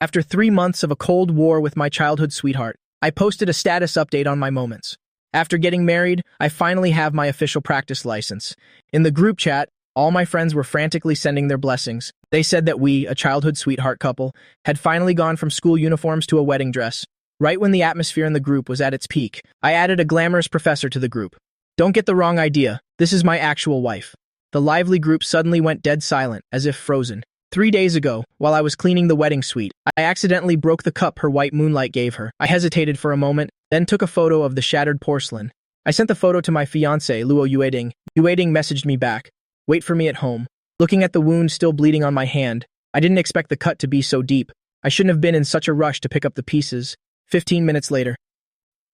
After 3 months of a cold war with my childhood sweetheart, I posted a status update on my moments. After getting married, I finally have my official practice license. In the group chat, all my friends were frantically sending their blessings. They said that we, a childhood sweetheart couple, had finally gone from school uniforms to a wedding dress. Right when the atmosphere in the group was at its peak, I added a glamorous professor to the group. Don't get the wrong idea, this is my actual wife. The lively group suddenly went dead silent, as if frozen. 3 days ago, while I was cleaning the wedding suite, I accidentally broke the cup her white moonlight gave her. I hesitated for a moment, then took a photo of the shattered porcelain. I sent the photo to my fiancé, Luo Yueding. Yueding messaged me back. Wait for me at home. Looking at the wound still bleeding on my hand, I didn't expect the cut to be so deep. I shouldn't have been in such a rush to pick up the pieces. 15 minutes later,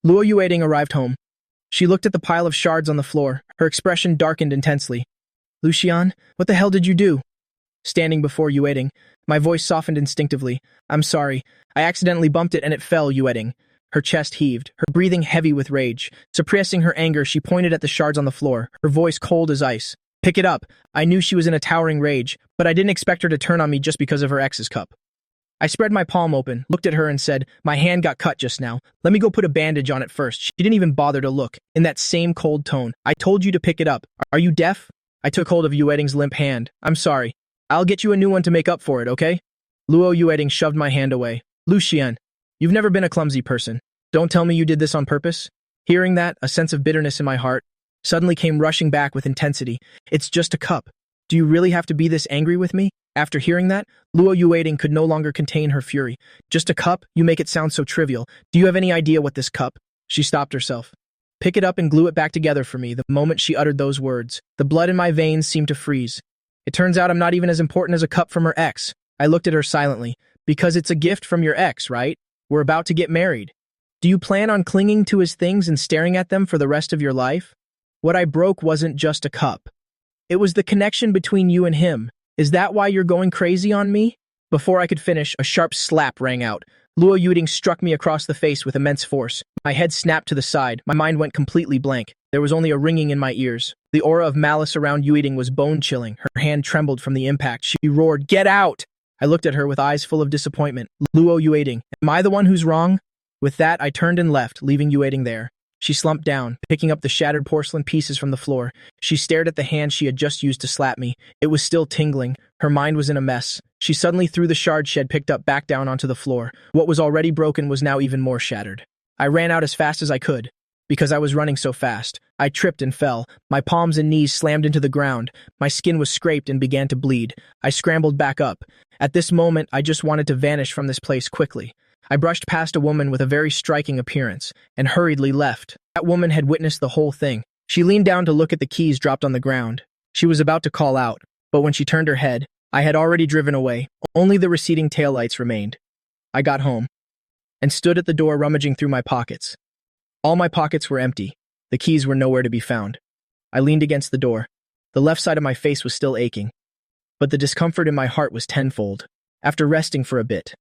Luo Yueding arrived home. She looked at the pile of shards on the floor. Her expression darkened intensely. Lucian, what the hell did you do? Standing before Yueding, my voice softened instinctively. I'm sorry. I accidentally bumped it and it fell, Yueding. Her chest heaved, her breathing heavy with rage. Suppressing her anger, she pointed at the shards on the floor, her voice cold as ice. Pick it up. I knew she was in a towering rage, but I didn't expect her to turn on me just because of her ex's cup. I spread my palm open, looked at her and said, my hand got cut just now. Let me go put a bandage on it first. She didn't even bother to look. In that same cold tone, I told you to pick it up. Are you deaf? I took hold of Yueding's limp hand. I'm sorry. I'll get you a new one to make up for it, okay? Luo Yueding shoved my hand away. Lucian, you've never been a clumsy person. Don't tell me you did this on purpose. Hearing that, a sense of bitterness in my heart suddenly came rushing back with intensity. It's just a cup. Do you really have to be this angry with me? After hearing that, Luo Yueding could no longer contain her fury. Just a cup? You make it sound so trivial. Do you have any idea what this cup? She stopped herself. Pick it up and glue it back together for me. The moment she uttered those words, the blood in my veins seemed to freeze. It turns out I'm not even as important as a cup from her ex. I looked at her silently. Because it's a gift from your ex, right? We're about to get married. Do you plan on clinging to his things and staring at them for the rest of your life? What I broke wasn't just a cup. It was the connection between you and him. Is that why you're going crazy on me? Before I could finish, a sharp slap rang out. Luo Yueding struck me across the face with immense force. My head snapped to the side. My mind went completely blank. There was only a ringing in my ears. The aura of malice around Yueding was bone-chilling. Her hand trembled from the impact. She roared, "Get out!" I looked at her with eyes full of disappointment. Luo Yueding, am I the one who's wrong? With that, I turned and left, leaving Yueding there. She slumped down, picking up the shattered porcelain pieces from the floor. She stared at the hand she had just used to slap me. It was still tingling. Her mind was in a mess. She suddenly threw the shard she had picked up back down onto the floor. What was already broken was now even more shattered. I ran out as fast as I could. Because I was running so fast, I tripped and fell. My palms and knees slammed into the ground. My skin was scraped and began to bleed. I scrambled back up. At this moment, I just wanted to vanish from this place quickly. I brushed past a woman with a very striking appearance and hurriedly left. That woman had witnessed the whole thing. She leaned down to look at the keys dropped on the ground. She was about to call out, but when she turned her head, I had already driven away. Only the receding taillights remained. I got home and stood at the door rummaging through my pockets. All my pockets were empty. The keys were nowhere to be found. I leaned against the door. The left side of my face was still aching, but the discomfort in my heart was tenfold. After resting for a bit,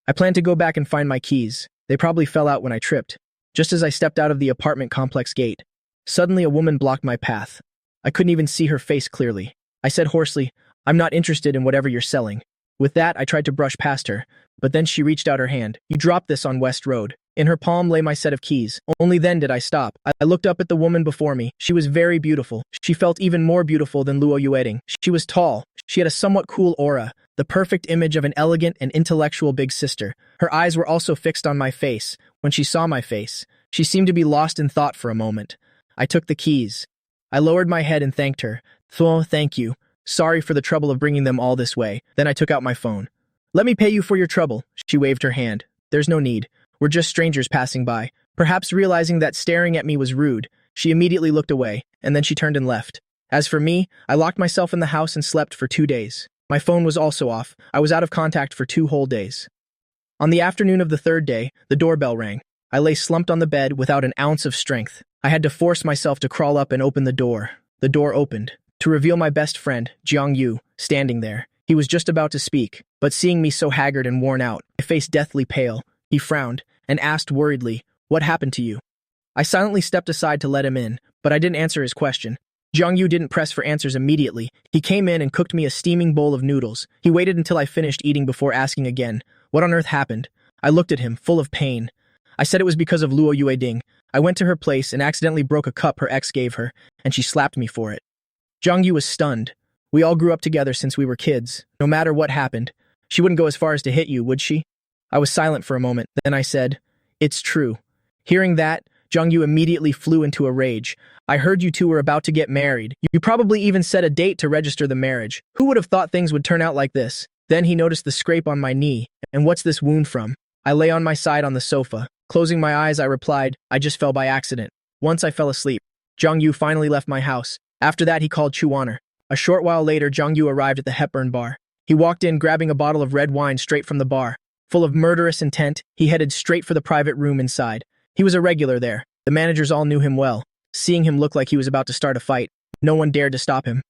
I planned to go back and find my keys. They probably fell out when I tripped. Just as I stepped out of the apartment complex gate, suddenly a woman blocked my path. I couldn't even see her face clearly. I said hoarsely, "I'm not interested in whatever you're selling." With that, I tried to brush past her, but then she reached out her hand. "You dropped this on West Road." In her palm lay my set of keys. Only then did I stop. I looked up at the woman before me. She was very beautiful. She felt even more beautiful than Luo Yueding. She was tall. She had a somewhat cool aura, the perfect image of an elegant and intellectual big sister. Her eyes were also fixed on my face. When she saw my face, she seemed to be lost in thought for a moment. I took the keys. I lowered my head and thanked her. Thank you. Sorry for the trouble of bringing them all this way." Then I took out my phone. "Let me pay you for your trouble." She waved her hand. "There's no need. We're just strangers passing by." Perhaps realizing that staring at me was rude, she immediately looked away, and then she turned and left. As for me, I locked myself in the house and slept for 2 days. My phone was also off. I was out of contact for 2 whole days. On the afternoon of the 3rd day, the doorbell rang. I lay slumped on the bed without an ounce of strength. I had to force myself to crawl up and open the door. The door opened, to reveal my best friend, Jiang Yu, standing there. He was just about to speak, but seeing me so haggard and worn out, my face deathly pale, he frowned and asked worriedly, "What happened to you?" I silently stepped aside to let him in, but I didn't answer his question. Jiang Yu didn't press for answers immediately. He came in and cooked me a steaming bowl of noodles. He waited until I finished eating before asking again, What on earth happened? I looked at him, full of pain. I said it was because of Luo Yueding. I went to her place and accidentally broke a cup her ex gave her, and she slapped me for it. Zhang Yu was stunned. We all grew up together since we were kids. No matter what happened, she wouldn't go as far as to hit you, would she? I was silent for a moment. Then I said, "It's true." Hearing that, Zhang Yu immediately flew into a rage. "I heard you two were about to get married. You probably even set a date to register the marriage. Who would have thought things would turn out like this?" Then he noticed the scrape on my knee. "And what's this wound from?" I lay on my side on the sofa. Closing my eyes, I replied, "I just fell by accident." Once I fell asleep. Zhang Yu finally left my house. After that, he called Chuaner. A short while later, Zhang Yu arrived at the Hepburn bar. He walked in grabbing a bottle of red wine straight from the bar. Full of murderous intent, he headed straight for the private room inside. He was a regular there. The managers all knew him well. Seeing him look like he was about to start a fight, no one dared to stop him.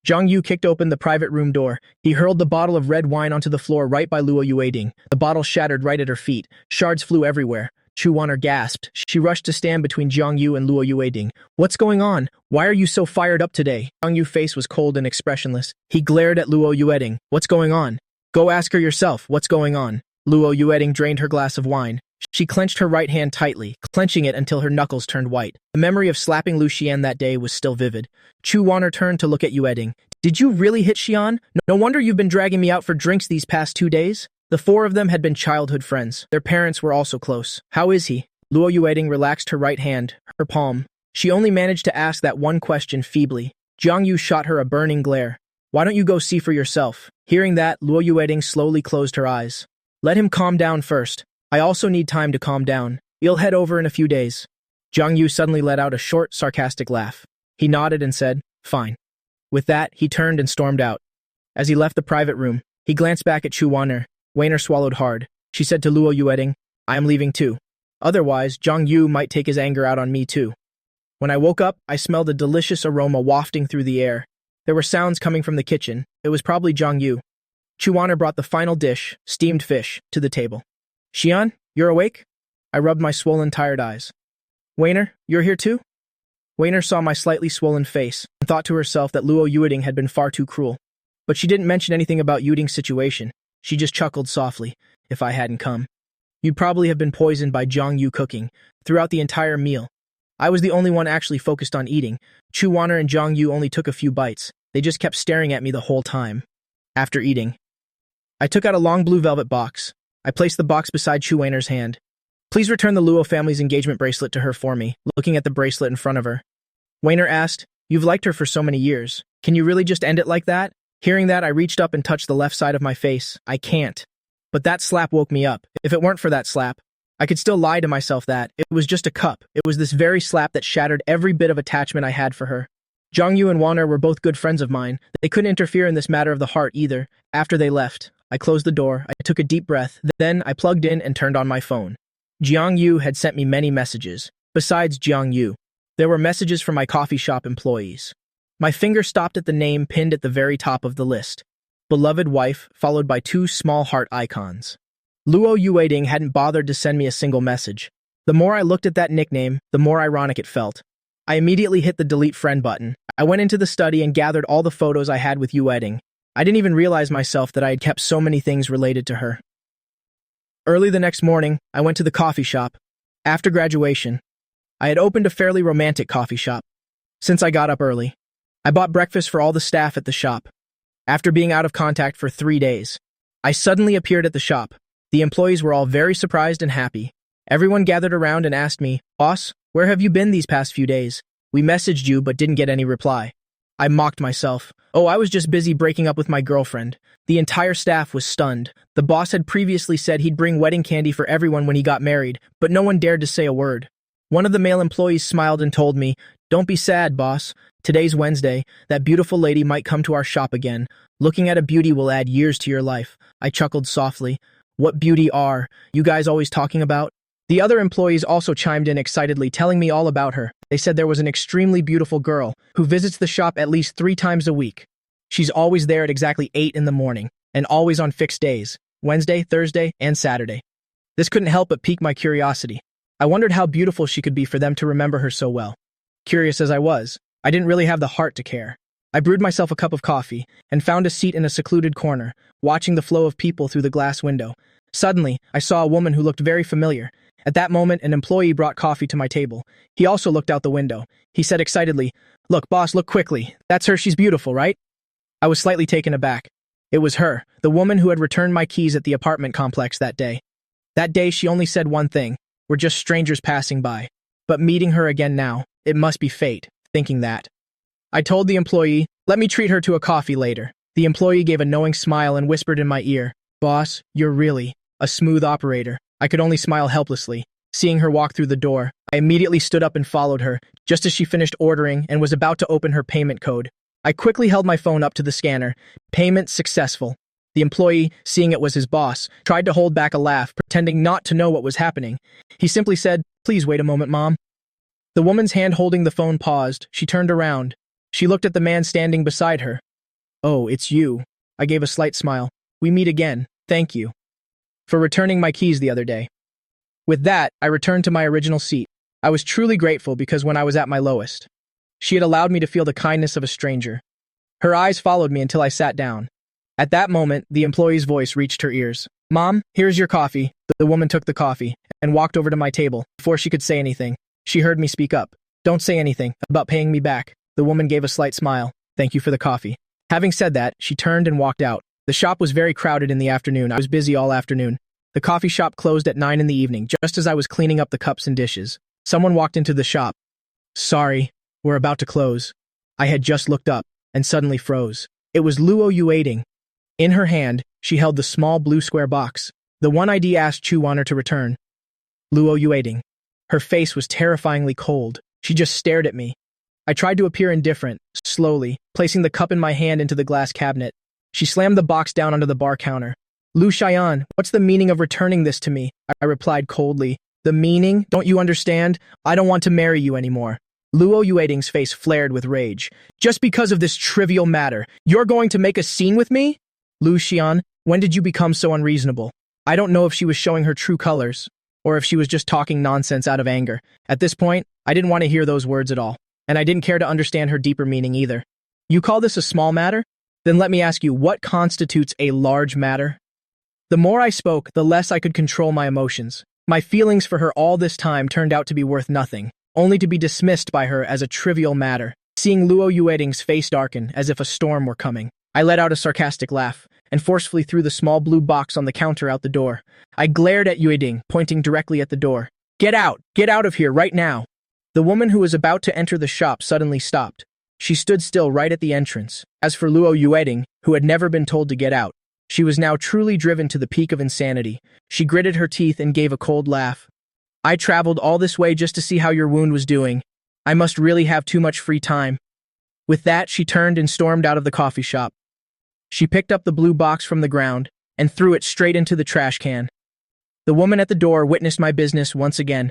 Zhang Yu kicked open the private room door. He hurled the bottle of red wine onto the floor right by Luo Yueding. The bottle shattered right at her feet. Shards flew everywhere. Chu Wan'er gasped. She rushed to stand between Zhang Yu and Luo Yueding. "What's going on? Why are you so fired up today?" Zhang Yu's face was cold and expressionless. He glared at Luo Yueding. "What's going on? Go ask her yourself. What's going on?" Luo Yueding drained her glass of wine. She clenched her right hand tightly, clenching it until her knuckles turned white. The memory of slapping Lu Xian that day was still vivid. Chu Wan'er turned to look at Yueding. "Did you really hit Xian? No wonder you've been dragging me out for drinks these past 2 days." The four of them had been childhood friends. Their parents were also close. "How is he?" Luo Yueding relaxed her right hand, her palm. She only managed to ask that one question feebly. Zhang Yu shot her a burning glare. "Why don't you go see for yourself?" Hearing that, Luo Yueding slowly closed her eyes. "Let him calm down first. I also need time to calm down. You'll head over in a few days." Zhang Yu suddenly let out a short, sarcastic laugh. He nodded and said, "Fine." With that, he turned and stormed out. As he left the private room, he glanced back at Chu Wan'er. Wan'er swallowed hard. She said to Luo Yueding, "I am leaving too. Otherwise, Zhang Yu might take his anger out on me too." When I woke up, I smelled a delicious aroma wafting through the air. There were sounds coming from the kitchen. It was probably Zhang Yu. Chu Wan'er brought the final dish, steamed fish, to the table. "Xian, you're awake?" I rubbed my swollen, tired eyes. "Wan'er, you're here too?" Wan'er saw my slightly swollen face and thought to herself that Luo Yueding had been far too cruel. But she didn't mention anything about Yueding's situation. She just chuckled softly. "If I hadn't come, you'd probably have been poisoned by Zhang Yu cooking throughout the entire meal." I was the only one actually focused on eating. Chu Wan'er and Zhang Yu only took a few bites. They just kept staring at me the whole time. After eating, I took out a long blue velvet box. I placed the box beside Chu Wan'er's hand. "Please return the Luo family's engagement bracelet to her for me," looking at the bracelet in front of her. Wan'er asked, "You've liked her for so many years. Can you really just end it like that?" Hearing that, I reached up and touched the left side of my face. I can't. But that slap woke me up. If it weren't for that slap, I could still lie to myself that it was just a cup. It was this very slap that shattered every bit of attachment I had for her. Zhang Yu and Wan'er were both good friends of mine. They couldn't interfere in this matter of the heart either. After they left, I closed the door, I took a deep breath, then I plugged in and turned on my phone. Zhang Yu had sent me many messages. Besides Zhang Yu, there were messages from my coffee shop employees. My finger stopped at the name pinned at the very top of the list. Beloved wife, followed by 2 small heart icons. Luo Yueding hadn't bothered to send me a single message. The more I looked at that nickname, the more ironic it felt. I immediately hit the delete friend button. I went into the study and gathered all the photos I had with Yueding. I didn't even realize myself that I had kept so many things related to her. Early the next morning, I went to the coffee shop. After graduation, I had opened a fairly romantic coffee shop. Since I got up early, I bought breakfast for all the staff at the shop. After being out of contact for 3 days, I suddenly appeared at the shop. The employees were all very surprised and happy. Everyone gathered around and asked me, "Boss, where have you been these past few days? We messaged you but didn't get any reply." I mocked myself. "Oh, I was just busy breaking up with my girlfriend." The entire staff was stunned. The boss had previously said he'd bring wedding candy for everyone when he got married, but no one dared to say a word. One of the male employees smiled and told me, "Don't be sad, boss. Today's Wednesday. That beautiful lady might come to our shop again. Looking at a beauty will add years to your life." I chuckled softly. "What beauty are you guys always talking about?" The other employees also chimed in excitedly, telling me all about her. They said there was an extremely beautiful girl who visits the shop at least 3 times a week. She's always there at exactly 8 in the morning, and always on fixed days, Wednesday, Thursday, and Saturday. This couldn't help but pique my curiosity. I wondered how beautiful she could be for them to remember her so well. Curious as I was, I didn't really have the heart to care. I brewed myself a cup of coffee and found a seat in a secluded corner, watching the flow of people through the glass window. Suddenly, I saw a woman who looked very familiar. At that moment, an employee brought coffee to my table. He also looked out the window. He said excitedly, "Look, boss, look quickly. That's her, she's beautiful, right?" I was slightly taken aback. It was her, the woman who had returned my keys at the apartment complex that day. That day, she only said one thing: "We're just strangers passing by." But meeting her again now, it must be fate, thinking that. I told the employee, "Let me treat her to a coffee later." The employee gave a knowing smile and whispered in my ear, "Boss, you're really a smooth operator." I could only smile helplessly. Seeing her walk through the door, I immediately stood up and followed her, just as she finished ordering and was about to open her payment code. I quickly held my phone up to the scanner. Payment successful. The employee, seeing it was his boss, tried to hold back a laugh, pretending not to know what was happening. He simply said, "Please wait a moment, Mom." The woman's hand holding the phone paused. She turned around. She looked at the man standing beside her. "Oh, it's you." I gave a slight smile. "We meet again. Thank you for returning my keys the other day." With that, I returned to my original seat. I was truly grateful because when I was at my lowest, she had allowed me to feel the kindness of a stranger. Her eyes followed me until I sat down. At that moment, the employee's voice reached her ears. "Mom, here's your coffee." The woman took the coffee and walked over to my table. Before she could say anything, she heard me speak up. "Don't say anything about paying me back." The woman gave a slight smile. "Thank you for the coffee." Having said that, she turned and walked out. The shop was very crowded in the afternoon. I was busy all afternoon. The coffee shop closed at 9 in the evening, just as I was cleaning up the cups and dishes. Someone walked into the shop. "Sorry, we're about to close." I had just looked up and suddenly froze. It was Luo Yuading. In her hand, she held the small blue square box, the one ID asked Chu Wanner to return. Luo Yuading. Her face was terrifyingly cold. She just stared at me. I tried to appear indifferent, slowly, placing the cup in my hand into the glass cabinet. She slammed the box down onto the bar counter. "Lu Xian, what's the meaning of returning this to me?" I replied coldly. "The meaning? Don't you understand? I don't want to marry you anymore." Luo Yuading's face flared with rage. "Just because of this trivial matter, you're going to make a scene with me?" "Lu Xian, when did you become so unreasonable?" I don't know if she was showing her true colors, or if she was just talking nonsense out of anger. At this point, I didn't want to hear those words at all, and I didn't care to understand her deeper meaning either. "You call this a small matter? Then let me ask you, what constitutes a large matter?" The more I spoke, the less I could control my emotions. My feelings for her all this time turned out to be worth nothing, only to be dismissed by her as a trivial matter. Seeing Luo Yuading's face darken as if a storm were coming, I let out a sarcastic laugh and forcefully threw the small blue box on the counter out the door. I glared at Yuading, pointing directly at the door. Get out of here right now." The woman who was about to enter the shop suddenly stopped. She stood still right at the entrance. As for Luo Yuading, who had never been told to get out, she was now truly driven to the peak of insanity. She gritted her teeth and gave a cold laugh. "I traveled all this way just to see how your wound was doing. I must really have too much free time." With that, she turned and stormed out of the coffee shop. She picked up the blue box from the ground and threw it straight into the trash can. The woman at the door witnessed my business once again.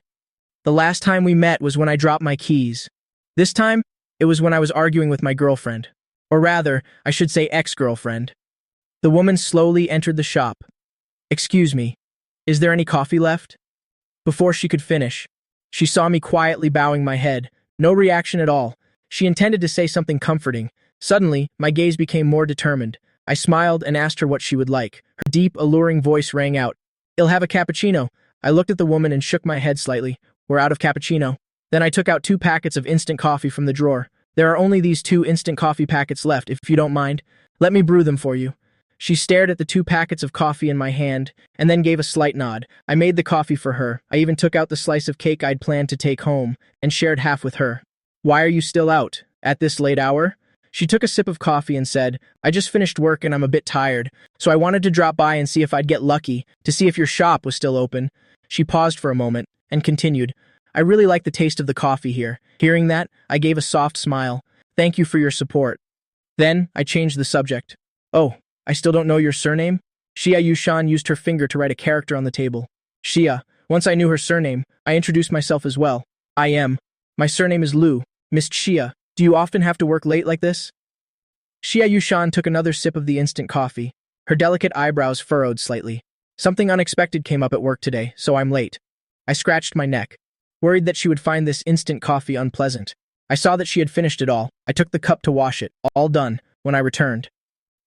The last time we met was when I dropped my keys. This time, it was when I was arguing with my girlfriend. Or rather, I should say ex-girlfriend. The woman slowly entered the shop. "Excuse me, is there any coffee left?" Before she could finish, she saw me quietly bowing my head. No reaction at all. She intended to say something comforting. Suddenly, my gaze became more determined. I smiled and asked her what she would like. Her deep, alluring voice rang out. "I'll have a cappuccino." I looked at the woman and shook my head slightly. "We're out of cappuccino." Then I took out 2 packets of instant coffee from the drawer. "There are only these 2 instant coffee packets left, if you don't mind. Let me brew them for you." She stared at the 2 packets of coffee in my hand, and then gave a slight nod. I made the coffee for her. I even took out the slice of cake I'd planned to take home, and shared half with her. "Why are you still out, at this late hour?" She took a sip of coffee and said, "I just finished work and I'm a bit tired, so I wanted to drop by and see if I'd get lucky, to see if your shop was still open." She paused for a moment, and continued, "I really like the taste of the coffee here." Hearing that, I gave a soft smile. "Thank you for your support." Then, I changed the subject. "Oh, I still don't know your surname?" Xia Yushan used her finger to write a character on the table. Xia. Once I knew her surname, I introduced myself as well. My surname is Lu. Miss Xia, do you often have to work late like this?" Xia Yushan took another sip of the instant coffee. Her delicate eyebrows furrowed slightly. "Something unexpected came up at work today, so I'm late." I scratched my neck, worried that she would find this instant coffee unpleasant. I saw that she had finished it all. I took the cup to wash it, all done, when I returned.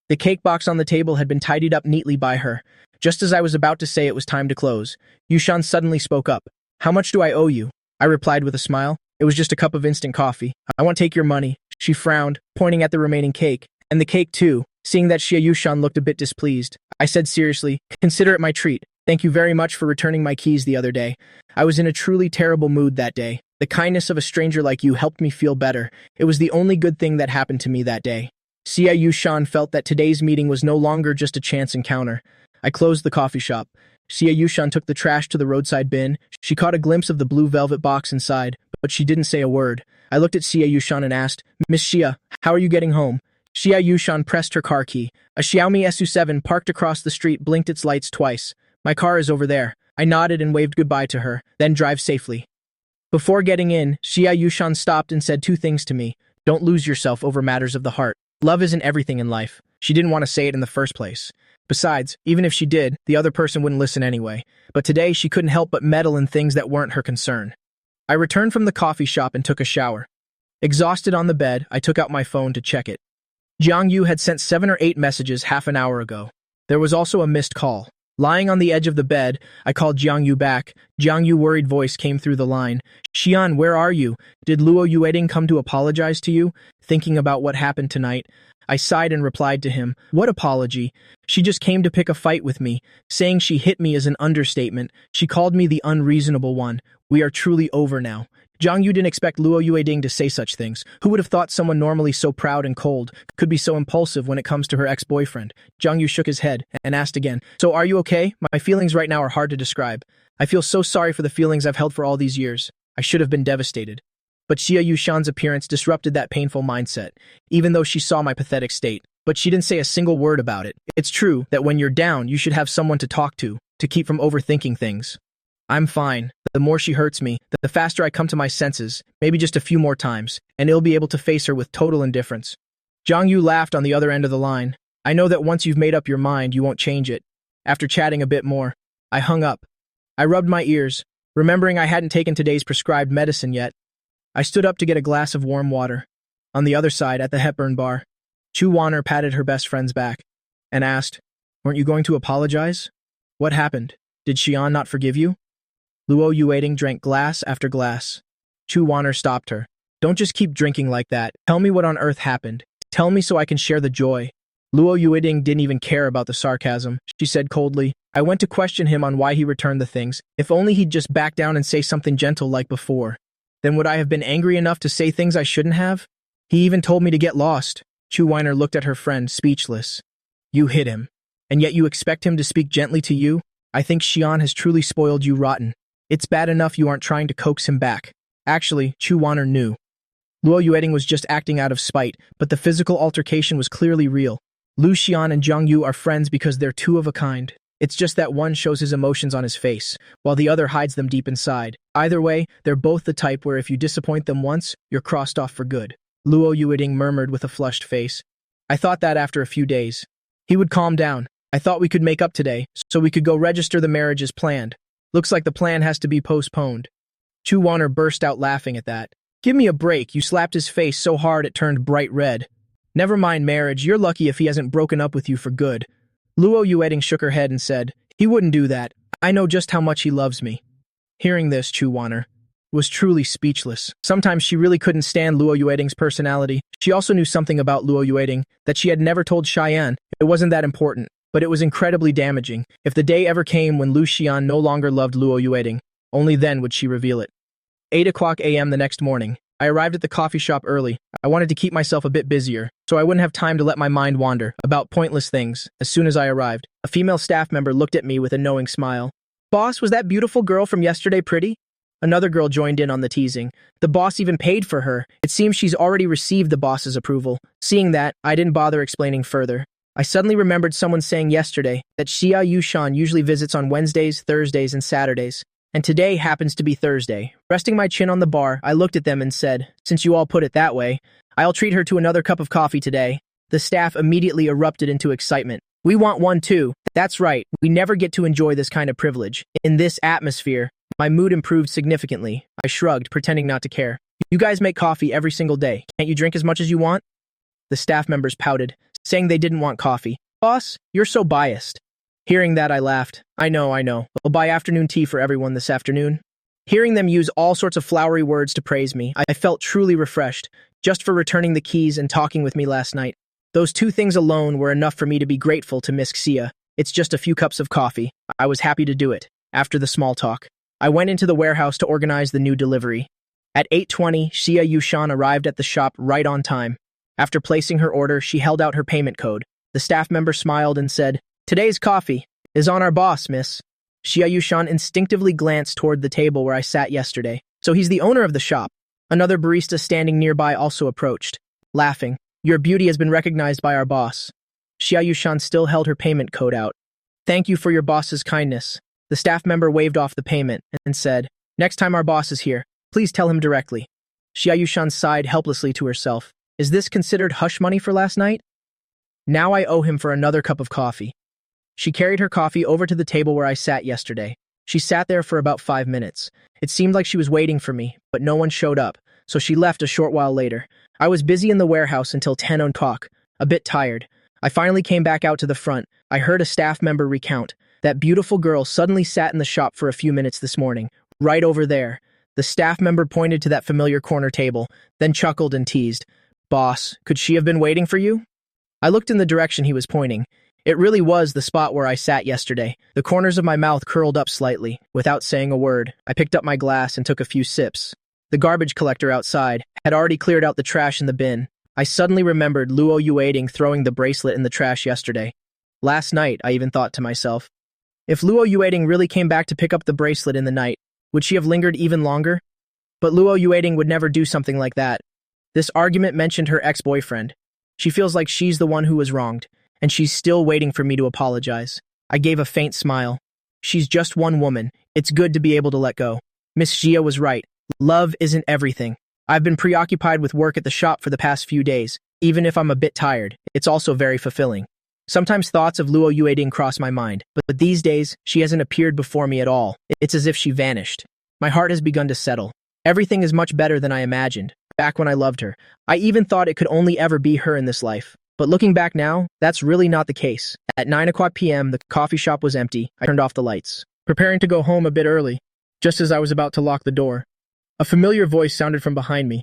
The cake box on the table had been tidied up neatly by her. Just as I was about to say it was time to close, Yushan suddenly spoke up. "How much do I owe you?" I replied with a smile. "It was just a cup of instant coffee. I won't take your money." She frowned, pointing at the remaining cake. "And the cake too." Seeing that Xia Yushan looked a bit displeased, I said seriously, "Consider it my treat. Thank you very much for returning my keys the other day. I was in a truly terrible mood that day. The kindness of a stranger like you helped me feel better. It was the only good thing that happened to me that day." Xia Yushan felt that today's meeting was no longer just a chance encounter. I closed the coffee shop. Xia Yushan took the trash to the roadside bin. She caught a glimpse of the blue velvet box inside, but she didn't say a word. I looked at Xia Yushan and asked, "Miss Xia, how are you getting home?" Xia Yushan pressed her car key. A Xiaomi SU7 parked across the street blinked its lights twice. "My car is over there." I nodded and waved goodbye to her. "Then drive safely." Before getting in, Xia Yushan stopped and said two things to me. "Don't lose yourself over matters of the heart. Love isn't everything in life." She didn't want to say it in the first place. Besides, even if she did, the other person wouldn't listen anyway. But today, she couldn't help but meddle in things that weren't her concern. I returned from the coffee shop and took a shower. Exhausted on the bed, I took out my phone to check it. Jiang Yu had sent 7 or 8 messages half an hour ago. There was also a missed call. Lying on the edge of the bed, I called Jiang Yu back. Jiang Yu's worried voice came through the line. "Xian, where are you? Did Luo Yueding come to apologize to you?" Thinking about what happened tonight, I sighed and replied to him, "What apology? She just came to pick a fight with me. Saying she hit me is an understatement. She called me the unreasonable one. We are truly over now." Jiang Yu didn't expect Luo Yueding to say such things. Who would have thought someone normally so proud and cold could be so impulsive when it comes to her ex-boyfriend? Jiang Yu shook his head and asked again, "So are you okay? My feelings right now are hard to describe. I feel so sorry for the feelings I've held for all these years. I should have been devastated." But Xia Yushan's appearance disrupted that painful mindset, even though she saw my pathetic state. But she didn't say a single word about it. It's true that when you're down, you should have someone to talk to keep from overthinking things. "I'm fine. The more she hurts me, the faster I come to my senses, maybe just a few more times, and I'll be able to face her with total indifference." Jiang Yu laughed on the other end of the line. "I know that once you've made up your mind, you won't change it." After chatting a bit more, I hung up. I rubbed my ears, remembering I hadn't taken today's prescribed medicine yet. I stood up to get a glass of warm water. On the other side, at the Hepburn bar, Chu Wanner patted her best friend's back and asked, "Weren't you going to apologize? What happened? Did Xian not forgive you?" Luo Yueding drank glass after glass. Chu Wanner stopped her. "Don't just keep drinking like that. Tell me what on earth happened. Tell me so I can share the joy." Luo Yueding didn't even care about the sarcasm. She said coldly, "I went to question him on why he returned the things. If only he'd just back down and say something gentle like before. Then would I have been angry enough to say things I shouldn't have? He even told me to get lost." Chu Weiner looked at her friend, speechless. "You hit him, and yet you expect him to speak gently to you? I think Xian has truly spoiled you rotten. It's bad enough you aren't trying to coax him back." Actually, Chu Wanner knew. Luo Yueding was just acting out of spite, but the physical altercation was clearly real. Lu Xian and Jiang Yu are friends because they're two of a kind. It's just that one shows his emotions on his face, while the other hides them deep inside. Either way, they're both the type where if you disappoint them once, you're crossed off for good. Luo Yueding murmured with a flushed face. "I thought that after a few days, he would calm down. I thought we could make up today, so we could go register the marriage as planned. Looks like the plan has to be postponed." Chu Wanner burst out laughing at that. "Give me a break," you slapped his face so hard it turned bright red. "Never mind marriage, you're lucky if he hasn't broken up with you for good." Luo Yueding shook her head and said, "He wouldn't do that. I know just how much he loves me." Hearing this, Chu Wanner was truly speechless. Sometimes she really couldn't stand Luo Yueding's personality. She also knew something about Luo Yueding that she had never told Cheyenne. It wasn't that important, but it was incredibly damaging. If the day ever came when Lu Xian no longer loved Luo Yueding, only then would she reveal it. 8 a.m. the next morning, I arrived at the coffee shop early. I wanted to keep myself a bit busier, so I wouldn't have time to let my mind wander about pointless things. As soon as I arrived, a female staff member looked at me with a knowing smile. "Boss, was that beautiful girl from yesterday pretty?" Another girl joined in on the teasing. "The boss even paid for her. It seems she's already received the boss's approval." Seeing that, I didn't bother explaining further. I suddenly remembered someone saying yesterday that Xia Yushan usually visits on Wednesdays, Thursdays, and Saturdays. And today happens to be Thursday. Resting my chin on the bar, I looked at them and said, "Since you all put it that way, I'll treat her to another cup of coffee today." The staff immediately erupted into excitement. "We want one too." That's right, we never get to enjoy this kind of privilege. In this atmosphere, my mood improved significantly. I shrugged, pretending not to care. "You guys make coffee every single day. Can't you drink as much as you want?" The staff members pouted, saying they didn't want coffee. "Boss, you're so biased." Hearing that, I laughed. I know. We'll buy afternoon tea for everyone this afternoon. Hearing them use all sorts of flowery words to praise me, I felt truly refreshed, just for returning the keys and talking with me last night. Those two things alone were enough for me to be grateful to Miss Xia. It's just a few cups of coffee. I was happy to do it. After the small talk, I went into the warehouse to organize the new delivery. At 8:20, Xia Yushan arrived at the shop right on time. After placing her order, she held out her payment code. The staff member smiled and said, "Today's coffee is on our boss, miss." Xia Yushan instinctively glanced toward the table where I sat yesterday. So he's the owner of the shop. Another barista standing nearby also approached, laughing. "Your beauty has been recognized by our boss." Xia Yushan still held her payment code out. "Thank you for your boss's kindness." The staff member waved off the payment and said, "Next time our boss is here, please tell him directly." Xia Yushan sighed helplessly to herself. Is this considered hush money for last night? Now I owe him for another cup of coffee. She carried her coffee over to the table where I sat yesterday. She sat there for about 5 minutes. It seemed like she was waiting for me, but no one showed up, so she left a short while later. I was busy in the warehouse until 10 o'clock, a bit tired. I finally came back out to the front. I heard a staff member recount. That beautiful girl suddenly sat in the shop for a few minutes this morning, right over there. The staff member pointed to that familiar corner table, then chuckled and teased. "Boss, could she have been waiting for you?" I looked in the direction he was pointing. It really was the spot where I sat yesterday. The corners of my mouth curled up slightly. Without saying a word, I picked up my glass and took a few sips. The garbage collector outside had already cleared out the trash in the bin. I suddenly remembered Luo Yuading throwing the bracelet in the trash yesterday. Last night, I even thought to myself, if Luo Yuading really came back to pick up the bracelet in the night, would she have lingered even longer? But Luo Yuading would never do something like that. This argument mentioned her ex-boyfriend. She feels like she's the one who was wronged, and she's still waiting for me to apologize. I gave a faint smile. She's just one woman. It's good to be able to let go. Miss Xia was right. Love isn't everything. I've been preoccupied with work at the shop for the past few days. Even if I'm a bit tired, it's also very fulfilling. Sometimes thoughts of Luo Yuading cross my mind, but these days, she hasn't appeared before me at all. It's as if she vanished. My heart has begun to settle. Everything is much better than I imagined. Back when I loved her, I even thought it could only ever be her in this life. But looking back now, that's really not the case. At 9 p.m., the coffee shop was empty. I turned off the lights, preparing to go home a bit early. Just as I was about to lock the door, a familiar voice sounded from behind me.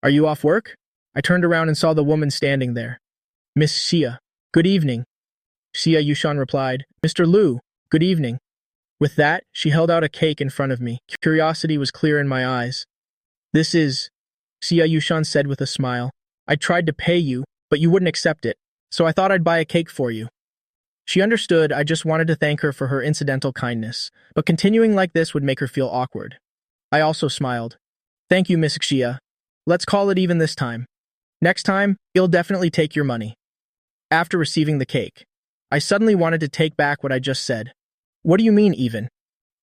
"Are you off work?" I turned around and saw the woman standing there. "Miss Xia, good evening." Xia Yushan replied, "Mr. Lu, good evening." With that, she held out a cake in front of me. Curiosity was clear in my eyes. "This is," Xia Yushan said with a smile. "I tried to pay you, but you wouldn't accept it, so I thought I'd buy a cake for you." She understood I just wanted to thank her for her incidental kindness, but continuing like this would make her feel awkward. I also smiled. "Thank you, Miss Xia. Let's call it even this time. Next time, you'll definitely take your money." After receiving the cake, I suddenly wanted to take back what I just said. "What do you mean, even?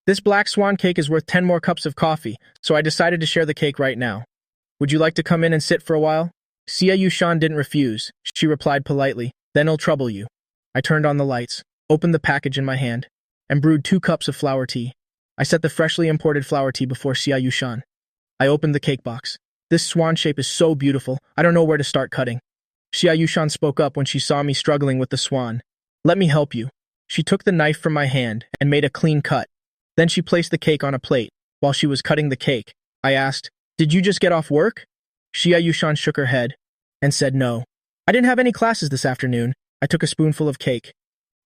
This black swan cake is worth 10 more cups of coffee, so I decided to share the cake right now. Would you like to come in and sit for a while?" Xia Yushan didn't refuse. She replied politely, "Then I'll trouble you." I turned on the lights, opened the package in my hand, and brewed 2 cups of flower tea. I set the freshly imported flower tea before Xia Yushan. I opened the cake box. "This swan shape is so beautiful, I don't know where to start cutting." Xia Yushan spoke up when she saw me struggling with the swan. "Let me help you." She took the knife from my hand and made a clean cut. Then she placed the cake on a plate. While she was cutting the cake, I asked, "Did you just get off work?" Xia Yushan shook her head and said no. "I didn't have any classes this afternoon." I took a spoonful of cake.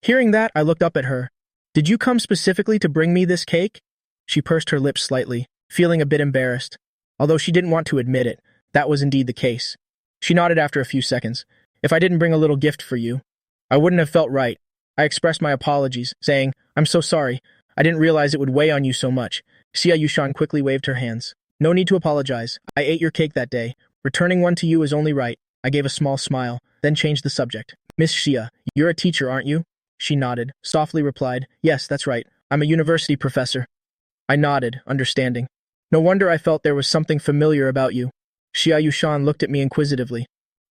Hearing that, I looked up at her. "Did you come specifically to bring me this cake?" She pursed her lips slightly, feeling a bit embarrassed. Although she didn't want to admit it, that was indeed the case. She nodded after a few seconds. "If I didn't bring a little gift for you, I wouldn't have felt right." I expressed my apologies, saying, "I'm so sorry. I didn't realize it would weigh on you so much." Xia Yushan quickly waved her hands. "No need to apologize. I ate your cake that day. Returning one to you is only right." I gave a small smile, then changed the subject. "Miss Xia, you're a teacher, aren't you?" She nodded, softly replied, "Yes, that's right. I'm a university professor." I nodded, understanding. "No wonder I felt there was something familiar about you." Xia Yushan looked at me inquisitively.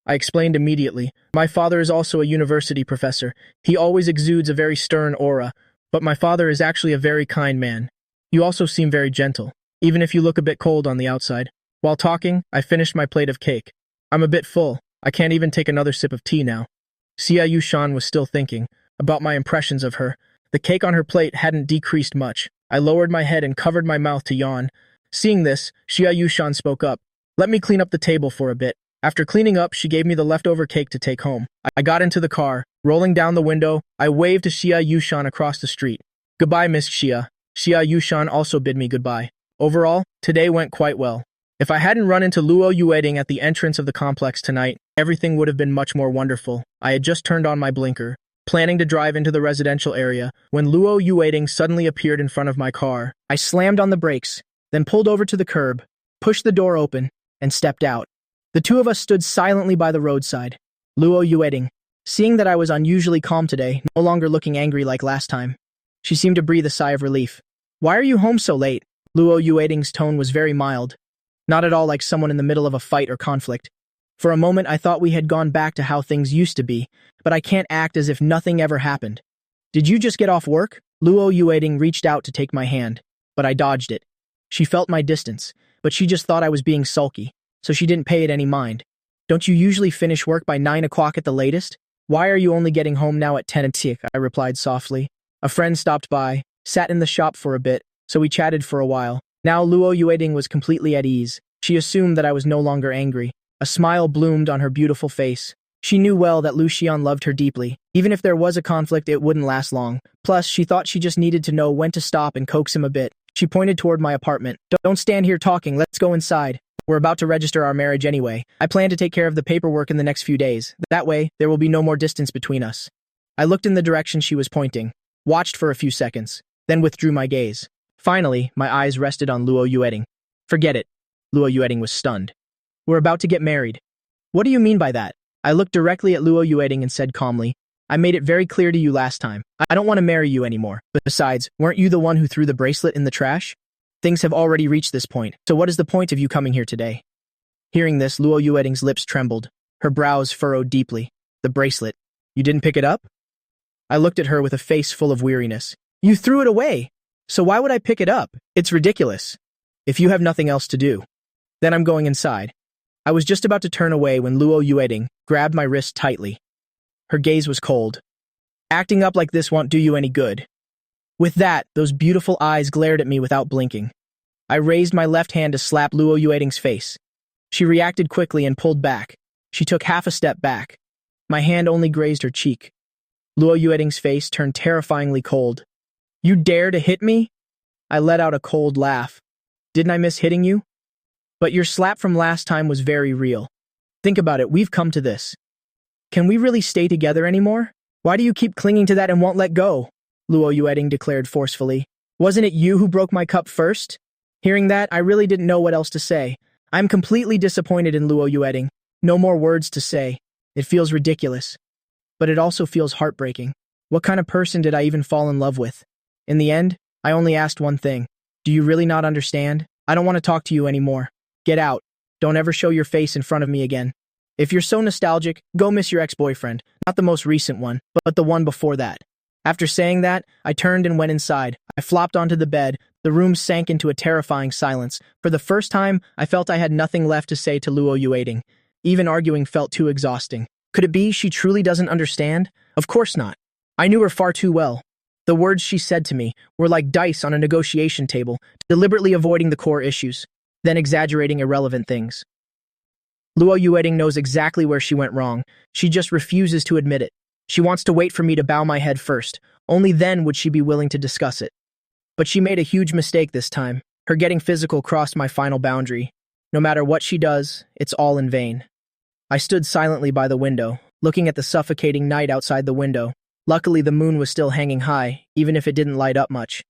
I explained immediately. "My father is also a university professor. He always exudes a very stern aura, but my father is actually a very kind man. You also seem very gentle, even if you look a bit cold on the outside." While talking, I finished my plate of cake. "I'm a bit full. I can't even take another sip of tea now." Xia Yushan was still thinking about my impressions of her. The cake on her plate hadn't decreased much. I lowered my head and covered my mouth to yawn. Seeing this, Xia Yushan spoke up. Let me clean up the table for a bit. After cleaning up, she gave me the leftover cake to take home. I got into the car. Rolling down the window, I waved to Xia Yushan across the street. Goodbye, Miss Xia. Xia Yushan also bid me goodbye. Overall, today went quite well. If I hadn't run into Luo Yueding at the entrance of the complex tonight, everything would have been much more wonderful. I had just turned on my blinker, planning to drive into the residential area, when Luo Yueding suddenly appeared in front of my car. I slammed on the brakes, then pulled over to the curb, pushed the door open, and stepped out. The two of us stood silently by the roadside. Luo Yueding, seeing that I was unusually calm today, no longer looking angry like last time. She seemed to breathe a sigh of relief. Why are you home so late? Luo Yueding's tone was very mild, not at all like someone in the middle of a fight or conflict. For a moment I thought we had gone back to how things used to be, but I can't act as if nothing ever happened. Did you just get off work? Luo Yueding reached out to take my hand, but I dodged it. She felt my distance, but she just thought I was being sulky, so she didn't pay it any mind. Don't you usually finish work by 9 o'clock at the latest? Why are you only getting home now at 10 o'clock? I replied softly. A friend stopped by, sat in the shop for a bit, so we chatted for a while. Now Luo Yueding was completely at ease. She assumed that I was no longer angry. A smile bloomed on her beautiful face. She knew well that Lu Xian loved her deeply. Even if there was a conflict, it wouldn't last long. Plus, she thought she just needed to know when to stop and coax him a bit. She pointed toward my apartment. Don't stand here talking, let's go inside. We're about to register our marriage anyway. I plan to take care of the paperwork in the next few days. That way, there will be no more distance between us. I looked in the direction she was pointing, watched for a few seconds, then withdrew my gaze. Finally, my eyes rested on Luo Yueding. Forget it. Luo Yueding was stunned. We're about to get married. What do you mean by that? I looked directly at Luo Yueding and said calmly, I made it very clear to you last time. I don't want to marry you anymore. Besides, weren't you the one who threw the bracelet in the trash? Things have already reached this point, so what is the point of you coming here today? Hearing this, Luo Yueding's lips trembled. Her brows furrowed deeply. The bracelet. You didn't pick it up? I looked at her with a face full of weariness. You threw it away. So why would I pick it up? It's ridiculous. If you have nothing else to do, then I'm going inside. I was just about to turn away when Luo Yueding grabbed my wrist tightly. Her gaze was cold. Acting up like this won't do you any good. With that, those beautiful eyes glared at me without blinking. I raised my left hand to slap Luo Yueding's face. She reacted quickly and pulled back. She took half a step back. My hand only grazed her cheek. Luo Yueding's face turned terrifyingly cold. You dare to hit me? I let out a cold laugh. Didn't I miss hitting you? But your slap from last time was very real. Think about it, we've come to this. Can we really stay together anymore? Why do you keep clinging to that and won't let go? Luo Yueding declared forcefully. Wasn't it you who broke my cup first? Hearing that, I really didn't know what else to say. I'm completely disappointed in Luo Yueding. No more words to say. It feels ridiculous. But it also feels heartbreaking. What kind of person did I even fall in love with? In the end, I only asked one thing. Do you really not understand? I don't want to talk to you anymore. Get out. Don't ever show your face in front of me again. If you're so nostalgic, go miss your ex-boyfriend. Not the most recent one, but the one before that. After saying that, I turned and went inside. I flopped onto the bed. The room sank into a terrifying silence. For the first time, I felt I had nothing left to say to Luo Yueding. Even arguing felt too exhausting. Could it be she truly doesn't understand? Of course not. I knew her far too well. The words she said to me were like dice on a negotiation table, deliberately avoiding the core issues, then exaggerating irrelevant things. Luo Yueding knows exactly where she went wrong. She just refuses to admit it. She wants to wait for me to bow my head first. Only then would she be willing to discuss it. But she made a huge mistake this time. Her getting physical crossed my final boundary. No matter what she does, it's all in vain. I stood silently by the window, looking at the suffocating night outside the window. Luckily, the moon was still hanging high, even if it didn't light up much.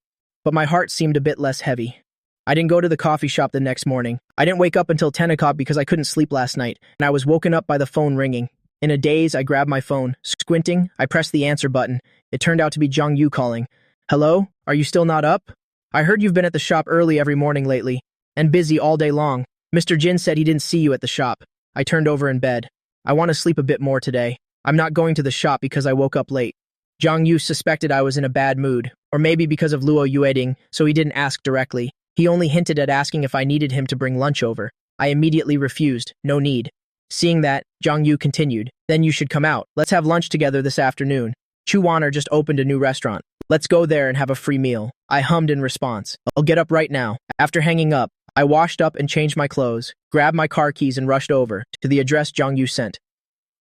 But my heart seemed a bit less heavy. I didn't go to the coffee shop the next morning. I didn't wake up until 10 o'clock because I couldn't sleep last night, and I was woken up by the phone ringing. In a daze, I grabbed my phone. Squinting, I pressed the answer button. It turned out to be Zhang Yu calling. Hello? Are you still not up? I heard you've been at the shop early every morning lately, and busy all day long. Mr. Jin said he didn't see you at the shop. I turned over in bed. I want to sleep a bit more today. I'm not going to the shop because I woke up late. Zhang Yu suspected I was in a bad mood, or maybe because of Luo Yueding, so he didn't ask directly. He only hinted at asking if I needed him to bring lunch over. I immediately refused. No need. Seeing that, Zhang Yu continued, Then you should come out. Let's have lunch together this afternoon. Chu Waner just opened a new restaurant. Let's go there and have a free meal. I hummed in response. I'll get up right now. After hanging up, I washed up and changed my clothes, grabbed my car keys and rushed over to the address Jongyu sent.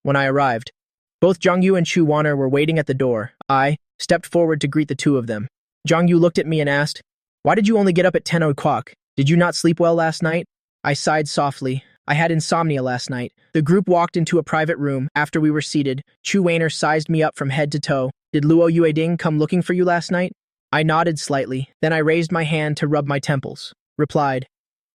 When I arrived, both Jongyu and Chu Waner were waiting at the door. I stepped forward to greet the two of them. Jongyu looked at me and asked, "Why did you only get up at 10 o'clock? Did you not sleep well last night?" I sighed softly. I had insomnia last night. The group walked into a private room. After we were seated, Chu Waner sized me up from head to toe. "Did Luo Yueding come looking for you last night?" I nodded slightly. Then I raised my hand to rub my temples. Replied,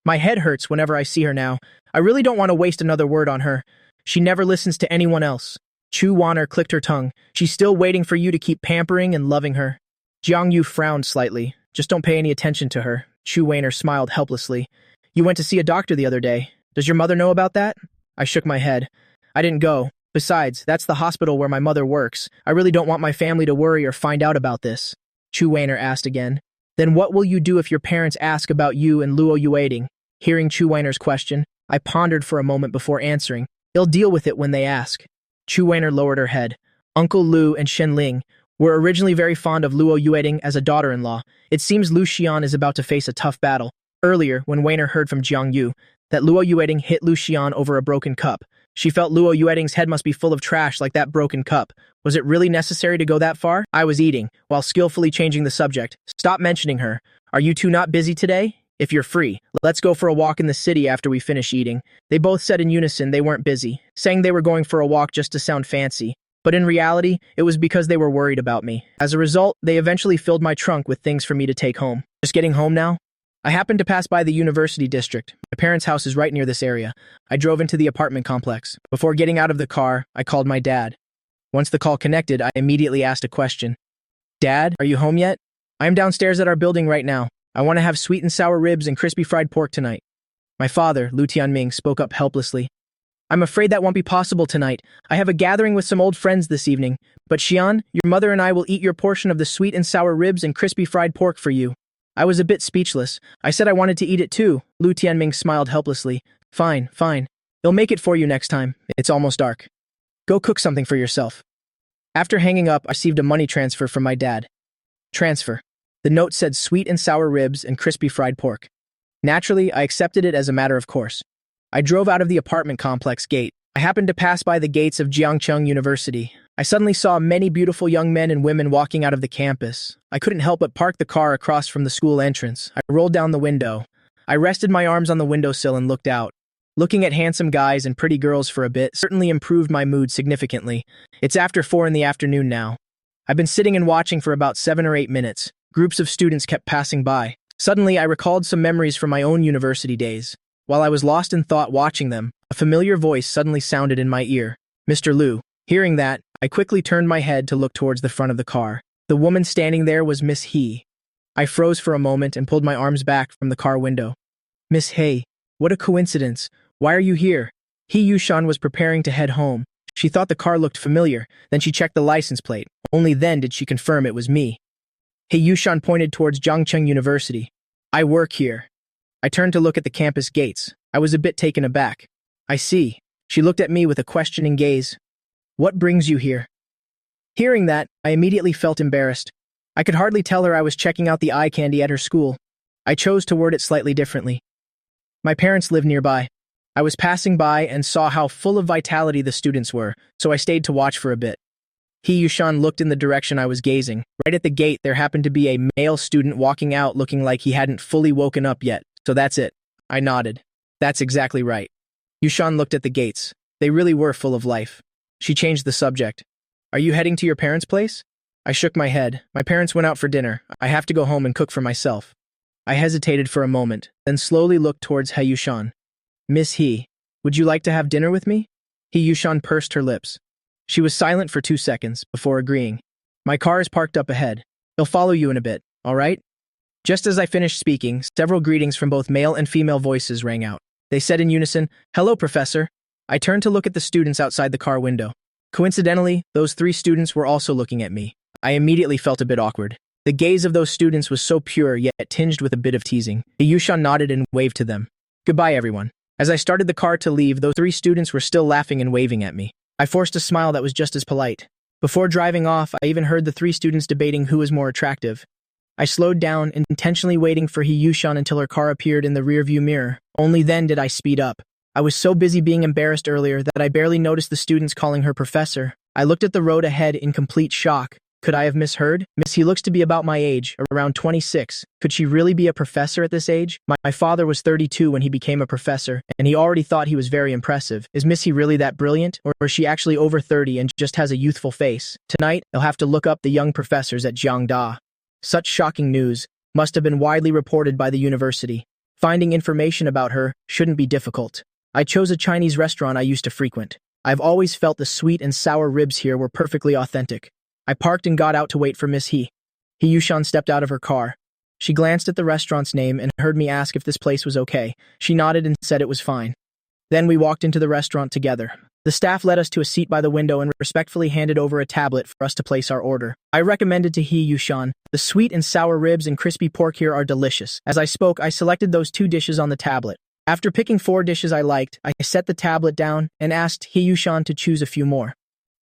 "My head hurts whenever I see her now. I really don't want to waste another word on her. She never listens to anyone else." Chu Waner clicked her tongue. "She's still waiting for you to keep pampering and loving her." Jiang Yu frowned slightly. "Just don't pay any attention to her." Chu Waner smiled helplessly. "You went to see a doctor the other day. Does your mother know about that?" I shook my head. "I didn't go. Besides, that's the hospital where my mother works. I really don't want my family to worry or find out about this." Chu Waner asked again. "Then what will you do if your parents ask about you and Luo Yueding?" Hearing Chu Waner's question, I pondered for a moment before answering. "They'll deal with it when they ask." Chu Waner lowered her head. Uncle Lu and Shen Ling were originally very fond of Luo Yueding as a daughter-in-law. It seems Lu Xian is about to face a tough battle. Earlier, when Waner heard from Jiang Yu that Luo Yueding hit Lu Xian over a broken cup, she felt Luo Yueding's head must be full of trash like that broken cup. Was it really necessary to go that far? I was eating, while skillfully changing the subject. "Stop mentioning her. Are you two not busy today? If you're free, let's go for a walk in the city after we finish eating." They both said in unison they weren't busy, saying they were going for a walk just to sound fancy. But in reality, it was because they were worried about me. As a result, they eventually filled my trunk with things for me to take home. Just getting home now? I happened to pass by the university district. My parents' house is right near this area. I drove into the apartment complex. Before getting out of the car, I called my dad. Once the call connected, I immediately asked a question. "Dad, are you home yet? I'm downstairs at our building right now. I want to have sweet and sour ribs and crispy fried pork tonight." My father, Lu Tianming, spoke up helplessly. "I'm afraid that won't be possible tonight. I have a gathering with some old friends this evening. But Xian, your mother and I will eat your portion of the sweet and sour ribs and crispy fried pork for you." I was a bit speechless. I said I wanted to eat it too. Lu Tianming smiled helplessly. Fine. They'll make it for you next time. It's almost dark. Go cook something for yourself." After hanging up, I received a money transfer from my dad. Transfer. The note said sweet and sour ribs and crispy fried pork. Naturally, I accepted it as a matter of course. I drove out of the apartment complex gate. I happened to pass by the gates of Jiangcheng University. I suddenly saw many beautiful young men and women walking out of the campus. I couldn't help but park the car across from the school entrance. I rolled down the window. I rested my arms on the windowsill and looked out. Looking at handsome guys and pretty girls for a bit certainly improved my mood significantly. It's after 4 in the afternoon now. I've been sitting and watching for about 7 or 8 minutes. Groups of students kept passing by. Suddenly, I recalled some memories from my own university days. While I was lost in thought watching them, a familiar voice suddenly sounded in my ear. "Mr. Lu." Hearing that, I quickly turned my head to look towards the front of the car. The woman standing there was Miss He. I froze for a moment and pulled my arms back from the car window. "Miss He, what a coincidence. Why are you here?" He Yushan was preparing to head home. She thought the car looked familiar, then she checked the license plate. Only then did she confirm it was me. He Yushan pointed towards Jiangcheng University. "I work here." I turned to look at the campus gates. I was a bit taken aback. "I see." She looked at me with a questioning gaze. "What brings you here?" Hearing that, I immediately felt embarrassed. I could hardly tell her I was checking out the eye candy at her school. I chose to word it slightly differently. My parents live nearby. I was passing by and saw how full of vitality the students were, so I stayed to watch for a bit. He Yushan looked in the direction I was gazing. Right at the gate, there happened to be a male student walking out looking like he hadn't fully woken up yet. "So that's it." I nodded. "That's exactly right." Yushan looked at the gates. They really were full of life. She changed the subject. "Are you heading to your parents' place?" I shook my head. "My parents went out for dinner. I have to go home and cook for myself." I hesitated for a moment, then slowly looked towards He Yushan. "Miss He, would you like to have dinner with me?" He Yushan pursed her lips. She was silent for 2 seconds, before agreeing. "My car is parked up ahead. He'll follow you in a bit, all right?" Just as I finished speaking, several greetings from both male and female voices rang out. They said in unison, "Hello, Professor." I turned to look at the students outside the car window. Coincidentally, those 3 students were also looking at me. I immediately felt a bit awkward. The gaze of those students was so pure yet tinged with a bit of teasing. Yushan nodded and waved to them. "Goodbye, everyone." As I started the car to leave, those 3 students were still laughing and waving at me. I forced a smile that was just as polite. Before driving off, I even heard the three students debating who was more attractive. I slowed down, intentionally waiting for Hee Yushan until her car appeared in the rearview mirror. Only then did I speed up. I was so busy being embarrassed earlier that I barely noticed the students calling her professor. I looked at the road ahead in complete shock. Could I have misheard? Miss, he looks to be about my age, around 26. Could she really be a professor at this age? My father was 32 when he became a professor, and he already thought he was very impressive. Is Miss he really that brilliant, or is she actually over 30 and just has a youthful face? Tonight, I'll have to look up the young professors at Jiangda. Such shocking news must have been widely reported by the university. Finding information about her shouldn't be difficult. I chose a Chinese restaurant I used to frequent. I've always felt the sweet and sour ribs here were perfectly authentic. I parked and got out to wait for Miss Hee. Hee Yushan stepped out of her car. She glanced at the restaurant's name and heard me ask if this place was okay. She nodded and said it was fine. Then we walked into the restaurant together. The staff led us to a seat by the window and respectfully handed over a tablet for us to place our order. I recommended to Hee Yushan, the sweet and sour ribs and crispy pork here are delicious. As I spoke, I selected those 2 dishes on the tablet. After picking 4 dishes I liked, I set the tablet down and asked Hee Yushan to choose a few more.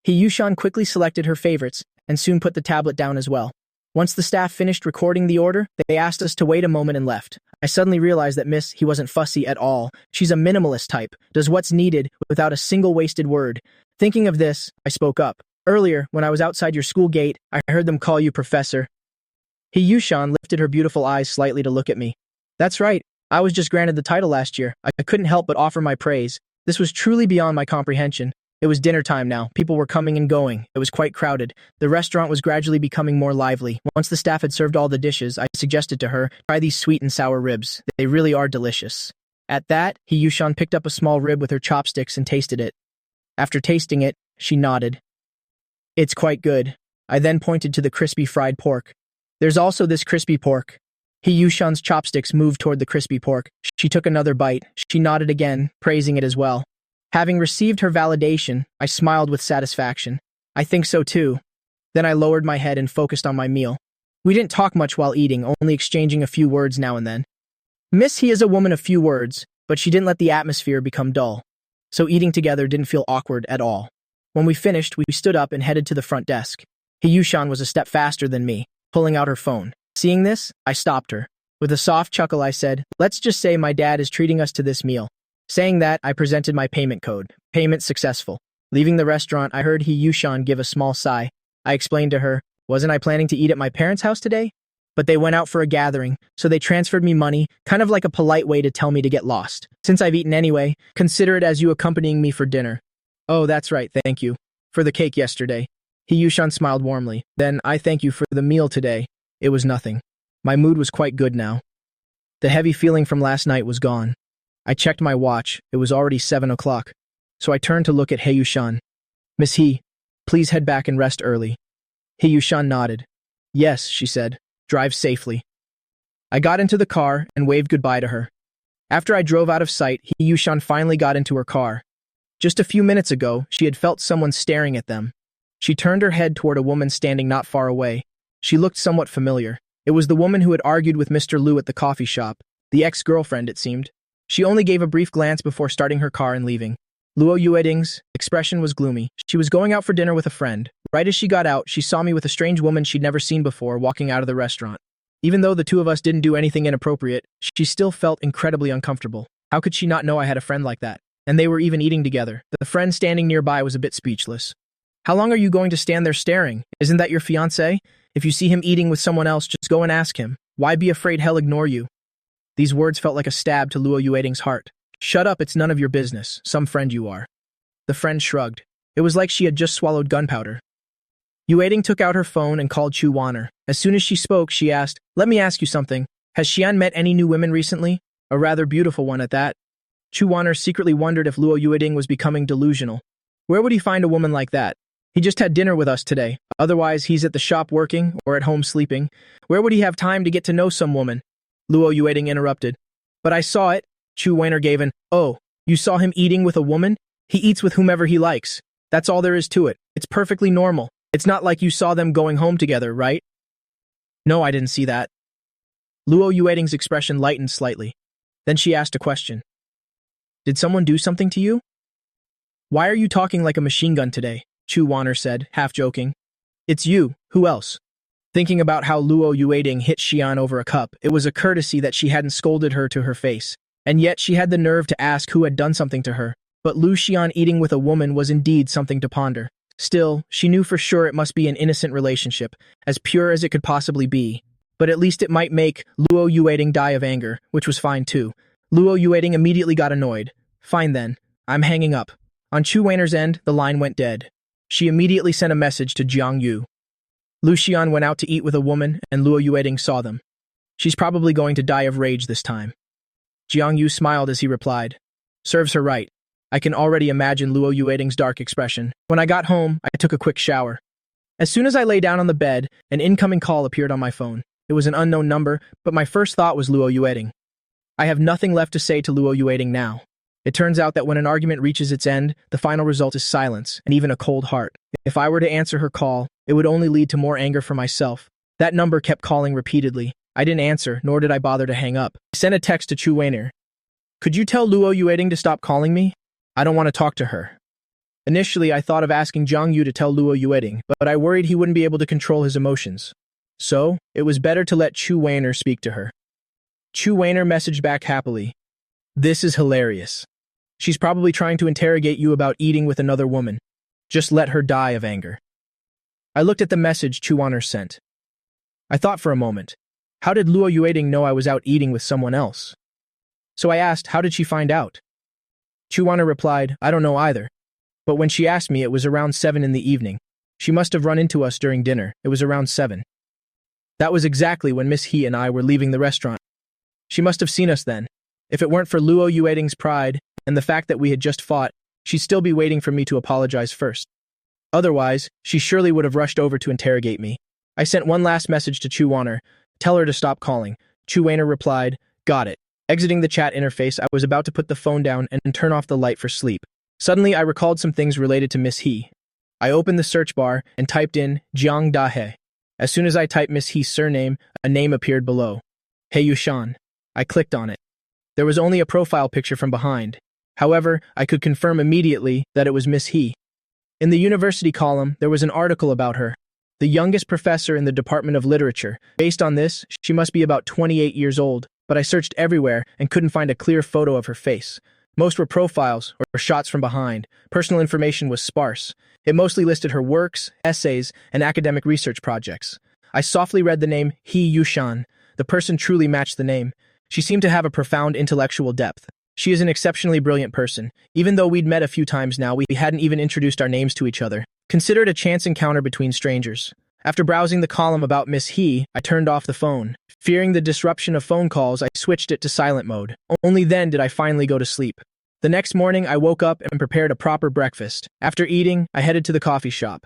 Hee Yushan quickly selected her favorites and soon put the tablet down as well. Once the staff finished recording the order, they asked us to wait a moment and left. I suddenly realized that Miss he wasn't fussy at all. She's a minimalist type, does what's needed without a single wasted word. Thinking of this, I spoke up. Earlier, when I was outside your school gate, I heard them call you professor. Hee Yushan lifted her beautiful eyes slightly to look at me. That's right, I was just granted the title last year. I couldn't help but offer my praise. This was truly beyond my comprehension. It was dinner time now. People were coming and going. It was quite crowded. The restaurant was gradually becoming more lively. Once the staff had served all the dishes, I suggested to her, try these sweet and sour ribs. They really are delicious. At that, Hee Yushan picked up a small rib with her chopsticks and tasted it. After tasting it, she nodded. It's quite good. I then pointed to the crispy fried pork. There's also this crispy pork. Hee Yushan's chopsticks moved toward the crispy pork. She took another bite. She nodded again, praising it as well. Having received her validation, I smiled with satisfaction. I think so too. Then I lowered my head and focused on my meal. We didn't talk much while eating, only exchanging a few words now and then. Miss He is a woman of few words, but she didn't let the atmosphere become dull. So eating together didn't feel awkward at all. When we finished, we stood up and headed to the front desk. Hee Yushan was a step faster than me, pulling out her phone. Seeing this, I stopped her. With a soft chuckle, I said, "Let's just say my dad is treating us to this meal." Saying that, I presented my payment code. Payment successful. Leaving the restaurant, I heard Hee Yushan give a small sigh. I explained to her, wasn't I planning to eat at my parents' house today? But they went out for a gathering, so they transferred me money, kind of like a polite way to tell me to get lost. Since I've eaten anyway, consider it as you accompanying me for dinner. Oh, that's right, thank you. For the cake yesterday. Hee Yushan smiled warmly. Then, I thank you for the meal today. It was nothing. My mood was quite good now. The heavy feeling from last night was gone. I checked my watch. It was already 7 o'clock. So I turned to look at Hee Yushan. Miss Hee, please head back and rest early. Hee Yushan nodded. Yes, she said. Drive safely. I got into the car and waved goodbye to her. After I drove out of sight, Hee Yushan finally got into her car. Just a few minutes ago, she had felt someone staring at them. She turned her head toward a woman standing not far away. She looked somewhat familiar. It was the woman who had argued with Mr. Liu at the coffee shop. The ex-girlfriend, it seemed. She only gave a brief glance before starting her car and leaving. Luo Yueding's expression was gloomy. She was going out for dinner with a friend. Right as she got out, she saw me with a strange woman she'd never seen before walking out of the restaurant. Even though the two of us didn't do anything inappropriate, she still felt incredibly uncomfortable. How could she not know I had a friend like that? And they were even eating together. The friend standing nearby was a bit speechless. How long are you going to stand there staring? Isn't that your fiancé? If you see him eating with someone else, just go and ask him. Why be afraid he'll ignore you? These words felt like a stab to Luo Yueding's heart. Shut up, it's none of your business. Some friend you are. The friend shrugged. It was like she had just swallowed gunpowder. Yueding took out her phone and called Chu Wanner. As soon as she spoke, she asked, "Let me ask you something. Has Xian met any new women recently? A rather beautiful one at that." Chu Wanner secretly wondered if Luo Yueding was becoming delusional. Where would he find a woman like that? He just had dinner with us today. Otherwise, he's at the shop working or at home sleeping. Where would he have time to get to know some woman? Luo Yueding interrupted. But I saw it. Chu Wanner gave an, "Oh, you saw him eating with a woman? He eats with whomever he likes. That's all there is to it. It's perfectly normal. It's not like you saw them going home together, right?" No, I didn't see that. Luo Yueding's expression lightened slightly. Then she asked a question. Did someone do something to you? Why are you talking like a machine gun today? Chu Wanner said, half joking. It's you, who else? Thinking about how Luo Yueting hit Xian over a cup, it was a courtesy that she hadn't scolded her to her face. And yet she had the nerve to ask who had done something to her. But Lu Xian eating with a woman was indeed something to ponder. Still, she knew for sure it must be an innocent relationship, as pure as it could possibly be. But at least it might make Luo Yueting die of anger, which was fine too. Luo Yueting immediately got annoyed. Fine then, I'm hanging up. On Chu Wanner's end, the line went dead. She immediately sent a message to Jiang Yu. Lu Xian went out to eat with a woman, and Luo Yueting saw them. She's probably going to die of rage this time. Jiang Yu smiled as he replied. Serves her right. I can already imagine Luo Yueting's dark expression. When I got home, I took a quick shower. As soon as I lay down on the bed, an incoming call appeared on my phone. It was an unknown number, but my first thought was Luo Yueting. I have nothing left to say to Luo Yueting now. It turns out that when an argument reaches its end, the final result is silence, and even a cold heart. If I were to answer her call, it would only lead to more anger for myself. That number kept calling repeatedly. I didn't answer, nor did I bother to hang up. I sent a text to Chu Wanner. Could you tell Luo Yueting to stop calling me? I don't want to talk to her. Initially, I thought of asking Jiang Yu to tell Luo Yueting, but I worried he wouldn't be able to control his emotions. So, it was better to let Chu Wanner speak to her. Chu Wanner messaged back happily. This is hilarious. She's probably trying to interrogate you about eating with another woman. Just let her die of anger. I looked at the message Chu Wanner sent. I thought for a moment. How did Luo Yueting know I was out eating with someone else? So I asked, how did she find out? Chu Wanner replied, I don't know either. But when she asked me, it was around 7 in the evening. She must have run into us during dinner. It was around 7. That was exactly when Miss He and I were leaving the restaurant. She must have seen us then. If it weren't for Luo Yueting's pride and the fact that we had just fought, she'd still be waiting for me to apologize first. Otherwise, she surely would have rushed over to interrogate me. I sent one last message to Chu Wanner. Tell her to stop calling. Chu Wanner replied, got it. Exiting the chat interface, I was about to put the phone down and turn off the light for sleep. Suddenly, I recalled some things related to Miss He. I opened the search bar and typed in Jiang Dahe. As soon as I typed Miss He's surname, a name appeared below. Hey Yushan. I clicked on it. There was only a profile picture from behind. However, I could confirm immediately that it was Miss He. In the university column, there was an article about her. The youngest professor in the Department of Literature. Based on this, she must be about 28 years old, but I searched everywhere and couldn't find a clear photo of her face. Most were profiles or shots from behind. Personal information was sparse. It mostly listed her works, essays, and academic research projects. I softly read the name He Yushan. The person truly matched the name. She seemed to have a profound intellectual depth. She is an exceptionally brilliant person. Even though we'd met a few times now, we hadn't even introduced our names to each other. Consider it a chance encounter between strangers. After browsing the column about Miss He, I turned off the phone. Fearing the disruption of phone calls, I switched it to silent mode. Only then did I finally go to sleep. The next morning, I woke up and prepared a proper breakfast. After eating, I headed to the coffee shop.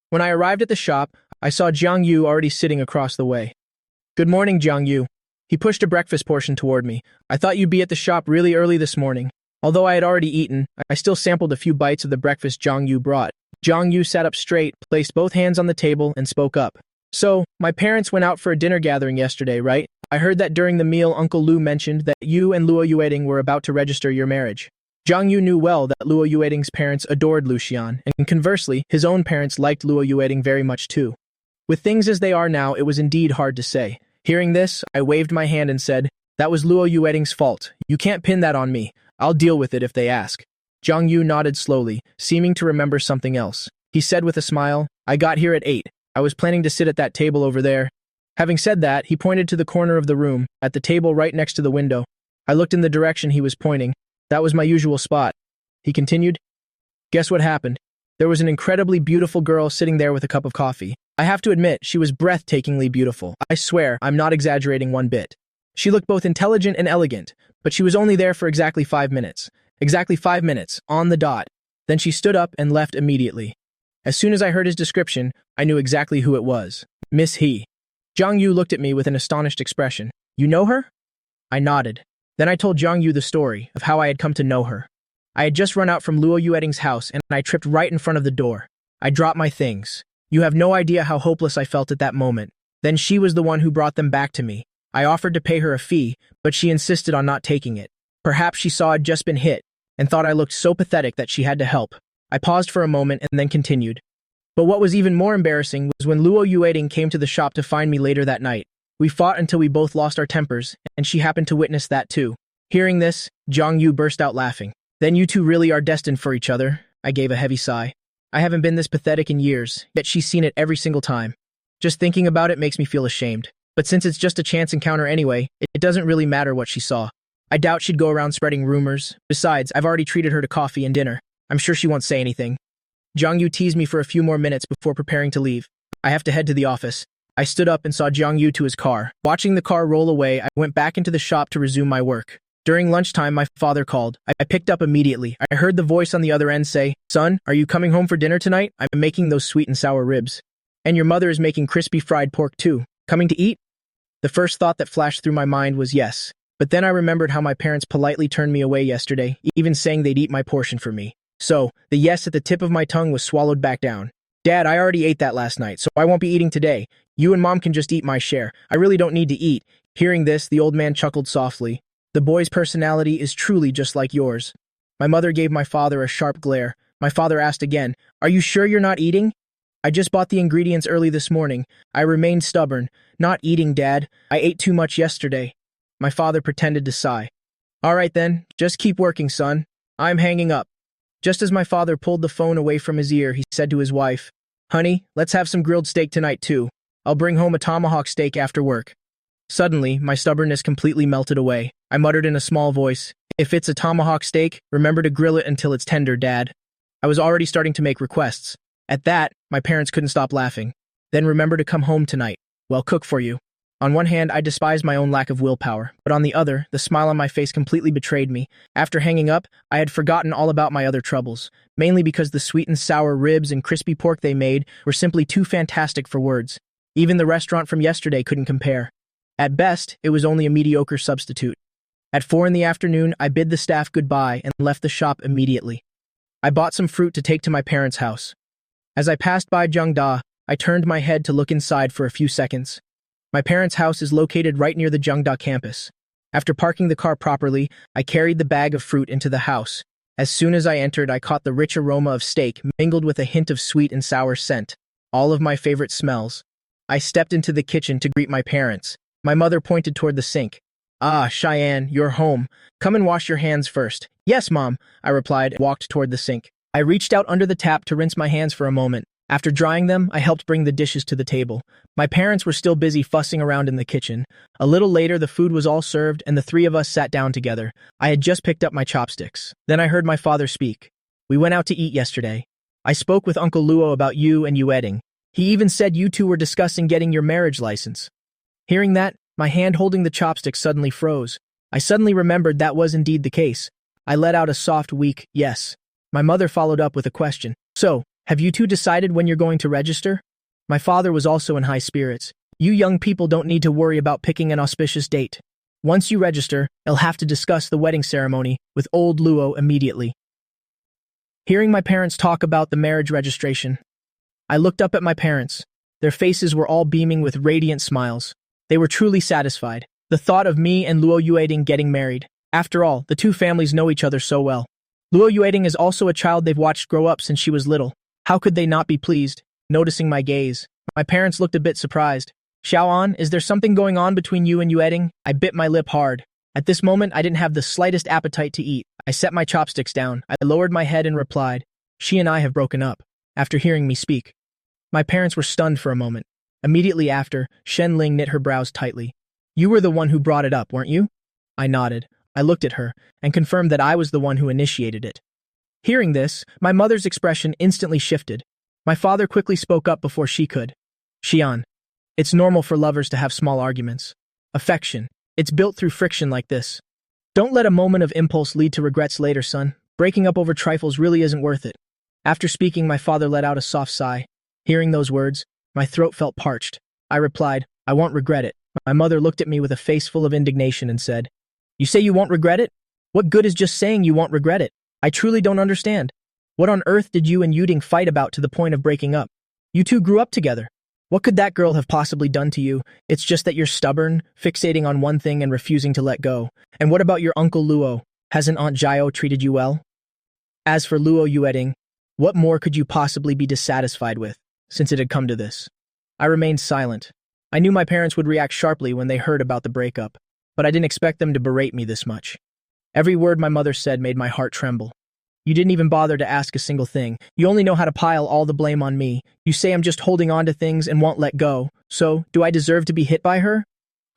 When I arrived at the shop, I saw Jiang Yu already sitting across the way. Good morning, Jiang Yu. He pushed a breakfast portion toward me. I thought you'd be at the shop really early this morning. Although I had already eaten, I still sampled a few bites of the breakfast Jiang Yu brought. Jiang Yu sat up straight, placed both hands on the table, and spoke up. So, my parents went out for a dinner gathering yesterday, right? I heard that during the meal Uncle Lu mentioned that you and Luo Yueting were about to register your marriage. Jiang Yu knew well that Luo Yueting's parents adored Lu Xian, and conversely, his own parents liked Luo Yueting very much too. With things as they are now, it was indeed hard to say. Hearing this, I waved my hand and said, that was Luo Yueting's fault. You can't pin that on me. I'll deal with it if they ask. Jiang Yu nodded slowly, seeming to remember something else. He said with a smile, I got here at 8. I was planning to sit at that table over there. Having said that, he pointed to the corner of the room, at the table right next to the window. I looked in the direction he was pointing. That was my usual spot. He continued, guess what happened? There was an incredibly beautiful girl sitting there with a cup of coffee. I have to admit, she was breathtakingly beautiful. I swear, I'm not exaggerating one bit. She looked both intelligent and elegant, but she was only there for exactly 5 minutes. Exactly 5 minutes, on the dot. Then she stood up and left immediately. As soon as I heard his description, I knew exactly who it was. Miss He. Jiang Yu looked at me with an astonished expression. You know her? I nodded. Then I told Jiang Yu the story of how I had come to know her. I had just run out from Luo Yueting's house and I tripped right in front of the door. I dropped my things. You have no idea how hopeless I felt at that moment. Then she was the one who brought them back to me. I offered to pay her a fee, but she insisted on not taking it. Perhaps she saw I'd just been hit and thought I looked so pathetic that she had to help. I paused for a moment and then continued. But what was even more embarrassing was when Luo Yueting came to the shop to find me later that night. We fought until we both lost our tempers, and she happened to witness that too. Hearing this, Zhang Yu burst out laughing. Then you two really are destined for each other. I gave a heavy sigh. I haven't been this pathetic in years, yet she's seen it every single time. Just thinking about it makes me feel ashamed. But since it's just a chance encounter anyway, it doesn't really matter what she saw. I doubt she'd go around spreading rumors. Besides, I've already treated her to coffee and dinner. I'm sure she won't say anything. Zhang Yu teased me for a few more minutes before preparing to leave. I have to head to the office. I stood up and saw Zhang Yu to his car. Watching the car roll away, I went back into the shop to resume my work. During lunchtime, my father called. I picked up immediately. I heard the voice on the other end say, "Son, are you coming home for dinner tonight? I'm making those sweet and sour ribs. And your mother is making crispy fried pork too. Coming to eat?" The first thought that flashed through my mind was yes. But then I remembered how my parents politely turned me away yesterday, even saying they'd eat my portion for me. So, the yes at the tip of my tongue was swallowed back down. "Dad, I already ate that last night, so I won't be eating today. You and Mom can just eat my share. I really don't need to eat." Hearing this, the old man chuckled softly. "The boy's personality is truly just like yours." My mother gave my father a sharp glare. My father asked again, "Are you sure you're not eating?" "I just bought the ingredients early this morning." I remained stubborn. "Not eating, Dad. I ate too much yesterday." My father pretended to sigh. "All right then, just keep working, son. I'm hanging up." Just as my father pulled the phone away from his ear, he said to his wife, "Honey, let's have some grilled steak tonight too. I'll bring home a tomahawk steak after work." Suddenly, my stubbornness completely melted away. I muttered in a small voice, "If it's a tomahawk steak, remember to grill it until it's tender, Dad." I was already starting to make requests. At that, my parents couldn't stop laughing. "Then remember to come home tonight. We'll cook for you." On one hand, I despised my own lack of willpower, but on the other, the smile on my face completely betrayed me. After hanging up, I had forgotten all about my other troubles, mainly because the sweet and sour ribs and crispy pork they made were simply too fantastic for words. Even the restaurant from yesterday couldn't compare. At best, it was only a mediocre substitute. At 4 in the afternoon, I bid the staff goodbye and left the shop immediately. I bought some fruit to take to my parents' house. As I passed by Zhengda, I turned my head to look inside for a few seconds. My parents' house is located right near the Zhengda campus. After parking the car properly, I carried the bag of fruit into the house. As soon as I entered, I caught the rich aroma of steak mingled with a hint of sweet and sour scent, all of my favorite smells. I stepped into the kitchen to greet my parents. My mother pointed toward the sink. "Ah, Cheyenne, you're home. Come and wash your hands first." "Yes, Mom," I replied and walked toward the sink. I reached out under the tap to rinse my hands for a moment. After drying them, I helped bring the dishes to the table. My parents were still busy fussing around in the kitchen. A little later, the food was all served and the three of us sat down together. I had just picked up my chopsticks. Then I heard my father speak. "We went out to eat yesterday. I spoke with Uncle Luo about you and Yueting. He even said you two were discussing getting your marriage license." Hearing that, my hand holding the chopsticks suddenly froze. I suddenly remembered that was indeed the case. I let out a soft, weak yes. My mother followed up with a question. "So, have you two decided when you're going to register?" My father was also in high spirits. "You young people don't need to worry about picking an auspicious date. Once you register, you'll have to discuss the wedding ceremony with old Luo immediately." Hearing my parents talk about the marriage registration, I looked up at my parents. Their faces were all beaming with radiant smiles. They were truly satisfied. The thought of me and Luo Yueting getting married. After all, the two families know each other so well. Luo Yueting is also a child they've watched grow up since she was little. How could they not be pleased? Noticing my gaze, my parents looked a bit surprised. "Xiaoan, is there something going on between you and Yueting?" I bit my lip hard. At this moment, I didn't have the slightest appetite to eat. I set my chopsticks down. I lowered my head and replied, "She and I have broken up." After hearing me speak, my parents were stunned for a moment. Immediately after, Shen Ling knit her brows tightly. "You were the one who brought it up, weren't you?" I nodded. I looked at her and confirmed that I was the one who initiated it. Hearing this, my mother's expression instantly shifted. My father quickly spoke up before she could. "Xian, it's normal for lovers to have small arguments. Affection, it's built through friction like this. Don't let a moment of impulse lead to regrets later, son. Breaking up over trifles really isn't worth it." After speaking, my father let out a soft sigh. Hearing those words, my throat felt parched. I replied, "I won't regret it." My mother looked at me with a face full of indignation and said, "You say you won't regret it? What good is just saying you won't regret it? I truly don't understand. What on earth did you and Yuting fight about to the point of breaking up? You two grew up together. What could that girl have possibly done to you? It's just that you're stubborn, fixating on one thing and refusing to let go. And what about your Uncle Luo? Hasn't Aunt Jiao treated you well? As for Luo Yueting, what more could you possibly be dissatisfied with? since it had come to this. I remained silent. I knew my parents would react sharply when they heard about the breakup, but I didn't expect them to berate me this much. Every word my mother said made my heart tremble. You didn't even bother to ask a single thing. You only know how to pile all the blame on me. You say I'm just holding on to things and won't let go. So, do I deserve to be hit by her?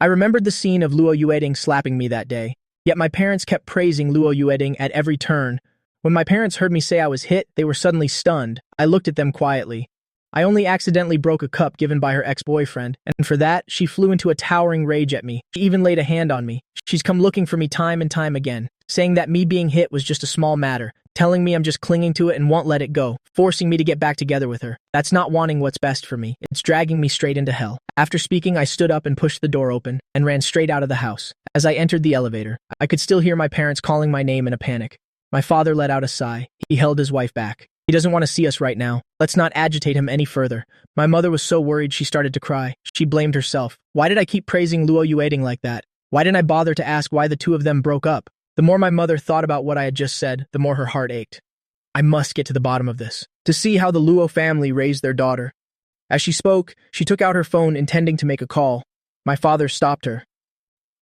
I remembered the scene of Luo Yueding slapping me that day, yet my parents kept praising Luo Yueding at every turn. When my parents heard me say I was hit, they were suddenly stunned. I looked at them quietly. I only accidentally broke a cup given by her ex-boyfriend, and for that, she flew into a towering rage at me. She even laid a hand on me. She's come looking for me time and time again, saying that me being hit was just a small matter, telling me I'm just clinging to it and won't let it go, forcing me to get back together with her. That's not wanting what's best for me. It's dragging me straight into hell. After speaking, I stood up and pushed the door open and ran straight out of the house. As I entered the elevator, I could still hear my parents calling my name in a panic. My father let out a sigh. He held his wife back. He doesn't want to see us right now. Let's not agitate him any further. My mother was so worried she started to cry. She blamed herself. Why did I keep praising Luo Yueding like that? Why didn't I bother to ask why the two of them broke up? The more my mother thought about what I had just said, the more her heart ached. I must get to the bottom of this, to see how the Luo family raised their daughter. As she spoke, she took out her phone intending to make a call. My father stopped her.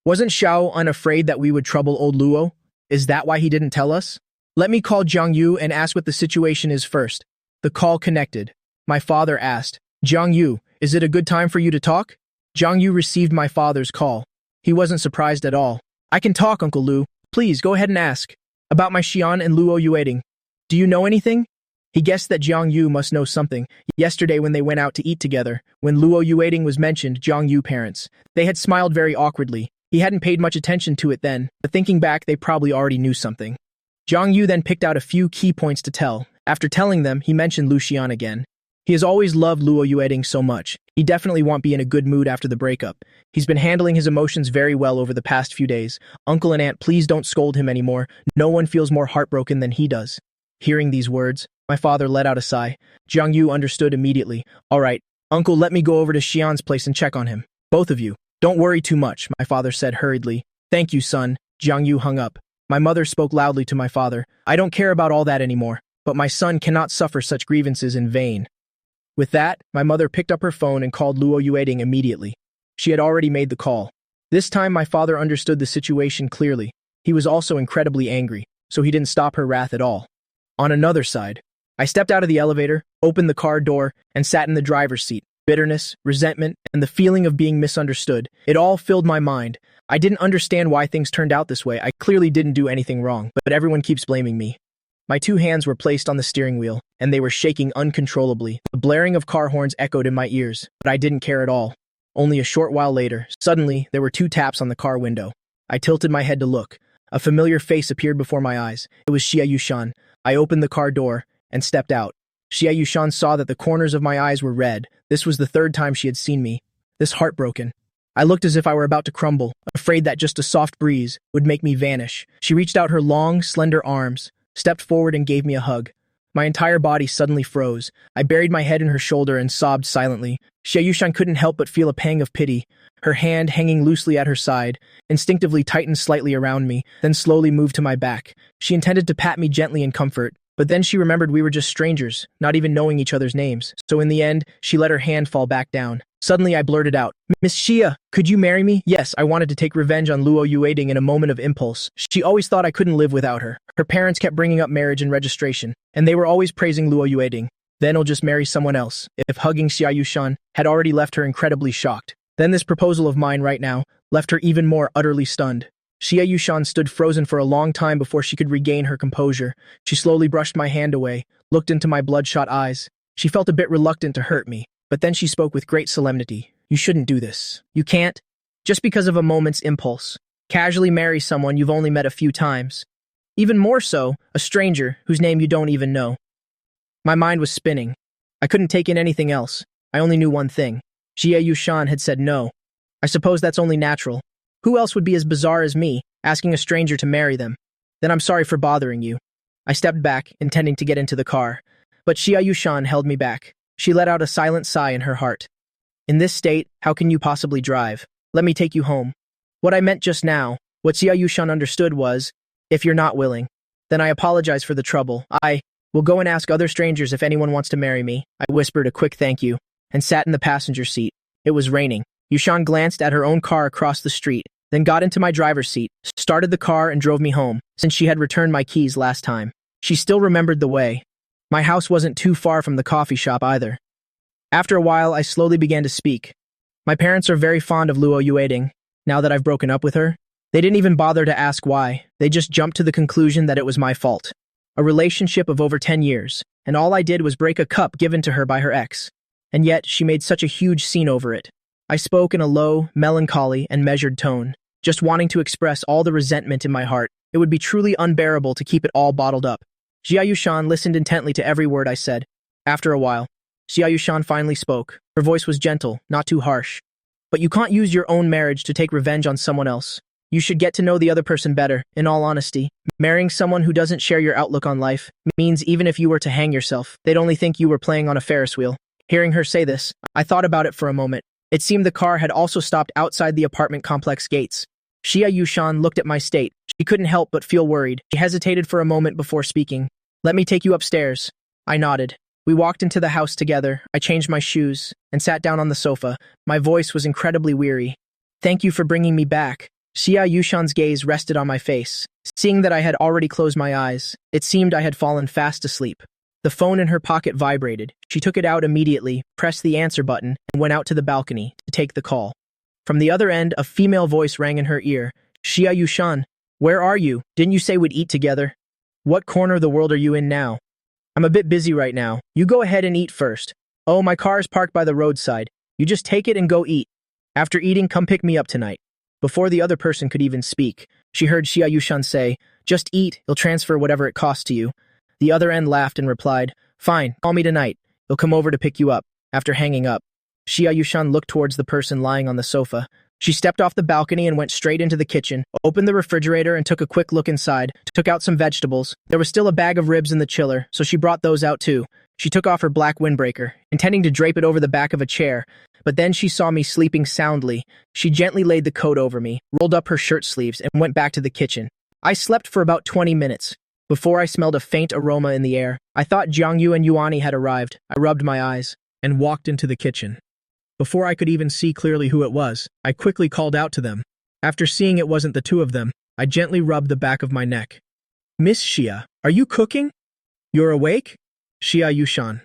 Wasn't Xiao unafraid that we would trouble old Luo? Is that why he didn't tell us? Let me call Jiang Yu and ask what the situation is first. The call connected. My father asked, Jiang Yu, is it a good time for you to talk? Jiang Yu received my father's call. He wasn't surprised at all. I can talk, Uncle Lu. Please, go ahead and ask. About my Xian and Luo Yueding. Do you know anything? He guessed that Jiang Yu must know something. Yesterday when they went out to eat together, when Luo Yueding was mentioned, Jiang Yu parents, they had smiled very awkwardly. He hadn't paid much attention to it then, but thinking back, they probably already knew something. Jiang Yu then picked out a few key points to tell. After telling them, he mentioned Lu Xian again. He has always loved Luo Yueding so much. He definitely won't be in a good mood after the breakup. He's been handling his emotions very well over the past few days. Uncle and Aunt, please don't scold him anymore. No one feels more heartbroken than he does. Hearing these words, my father let out a sigh. Jiang Yu understood immediately. All right, Uncle, let me go over to Xian's place and check on him. Both of you. Don't worry too much, my father said hurriedly. Thank you, son. Jiang Yu hung up. My mother spoke loudly to my father. I don't care about all that anymore, but my son cannot suffer such grievances in vain. With that, my mother picked up her phone and called Luo Yueding immediately. She had already made the call. This time my father understood the situation clearly. He was also incredibly angry, so he didn't stop her wrath at all. On another side, I stepped out of the elevator, opened the car door, and sat in the driver's seat. Bitterness, resentment, and the feeling of being misunderstood. It all filled my mind. I didn't understand why things turned out this way. I clearly didn't do anything wrong, but everyone keeps blaming me. My two hands were placed on the steering wheel, and they were shaking uncontrollably. The blaring of car horns echoed in my ears, but I didn't care at all. Only a short while later, suddenly, there were 2 taps on the car window. I tilted my head to look. A familiar face appeared before my eyes. It was Xia Yushan. I opened the car door and stepped out. Xia Yushan saw that the corners of my eyes were red. This was the 3rd time she had seen me. This heartbroken. I looked as if I were about to crumble, afraid that just a soft breeze would make me vanish. She reached out her long, slender arms, stepped forward and gave me a hug. My entire body suddenly froze. I buried my head in her shoulder and sobbed silently. Xia Yushan couldn't help but feel a pang of pity. Her hand, hanging loosely at her side, instinctively tightened slightly around me, then slowly moved to my back. She intended to pat me gently in comfort, but then she remembered we were just strangers, not even knowing each other's names. So in the end, she let her hand fall back down. Suddenly I blurted out, Miss Xia, could you marry me? Yes, I wanted to take revenge on Luo Yueding in a moment of impulse. She always thought I couldn't live without her. Her parents kept bringing up marriage and registration, and they were always praising Luo Yueding. Then I'll just marry someone else. If hugging Xia Yushan had already left her incredibly shocked, then this proposal of mine right now left her even more utterly stunned. Xia Yushan stood frozen for a long time before she could regain her composure. She slowly brushed my hand away, looked into my bloodshot eyes. She felt a bit reluctant to hurt me, but then she spoke with great solemnity. You shouldn't do this. You can't. Just because of a moment's impulse. Casually marry someone you've only met a few times. Even more so, a stranger whose name you don't even know. My mind was spinning. I couldn't take in anything else. I only knew one thing. Xia Yushan had said no. I suppose that's only natural. Who else would be as bizarre as me, asking a stranger to marry them? Then I'm sorry for bothering you. I stepped back, intending to get into the car, but Xia Yushan held me back. She let out a silent sigh in her heart. In this state, how can you possibly drive? Let me take you home. What I meant just now, what Xia Yushan understood was, if you're not willing, then I apologize for the trouble. We'll go and ask other strangers if anyone wants to marry me. I whispered a quick thank you and sat in the passenger seat. It was raining. Yushan glanced at her own car across the street, then got into my driver's seat, started the car and drove me home, since she had returned my keys last time. She still remembered the way. My house wasn't too far from the coffee shop either. After a while, I slowly began to speak. My parents are very fond of Luo Yueding, now that I've broken up with her. They didn't even bother to ask why. They just jumped to the conclusion that it was my fault. A relationship of over 10 years, and all I did was break a cup given to her by her ex. And yet, she made such a huge scene over it. I spoke in a low, melancholy, and measured tone, just wanting to express all the resentment in my heart. It would be truly unbearable to keep it all bottled up. Jia Yushan listened intently to every word I said. After a while, Jia Yushan finally spoke. Her voice was gentle, not too harsh. But you can't use your own marriage to take revenge on someone else. You should get to know the other person better, in all honesty. Marrying someone who doesn't share your outlook on life means even if you were to hang yourself, they'd only think you were playing on a Ferris wheel. Hearing her say this, I thought about it for a moment. It seemed the car had also stopped outside the apartment complex gates. Jia Yushan looked at my state. She couldn't help but feel worried. She hesitated for a moment before speaking. Let me take you upstairs. I nodded. We walked into the house together. I changed my shoes and sat down on the sofa. My voice was incredibly weary. Thank you for bringing me back. Jia Yushan's gaze rested on my face. Seeing that I had already closed my eyes, it seemed I had fallen fast asleep. The phone in her pocket vibrated. She took it out immediately, pressed the answer button, and went out to the balcony to take the call. From the other end, a female voice rang in her ear. Jia Yushan, where are you? Didn't you say we'd eat together? What corner of the world are you in now? I'm a bit busy right now. You go ahead and eat first. Oh, my car is parked by the roadside. You just take it and go eat. After eating, come pick me up tonight. Before the other person could even speak, she heard Jia Yushan say, just eat, he'll transfer whatever it costs to you. The other end laughed and replied, fine, call me tonight. He'll come over to pick you up. After hanging up, Jia Yushan looked towards the person lying on the sofa. She stepped off the balcony and went straight into the kitchen, opened the refrigerator and took a quick look inside, took out some vegetables. There was still a bag of ribs in the chiller, so she brought those out too. She took off her black windbreaker, intending to drape it over the back of a chair, but then she saw me sleeping soundly. She gently laid the coat over me, rolled up her shirt sleeves, and went back to the kitchen. I slept for about 20 minutes. Before I smelled a faint aroma in the air, I thought Jiangyu and Yuani had arrived. I rubbed my eyes and walked into the kitchen. Before I could even see clearly who it was, I quickly called out to them. After seeing it wasn't the two of them, I gently rubbed the back of my neck. Miss Xia, are you cooking? You're awake? Xia Yushan.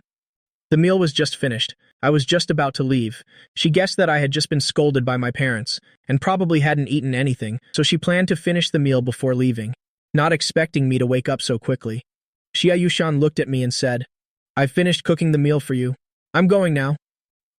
The meal was just finished. I was just about to leave. She guessed that I had just been scolded by my parents, and probably hadn't eaten anything, so she planned to finish the meal before leaving, not expecting me to wake up so quickly. Xia Yushan looked at me and said, I've finished cooking the meal for you. I'm going now.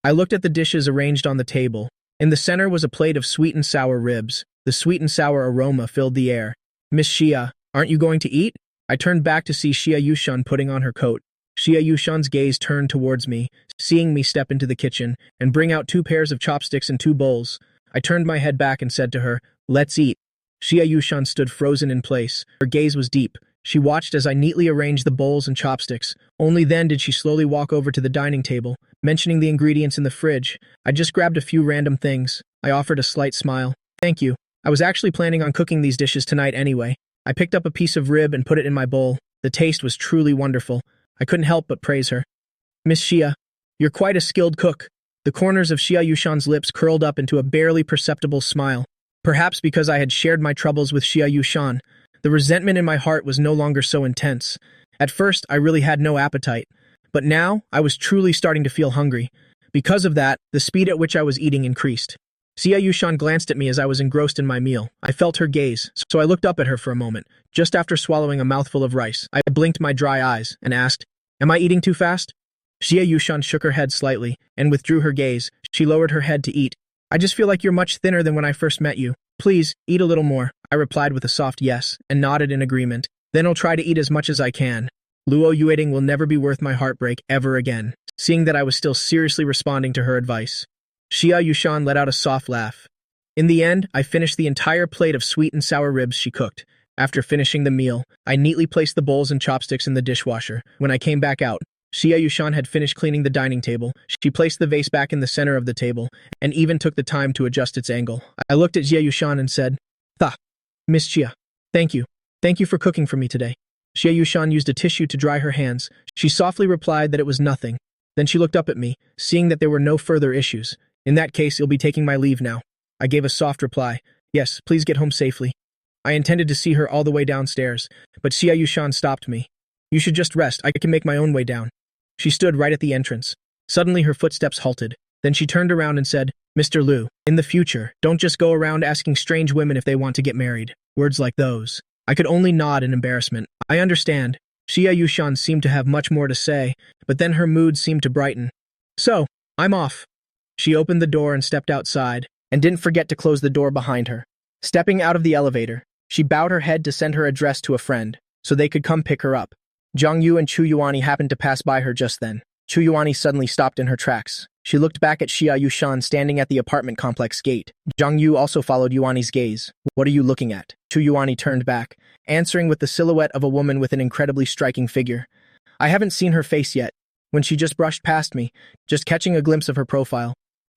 I looked at the dishes arranged on the table. In the center was a plate of sweet and sour ribs. The sweet and sour aroma filled the air. Miss Xia, aren't you going to eat? I turned back to see Xia Yushan putting on her coat. Xia Yushan's gaze turned towards me, seeing me step into the kitchen and bring out 2 pairs of chopsticks and 2 bowls. I turned my head back and said to her, let's eat. Xia Yushan stood frozen in place. Her gaze was deep. She watched as I neatly arranged the bowls and chopsticks. Only then did she slowly walk over to the dining table, mentioning the ingredients in the fridge. I just grabbed a few random things. I offered a slight smile. Thank you. I was actually planning on cooking these dishes tonight anyway. I picked up a piece of rib and put it in my bowl. The taste was truly wonderful. I couldn't help but praise her. Miss Xia, you're quite a skilled cook. The corners of Xia Yushan's lips curled up into a barely perceptible smile. Perhaps because I had shared my troubles with Xia Yushan, the resentment in my heart was no longer so intense. At first, I really had no appetite, but now I was truly starting to feel hungry. Because of that, the speed at which I was eating increased. Xia Yushan glanced at me as I was engrossed in my meal. I felt her gaze, so I looked up at her for a moment. Just after swallowing a mouthful of rice, I blinked my dry eyes and asked, Am I eating too fast? Xia Yushan shook her head slightly and withdrew her gaze. She lowered her head to eat. I just feel like you're much thinner than when I first met you. Please, eat a little more. I replied with a soft yes and nodded in agreement. Then I'll try to eat as much as I can. Luo Yueding will never be worth my heartbreak ever again, seeing that I was still seriously responding to her advice. Xia Yushan let out a soft laugh. In the end, I finished the entire plate of sweet and sour ribs she cooked. After finishing the meal, I neatly placed the bowls and chopsticks in the dishwasher. When I came back out, Xia Yushan had finished cleaning the dining table. She placed the vase back in the center of the table, and even took the time to adjust its angle. I looked at Xia Yushan and said, Miss Xia, thank you. Thank you for cooking for me today. Xie Yushan used a tissue to dry her hands. She softly replied that it was nothing. Then she looked up at me, seeing that there were no further issues. In that case, you'll be taking my leave now. I gave a soft reply. Yes, please get home safely. I intended to see her all the way downstairs, but Xie Yushan stopped me. You should just rest. I can make my own way down. She stood right at the entrance. Suddenly her footsteps halted. Then she turned around and said, Mr. Liu, in the future, don't just go around asking strange women if they want to get married. Words like those. I could only nod in embarrassment. I understand. Xie Yushan seemed to have much more to say, but then her mood seemed to brighten. So, I'm off. She opened the door and stepped outside, and didn't forget to close the door behind her. Stepping out of the elevator, she bowed her head to send her address to a friend, so they could come pick her up. Zhang Yu and Chu Yuani happened to pass by her just then. Chu Yuani suddenly stopped in her tracks. She looked back at Xie Yushan standing at the apartment complex gate. Zhang Yu also followed Yuani's gaze. What are you looking at? Chu Yuani turned back, answering with the silhouette of a woman with an incredibly striking figure. I haven't seen her face yet. When she just brushed past me, just catching a glimpse of her profile.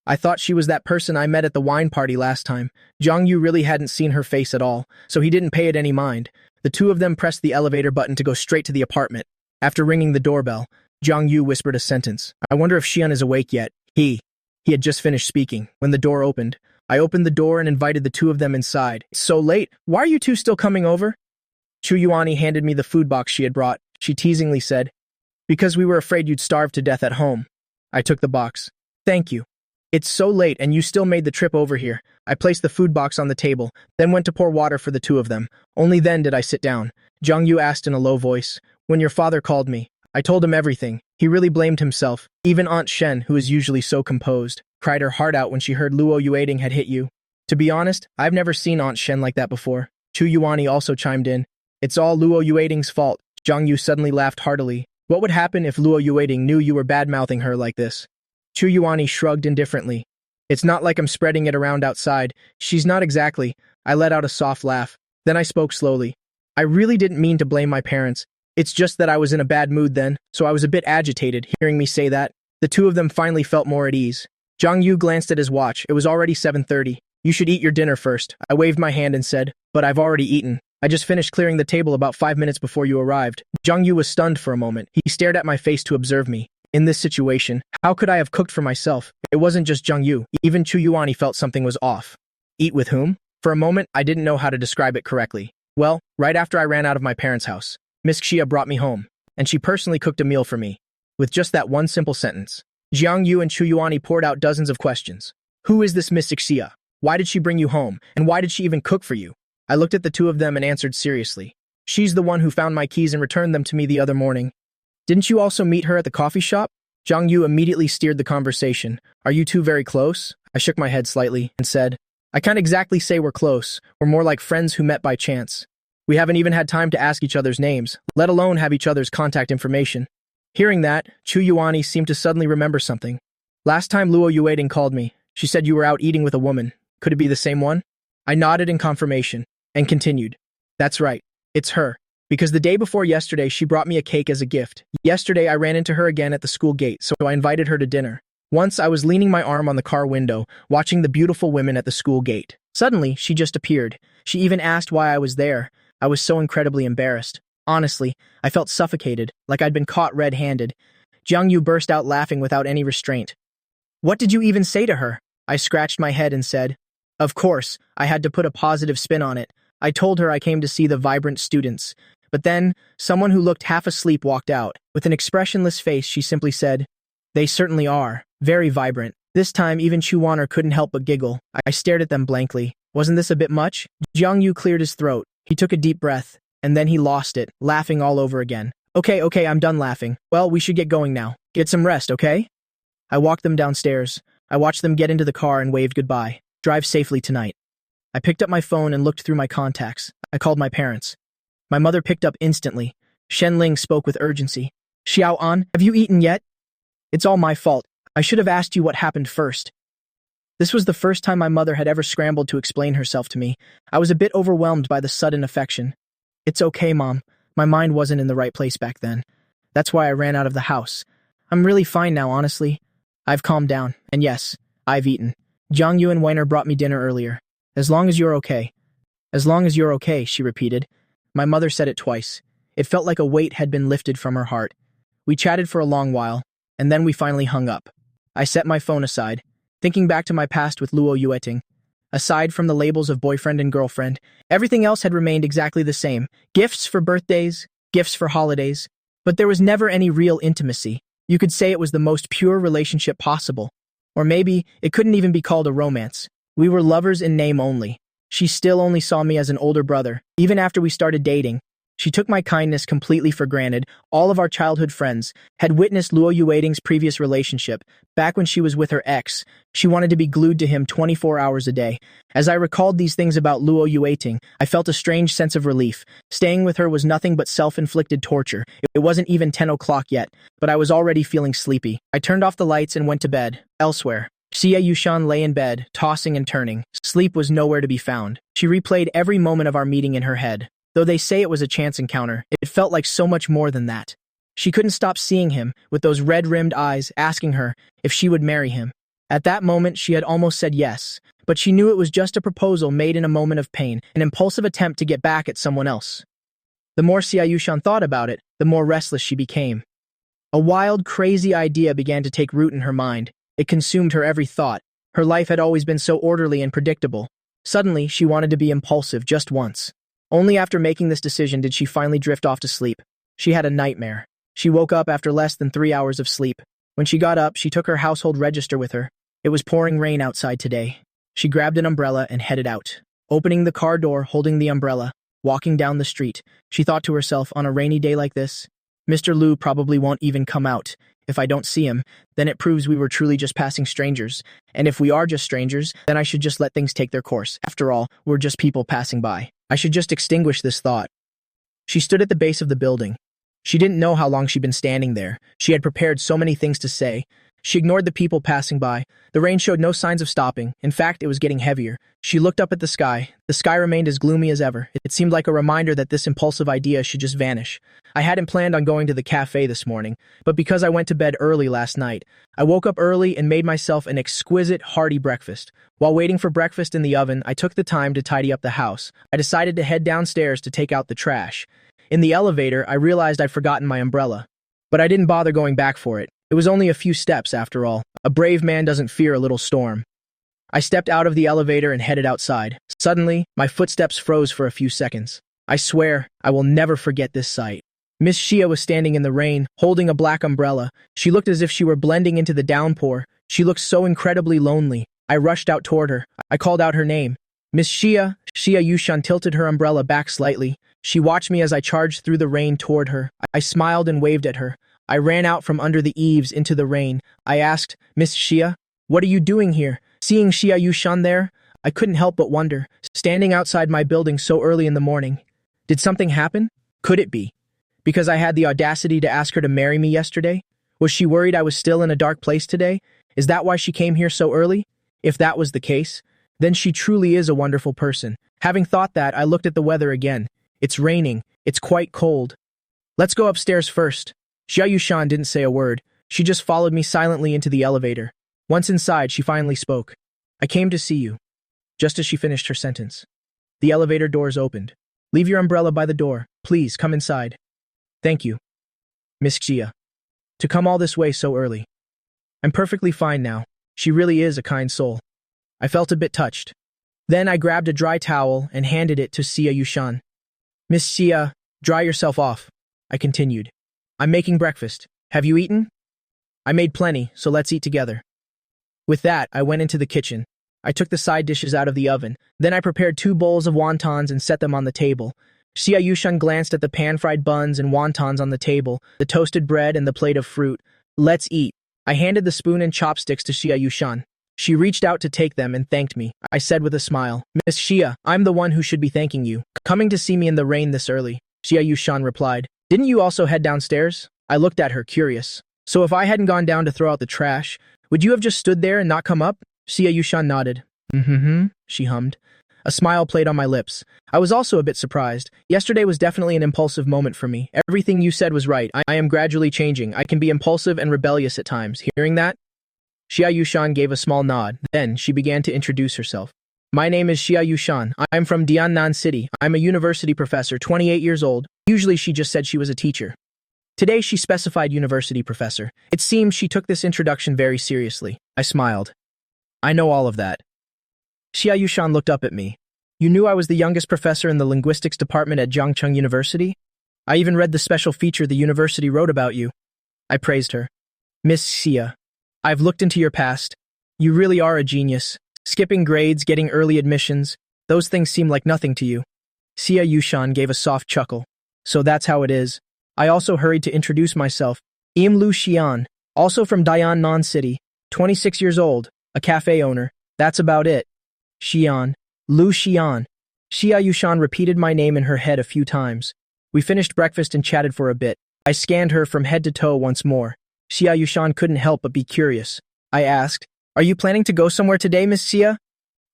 I thought she was that person I met at the wine party last time. Zhang Yu really hadn't seen her face at all, so he didn't pay it any mind. The two of them pressed the elevator button to go straight to the apartment. After ringing the doorbell, Zhang Yu whispered a sentence. I wonder if Xian is awake yet. He had just finished speaking. When the door opened, I opened the door and invited the two of them inside. It's so late. Why are you two still coming over? Chu Yuani handed me the food box she had brought. She teasingly said, Because we were afraid you'd starve to death at home. I took the box. Thank you. It's so late and you still made the trip over here. I placed the food box on the table, then went to pour water for the two of them. Only then did I sit down. Zhang Yu asked in a low voice, When your father called me, I told him everything. He really blamed himself. Even Aunt Shen, who is usually so composed, cried her heart out when she heard Luo Yuading had hit you. To be honest, I've never seen Aunt Shen like that before. Chu Yuani also chimed in. It's all Luo Yuading's fault. Zhang Yu suddenly laughed heartily. What would happen if Luo Yuading knew you were bad-mouthing her like this? Chu Yuani shrugged indifferently. It's not like I'm spreading it around outside. She's not exactly. I let out a soft laugh. Then I spoke slowly. I really didn't mean to blame my parents. It's just that I was in a bad mood then, so I was a bit agitated hearing me say that. The two of them finally felt more at ease. Zhang Yu glanced at his watch. It was already 7:30. You should eat your dinner first. I waved my hand and said, But I've already eaten. I just finished clearing the table about 5 minutes before you arrived. Zhang Yu was stunned for a moment. He stared at my face to observe me. In this situation, how could I have cooked for myself? It wasn't just Zhang Yu. Even Chu Yuani felt something was off. Eat with whom? For a moment, I didn't know how to describe it correctly. Well, right after I ran out of my parents' house, Miss Xia brought me home, and she personally cooked a meal for me. With just that one simple sentence, Zhang Yu and Chu Yuani poured out dozens of questions. Who is this Miss Xia? Why did she bring you home? And why did she even cook for you? I looked at the two of them and answered seriously. She's the one who found my keys and returned them to me the other morning. Didn't you also meet her at the coffee shop? Zhang Yu immediately steered the conversation. Are you two very close? I shook my head slightly and said, I can't exactly say we're close. We're more like friends who met by chance. We haven't even had time to ask each other's names, let alone have each other's contact information. Hearing that, Chu Yuani seemed to suddenly remember something. Last time Luo Yuading called me, she said you were out eating with a woman. Could it be the same one? I nodded in confirmation and continued. That's right. It's her. Because the day before yesterday, she brought me a cake as a gift. Yesterday, I ran into her again at the school gate, so I invited her to dinner. Once, I was leaning my arm on the car window, watching the beautiful women at the school gate. Suddenly, she just appeared. She even asked why I was there. I was so incredibly embarrassed. Honestly, I felt suffocated, like I'd been caught red-handed. Zhang Yu burst out laughing without any restraint. What did you even say to her? I scratched my head and said, Of course, I had to put a positive spin on it. I told her I came to see the vibrant students. But then, someone who looked half asleep walked out. With an expressionless face, she simply said, They certainly are. Very vibrant. This time, even Chu Wanner couldn't help but giggle. I stared at them blankly. Wasn't this a bit much? Zhang Yu cleared his throat. He took a deep breath, and then he lost it, laughing all over again. Okay, I'm done laughing. Well, we should get going now. Get some rest, okay? I walked them downstairs. I watched them get into the car and waved goodbye. Drive safely tonight. I picked up my phone and looked through my contacts. I called my parents. My mother picked up instantly. Shen Ling spoke with urgency. Xiao An, have you eaten yet? It's all my fault. I should have asked you what happened first. This was the first time my mother had ever scrambled to explain herself to me. I was a bit overwhelmed by the sudden affection. It's okay, Mom. My mind wasn't in the right place back then. That's why I ran out of the house. I'm really fine now, honestly. I've calmed down, and yes, I've eaten. Zhang Yu and Weiner brought me dinner earlier. As long as you're okay. As long as you're okay, she repeated. My mother said it twice. It felt like a weight had been lifted from her heart. We chatted for a long while, and then we finally hung up. I set my phone aside, thinking back to my past with Luo Yueting. Aside from the labels of boyfriend and girlfriend, everything else had remained exactly the same. Gifts for birthdays, gifts for holidays. But there was never any real intimacy. You could say it was the most pure relationship possible. Or maybe it couldn't even be called a romance. We were lovers in name only. She still only saw me as an older brother, even after we started dating. She took my kindness completely for granted. All of our childhood friends had witnessed Luo Yueting's previous relationship. Back when she was with her ex, she wanted to be glued to him 24 hours a day. As I recalled these things about Luo Yueting, I felt a strange sense of relief. Staying with her was nothing but self-inflicted torture. It wasn't even 10 o'clock yet, but I was already feeling sleepy. I turned off the lights and went to bed. Elsewhere, Xia Yushan lay in bed, tossing and turning. Sleep was nowhere to be found. She replayed every moment of our meeting in her head. Though they say it was a chance encounter, it felt like so much more than that. She couldn't stop seeing him, with those red-rimmed eyes, asking her if she would marry him. At that moment, she had almost said yes, but she knew it was just a proposal made in a moment of pain, an impulsive attempt to get back at someone else. The more Xia Yushan thought about it, the more restless she became. A wild, crazy idea began to take root in her mind. It consumed her every thought. Her life had always been so orderly and predictable. Suddenly, she wanted to be impulsive just once. Only after making this decision did she finally drift off to sleep. She had a nightmare. She woke up after less than 3 hours of sleep. When she got up, she took her household register with her. It was pouring rain outside today. She grabbed an umbrella and headed out. Opening the car door, holding the umbrella, walking down the street, she thought to herself, on a rainy day like this, Mr. Liu probably won't even come out. If I don't see him, then it proves we were truly just passing strangers. And if we are just strangers, then I should just let things take their course. After all, we're just people passing by. I should just extinguish this thought. She stood at the base of the building. She didn't know how long she'd been standing there. She had prepared so many things to say. She ignored the people passing by. The rain showed no signs of stopping. In fact, it was getting heavier. She looked up at the sky. The sky remained as gloomy as ever. It seemed like a reminder that this impulsive idea should just vanish. I hadn't planned on going to the cafe this morning, but because I went to bed early last night, I woke up early and made myself an exquisite, hearty breakfast. While waiting for breakfast in the oven, I took the time to tidy up the house. I decided to head downstairs to take out the trash. In the elevator, I realized I'd forgotten my umbrella. But I didn't bother going back for it. It was only a few steps, after all. A brave man doesn't fear a little storm. I stepped out of the elevator and headed outside. Suddenly, my footsteps froze for a few seconds. I swear, I will never forget this sight. Miss Xia was standing in the rain, holding a black umbrella. She looked as if she were blending into the downpour. She looked so incredibly lonely. I rushed out toward her. I called out her name. Miss Xia. Xia Yushan tilted her umbrella back slightly. She watched me as I charged through the rain toward her. I smiled and waved at her. I ran out from under the eaves into the rain. I asked, Miss Xia, what are you doing here? Seeing Xia Yushan there, I couldn't help but wonder, standing outside my building so early in the morning. Did something happen? Could it be? Because I had the audacity to ask her to marry me yesterday? Was she worried I was still in a dark place today? Is that why she came here so early? If that was the case, then she truly is a wonderful person. Having thought that, I looked at the weather again. It's raining. It's quite cold. Let's go upstairs first. Xia Yushan didn't say a word. She just followed me silently into the elevator. Once inside, she finally spoke. I came to see you. Just as she finished her sentence, the elevator doors opened. Leave your umbrella by the door. Please, come inside. Thank you, Miss Xia. To come all this way so early. I'm perfectly fine now. She really is a kind soul. I felt a bit touched. Then I grabbed a dry towel and handed it to Xia Yushan. Miss Xia, dry yourself off, I continued. I'm making breakfast. Have you eaten? I made plenty, so let's eat together. With that, I went into the kitchen. I took the side dishes out of the oven. Then I prepared 2 bowls of wontons and set them on the table. Xia Yushan glanced at the pan-fried buns and wontons on the table, the toasted bread and the plate of fruit. Let's eat. I handed the spoon and chopsticks to Xia Yushan. She reached out to take them and thanked me. I said with a smile, Miss Xia, I'm the one who should be thanking you. Coming to see me in the rain this early. Xia Yushan replied. Didn't you also head downstairs? I looked at her, curious. So if I hadn't gone down to throw out the trash, would you have just stood there and not come up? Xia Yushan nodded. She hummed. A smile played on my lips. I was also a bit surprised. Yesterday was definitely an impulsive moment for me. Everything you said was right. I am gradually changing. I can be impulsive and rebellious at times. Hearing that? Xia Yushan gave a small nod. Then she began to introduce herself. My name is Xia Yushan. I'm from Diannan City. I'm a university professor, 28 years old. Usually she just said she was a teacher. Today she specified university professor. It seems she took this introduction very seriously. I smiled. I know all of that. Xia Yushan looked up at me. You knew I was the youngest professor in the linguistics department at Jiangcheng University? I even read the special feature the university wrote about you. I praised her. Miss Xia, I've looked into your past. You really are a genius. Skipping grades, getting early admissions, those things seem like nothing to you. Xia Yushan gave a soft chuckle. So that's how it is. I also hurried to introduce myself. Im Lu Xian, also from Dai'an Nan City, 26 years old, a cafe owner. That's about it. Xian. Lu Xian. Xia Yushan repeated my name in her head a few times. We finished breakfast and chatted for a bit. I scanned her from head to toe once more. Xia Yushan couldn't help but be curious. I asked, Are you planning to go somewhere today, Miss Xia?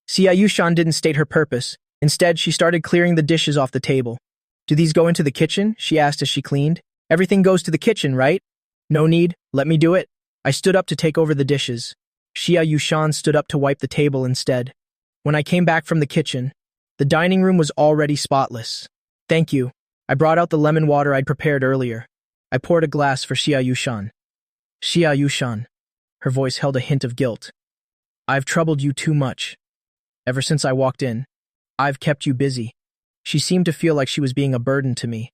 Xia Yushan didn't state her purpose. Instead, she started clearing the dishes off the table. Do these go into the kitchen? She asked as she cleaned. Everything goes to the kitchen, right? No need. Let me do it. I stood up to take over the dishes. Xia Yushan stood up to wipe the table instead. When I came back from the kitchen, the dining room was already spotless. Thank you. I brought out the lemon water I'd prepared earlier. I poured a glass for Xia Yushan. Xia Yushan. Her voice held a hint of guilt. I've troubled you too much. Ever since I walked in, I've kept you busy. She seemed to feel like she was being a burden to me.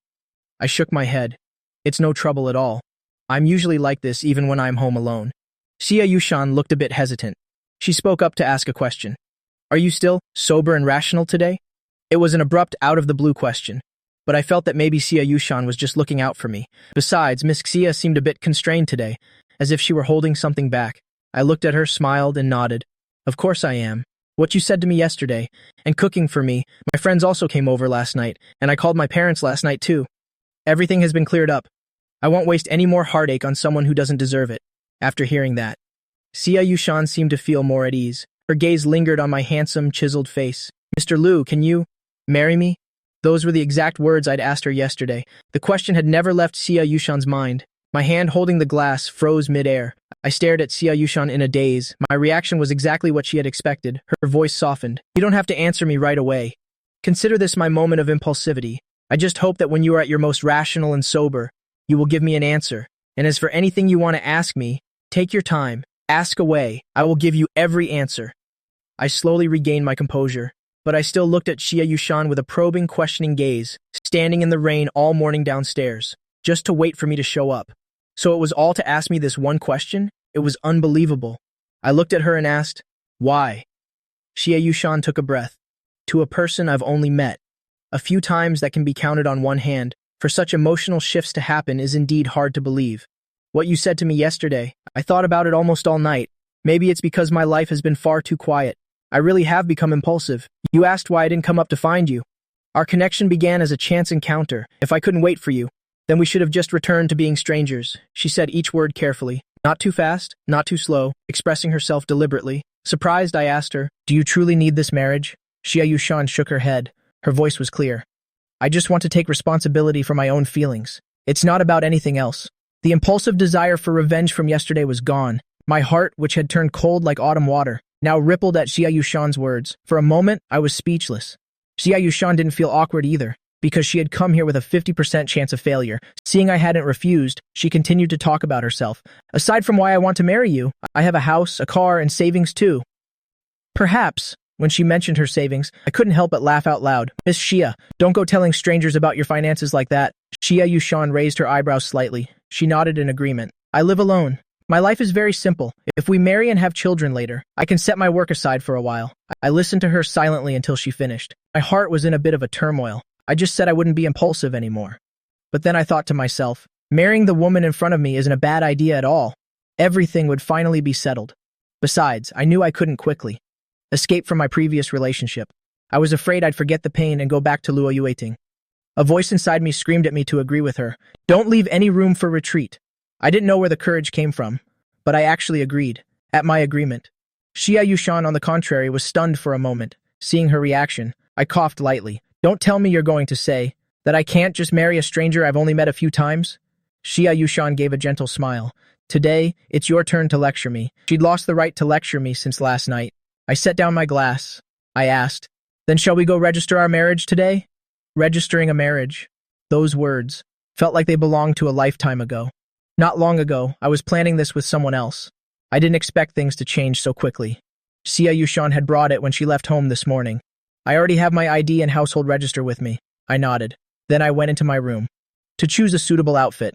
I shook my head. It's no trouble at all. I'm usually like this even when I'm home alone. Xia Yushan looked a bit hesitant. She spoke up to ask a question. Are you still sober and rational today? It was an abrupt, out-of-the-blue question, but I felt that maybe Xia Yushan was just looking out for me. Besides, Miss Xia seemed a bit constrained today, as if she were holding something back. I looked at her, smiled, and nodded. Of course I am. What you said to me yesterday, and cooking for me, my friends also came over last night, and I called my parents last night too. Everything has been cleared up. I won't waste any more heartache on someone who doesn't deserve it. After hearing that, Xia Yushan seemed to feel more at ease. Her gaze lingered on my handsome, chiseled face. Mr. Lu, can you marry me? Those were the exact words I'd asked her yesterday. The question had never left Xia Yushan's mind. My hand holding the glass froze mid-air. I stared at Xia Yushan in a daze. My reaction was exactly what she had expected. Her voice softened. You don't have to answer me right away. Consider this my moment of impulsivity. I just hope that when you are at your most rational and sober, you will give me an answer. And as for anything you want to ask me, take your time. Ask away. I will give you every answer. I slowly regained my composure, but I still looked at Xia Yushan with a probing, questioning gaze, standing in the rain all morning downstairs, just to wait for me to show up. So it was all to ask me this one question? It was unbelievable. I looked at her and asked, why? Xia Yushan took a breath. To a person I've only met a few times that can be counted on one hand, for such emotional shifts to happen is indeed hard to believe. What you said to me yesterday, I thought about it almost all night. Maybe it's because my life has been far too quiet. I really have become impulsive. You asked why I didn't come up to find you. Our connection began as a chance encounter. If I couldn't wait for you, then we should have just returned to being strangers. She said each word carefully. Not too fast, not too slow, expressing herself deliberately. Surprised, I asked her, do you truly need this marriage? Xia Yushan shook her head. Her voice was clear. I just want to take responsibility for my own feelings. It's not about anything else. The impulsive desire for revenge from yesterday was gone. My heart, which had turned cold like autumn water, now rippled at Xia Yushan's words. For a moment, I was speechless. Xia Yushan didn't feel awkward either, because she had come here with a 50% chance of failure. Seeing I hadn't refused, she continued to talk about herself. Aside from why I want to marry you, I have a house, a car, and savings too. Perhaps, when she mentioned her savings, I couldn't help but laugh out loud. Miss Xia, don't go telling strangers about your finances like that. Xia Yushan raised her eyebrows slightly. She nodded in agreement. I live alone. My life is very simple. If we marry and have children later, I can set my work aside for a while. I listened to her silently until she finished. My heart was in a bit of a turmoil. I just said I wouldn't be impulsive anymore. But then I thought to myself, marrying the woman in front of me isn't a bad idea at all. Everything would finally be settled. Besides, I knew I couldn't quickly escape from my previous relationship. I was afraid I'd forget the pain and go back to Luo Yueting. A voice inside me screamed at me to agree with her. Don't leave any room for retreat. I didn't know where the courage came from, but I actually agreed, at my agreement. Xia Yushan, on the contrary, was stunned for a moment. Seeing her reaction, I coughed lightly. Don't tell me you're going to say that I can't just marry a stranger I've only met a few times? Xia Yushan gave a gentle smile. Today, it's your turn to lecture me. She'd lost the right to lecture me since last night. I set down my glass. I asked, then shall we go register our marriage today? Registering a marriage? Those words felt like they belonged to a lifetime ago. Not long ago, I was planning this with someone else. I didn't expect things to change so quickly. Xia Yushan had brought it when she left home this morning. I already have my ID and household register with me. I nodded. Then I went into my room to choose a suitable outfit.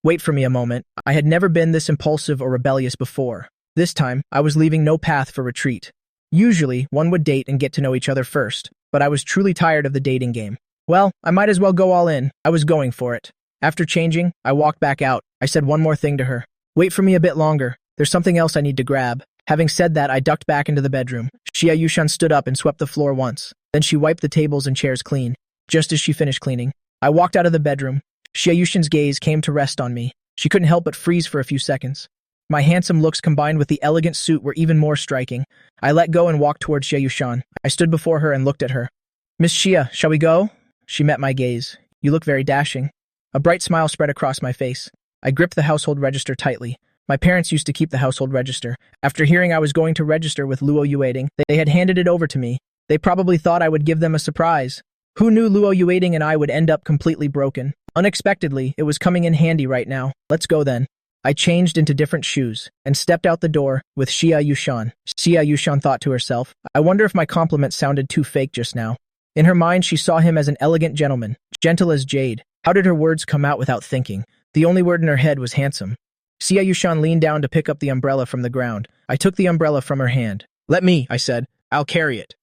Wait for me a moment. I had never been this impulsive or rebellious before. This time, I was leaving no path for retreat. Usually, one would date and get to know each other first, but I was truly tired of the dating game. Well, I might as well go all in. I was going for it. After changing, I walked back out. I said one more thing to her. Wait for me a bit longer. There's something else I need to grab. Having said that, I ducked back into the bedroom. Xia Yushan stood up and swept the floor once. Then she wiped the tables and chairs clean. Just as she finished cleaning, I walked out of the bedroom. Xia Yushan's gaze came to rest on me. She couldn't help but freeze for a few seconds. My handsome looks combined with the elegant suit were even more striking. I let go and walked toward Xia Yushan. I stood before her and looked at her. Miss Xia, shall we go? She met my gaze. You look very dashing. A bright smile spread across my face. I gripped the household register tightly. My parents used to keep the household register. After hearing I was going to register with Luo Yueting, they had handed it over to me. They probably thought I would give them a surprise. Who knew Luo Yueting and I would end up completely broken? Unexpectedly, it was coming in handy right now. Let's go then. I changed into different shoes and stepped out the door with Xia Yushan. Xia Yushan thought to herself, I wonder if my compliment sounded too fake just now. In her mind, she saw him as an elegant gentleman, gentle as jade. How did her words come out without thinking? The only word in her head was handsome. Xia Yushan leaned down to pick up the umbrella from the ground. I took the umbrella from her hand. Let me, I said. I'll carry it.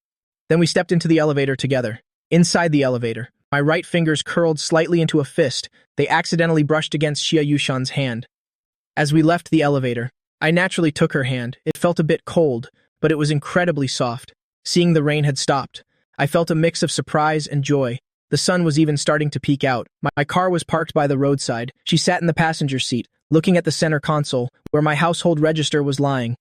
Then we stepped into the elevator together. Inside the elevator, my right fingers curled slightly into a fist. They accidentally brushed against Xia Yushan's hand. As we left the elevator, I naturally took her hand. It felt a bit cold, but it was incredibly soft. Seeing the rain had stopped, I felt a mix of surprise and joy. The sun was even starting to peek out. My car was parked by the roadside. She sat in the passenger seat, looking at the center console, where my household register was lying.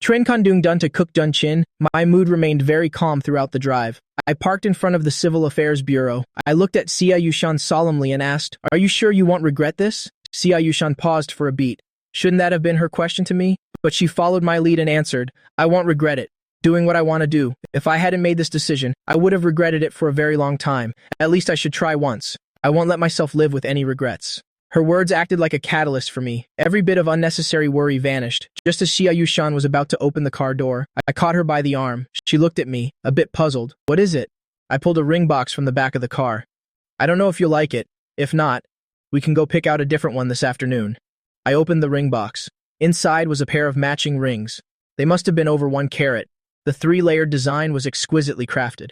Tren Kondung Dun to Cook Dun Chin, my mood remained very calm throughout the drive. I parked in front of the Civil Affairs Bureau. I looked at Xia Yushan solemnly and asked, Are you sure you won't regret this? Xia Yushan paused for a beat. Shouldn't that have been her question to me? But she followed my lead and answered, I won't regret it. Doing what I want to do. If I hadn't made this decision, I would have regretted it for a very long time. At least I should try once. I won't let myself live with any regrets. Her words acted like a catalyst for me. Every bit of unnecessary worry vanished. Just as Xia Yushan was about to open the car door, I caught her by the arm. She looked at me, a bit puzzled. What is it? I pulled a ring box from the back of the car. I don't know if you'll like it. If not, we can go pick out a different one this afternoon. I opened the ring box. Inside was a pair of matching rings. They must have been over 1 carat. The 3-layered design was exquisitely crafted.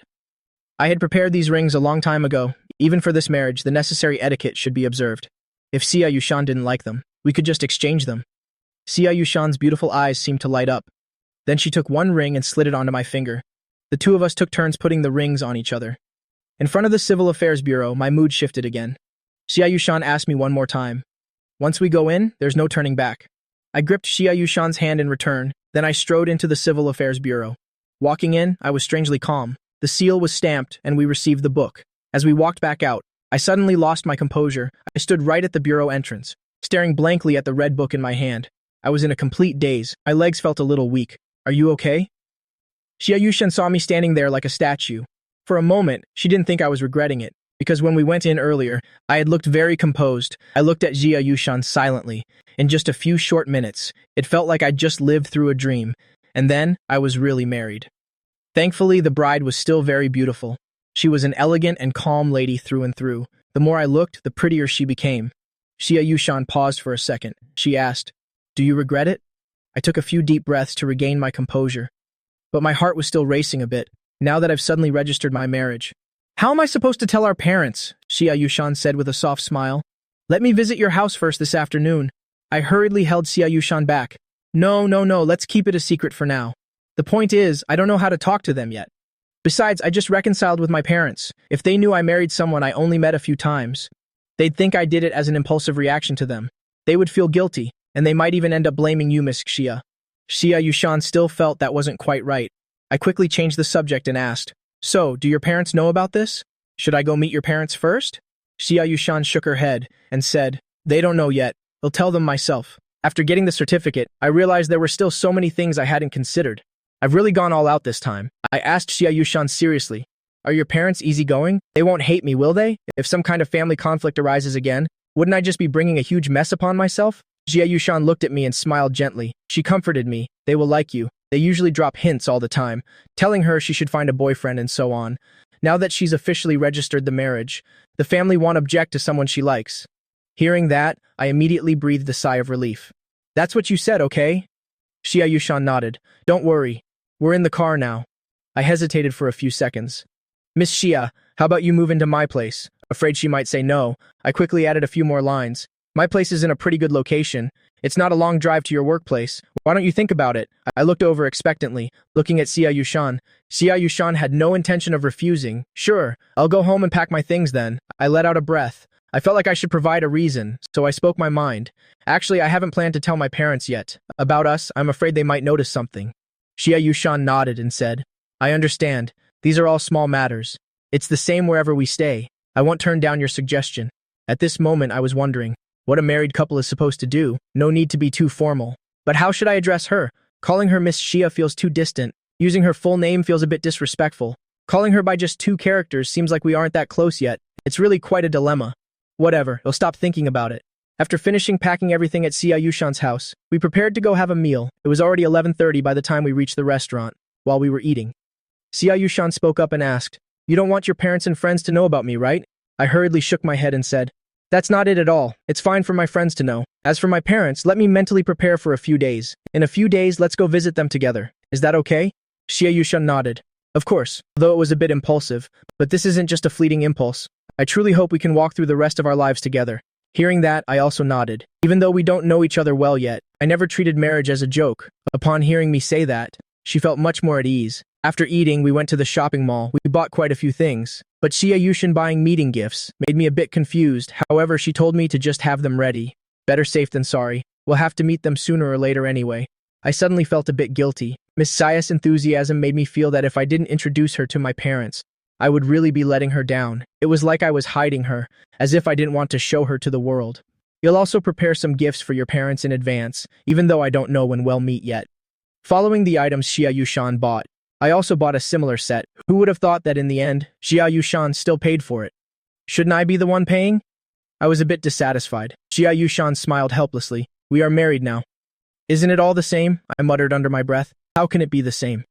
I had prepared these rings a long time ago. Even for this marriage, the necessary etiquette should be observed. If Xia Yushan didn't like them, we could just exchange them. Xia Yushan's beautiful eyes seemed to light up. Then she took one ring and slid it onto my finger. The two of us took turns putting the rings on each other. In front of the Civil Affairs Bureau, my mood shifted again. Xia Yushan asked me one more time. Once we go in, there's no turning back. I gripped Xia Yushan's hand in return, then I strode into the Civil Affairs Bureau. Walking in, I was strangely calm. The seal was stamped, and we received the book. As we walked back out, I suddenly lost my composure. I stood right at the bureau entrance, staring blankly at the red book in my hand. I was in a complete daze. My legs felt a little weak. Are you okay? Xia Yushan saw me standing there like a statue. For a moment, she didn't think I was regretting it, because when we went in earlier, I had looked very composed. I looked at Xia Yushan silently. In just a few short minutes, it felt like I'd just lived through a dream. And then, I was really married. Thankfully, the bride was still very beautiful. She was an elegant and calm lady through and through. The more I looked, the prettier she became. Xia Yushan paused for a second. She asked, Do you regret it? I took a few deep breaths to regain my composure. But my heart was still racing a bit, now that I've suddenly registered my marriage. How am I supposed to tell our parents? Xia Yushan said with a soft smile. Let me visit your house first this afternoon. I hurriedly held Xia Yushan back. No, let's keep it a secret for now. The point is, I don't know how to talk to them yet. Besides, I just reconciled with my parents. If they knew I married someone I only met a few times, they'd think I did it as an impulsive reaction to them. They would feel guilty, and they might even end up blaming you, Miss Xia. Xia Yushan still felt that wasn't quite right. I quickly changed the subject and asked, So, do your parents know about this? Should I go meet your parents first? Xia Yushan shook her head and said, They don't know yet. I'll tell them myself. After getting the certificate, I realized there were still so many things I hadn't considered. I've really gone all out this time. I asked Xia Yushan seriously, Are your parents easygoing? They won't hate me, will they? If some kind of family conflict arises again, wouldn't I just be bringing a huge mess upon myself? Jia Yushan looked at me and smiled gently. She comforted me. They will like you. They usually drop hints all the time, telling her she should find a boyfriend and so on. Now that she's officially registered the marriage, the family won't object to someone she likes. Hearing that, I immediately breathed a sigh of relief. That's what you said, okay? Xia Yushan nodded. Don't worry. We're in the car now. I hesitated for a few seconds. Miss Xia, how about you move into my place? Afraid she might say no, I quickly added a few more lines. My place is in a pretty good location. It's not a long drive to your workplace. Why don't you think about it? I looked over expectantly, looking at Xia Yushan. Xia Yushan had no intention of refusing. Sure, I'll go home and pack my things then. I let out a breath. I felt like I should provide a reason, so I spoke my mind. Actually, I haven't planned to tell my parents yet. About us, I'm afraid they might notice something. Xia Yushan nodded and said, I understand. These are all small matters. It's the same wherever we stay. I won't turn down your suggestion. At this moment, I was wondering what a married couple is supposed to do. No need to be too formal. But how should I address her? Calling her Miss Xia feels too distant. Using her full name feels a bit disrespectful. Calling her by just two characters seems like we aren't that close yet. It's really quite a dilemma. Whatever, I'll stop thinking about it. After finishing packing everything at Xia Yushan's house, we prepared to go have a meal. It was already 11:30 by the time we reached the restaurant. While we were eating, Xia Yushan spoke up and asked, You don't want your parents and friends to know about me, right? I hurriedly shook my head and said, That's not it at all. It's fine for my friends to know. As for my parents, let me mentally prepare for a few days. In a few days, let's go visit them together. Is that okay? Xia Yushan nodded. Of course, though it was a bit impulsive, but this isn't just a fleeting impulse. I truly hope we can walk through the rest of our lives together. Hearing that, I also nodded. Even though we don't know each other well yet, I never treated marriage as a joke. Upon hearing me say that, she felt much more at ease. After eating, we went to the shopping mall. We bought quite a few things, but Xia Yushan buying meeting gifts made me a bit confused. However, she told me to just have them ready. Better safe than sorry. We'll have to meet them sooner or later anyway. I suddenly felt a bit guilty. Miss Xaya's enthusiasm made me feel that if I didn't introduce her to my parents, I would really be letting her down. It was like I was hiding her, as if I didn't want to show her to the world. You'll also prepare some gifts for your parents in advance, even though I don't know when we'll meet yet. Following the items Xia Yushan bought, I also bought a similar set. Who would have thought that in the end, Xia Yushan still paid for it? Shouldn't I be the one paying? I was a bit dissatisfied. Xia Yushan smiled helplessly. We are married now. Isn't it all the same? I muttered under my breath. How can it be the same?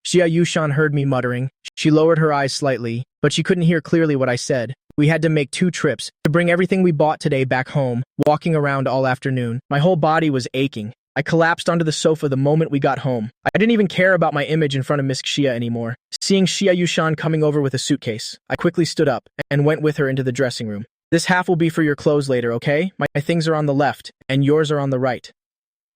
Xia Yushan heard me muttering. She lowered her eyes slightly, but she couldn't hear clearly what I said. We had to make 2 trips to bring everything we bought today back home, walking around all afternoon. My whole body was aching. I collapsed onto the sofa the moment we got home. I didn't even care about my image in front of Miss Xia anymore. Seeing Xia Yushan coming over with a suitcase, I quickly stood up and went with her into the dressing room. This half will be for your clothes later, okay? My things are on the left, and yours are on the right.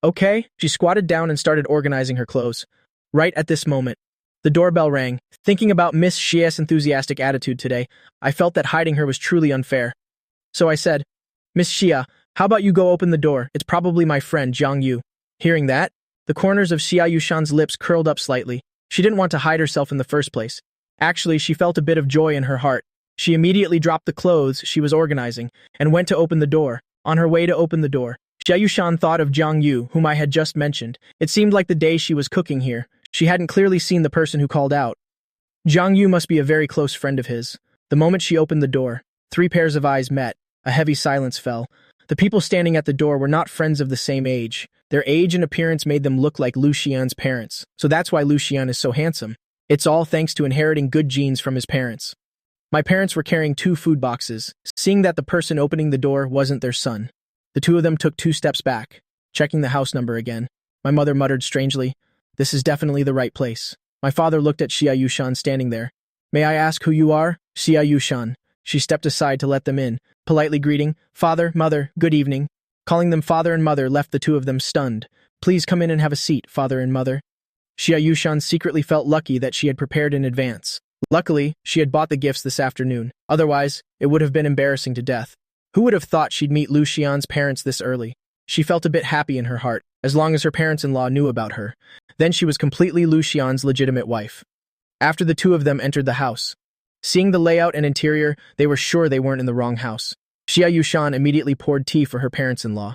Okay? She squatted down and started organizing her clothes. Right at this moment, the doorbell rang. Thinking about Miss Xia's enthusiastic attitude today, I felt that hiding her was truly unfair. So I said, Miss Xia, how about you go open the door? It's probably my friend, Jiang Yu. Hearing that, the corners of Xia Yushan's lips curled up slightly. She didn't want to hide herself in the first place. Actually, she felt a bit of joy in her heart. She immediately dropped the clothes she was organizing and went to open the door. On her way to open the door, Xia Yushan thought of Jiang Yu, whom I had just mentioned. It seemed like the day she was cooking here. She hadn't clearly seen the person who called out. Jiang Yu must be a very close friend of his. The moment she opened the door, 3 pairs of eyes met. A heavy silence fell. The people standing at the door were not friends of the same age. Their age and appearance made them look like Lu Xian's parents. So that's why Lu Xian is so handsome. It's all thanks to inheriting good genes from his parents. My parents were carrying 2 food boxes, seeing that the person opening the door wasn't their son. The 2 of them took 2 steps back, checking the house number again. My mother muttered strangely, This is definitely the right place. My father looked at Xia Yushan standing there. May I ask who you are? Xia Yushan. She stepped aside to let them in, politely greeting, Father, Mother, good evening. Calling them father and mother left the 2 of them stunned. Please come in and have a seat, father and mother. Xia Yushan secretly felt lucky that she had prepared in advance. Luckily, she had bought the gifts this afternoon. Otherwise, it would have been embarrassing to death. Who would have thought she'd meet Lu Xian's parents this early? She felt a bit happy in her heart, as long as her parents-in-law knew about her. Then she was completely Lu Xian's legitimate wife. After the 2 of them entered the house, seeing the layout and interior, they were sure they weren't in the wrong house. Xia Yushan immediately poured tea for her parents-in-law,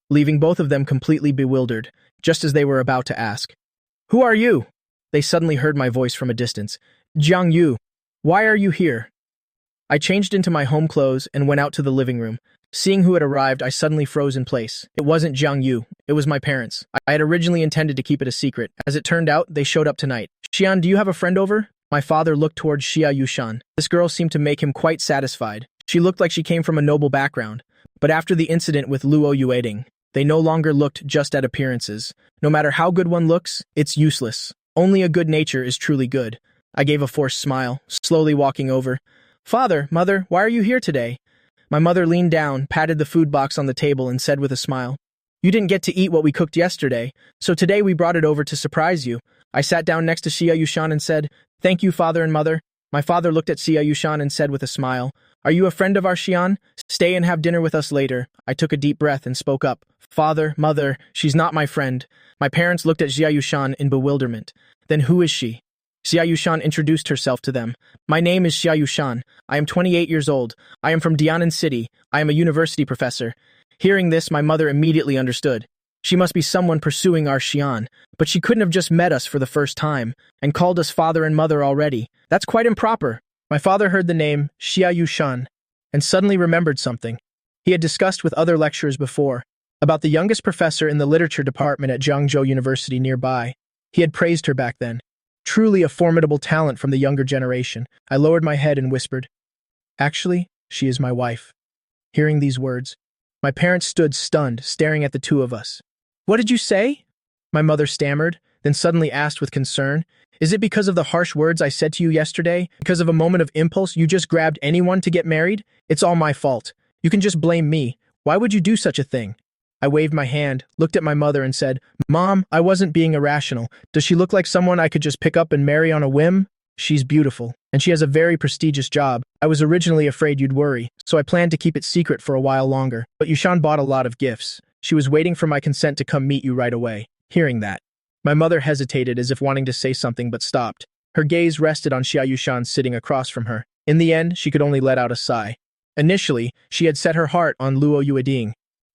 leaving both of them completely bewildered, just as they were about to ask, Who are you? They suddenly heard my voice from a distance. Jiang Yu. Why are you here? I changed into my home clothes and went out to the living room. Seeing who had arrived, I suddenly froze in place. It wasn't Jiang Yu, it was my parents. I had originally intended to keep it a secret. As it turned out, they showed up tonight. Xian, do you have a friend over? My father looked towards Xia Yushan. This girl seemed to make him quite satisfied. She looked like she came from a noble background. But after the incident with Luo Yueding, they no longer looked just at appearances. No matter how good one looks, it's useless. Only a good nature is truly good. I gave a forced smile, slowly walking over. Father, mother, why are you here today? My mother leaned down, patted the food box on the table, and said with a smile, You didn't get to eat what we cooked yesterday, so today we brought it over to surprise you. I sat down next to Xia Yushan and said, Thank you, father and mother. My father looked at Xia Yushan and said with a smile, Are you a friend of our Xian? Stay and have dinner with us later. I took a deep breath and spoke up. Father, mother, she's not my friend. My parents looked at Xia Yushan in bewilderment. Then who is she? Xia Yushan introduced herself to them. My name is Xia Yushan. I am 28 years old. I am from Dianan City. I am a university professor. Hearing this, my mother immediately understood. She must be someone pursuing our Xian, but she couldn't have just met us for the first time and called us father and mother already. That's quite improper. My father heard the name Xia Yushan and suddenly remembered something. He had discussed with other lecturers before about the youngest professor in the literature department at Jiangzhou University nearby. He had praised her back then. Truly a formidable talent from the younger generation. I lowered my head and whispered, Actually, she is my wife. Hearing these words, my parents stood stunned, staring at the two of us. What did you say? My mother stammered, then suddenly asked with concern, Is it because of the harsh words I said to you yesterday? Because of a moment of impulse, you just grabbed anyone to get married? It's all my fault. You can just blame me. Why would you do such a thing? I waved my hand, looked at my mother and said, Mom, I wasn't being irrational. Does she look like someone I could just pick up and marry on a whim? She's beautiful, and she has a very prestigious job. I was originally afraid you'd worry, so I planned to keep it secret for a while longer. But Yushan bought a lot of gifts. She was waiting for my consent to come meet you right away. Hearing that, my mother hesitated as if wanting to say something but stopped. Her gaze rested on Xia Yushan sitting across from her. In the end, she could only let out a sigh. Initially, she had set her heart on Luo Yueding.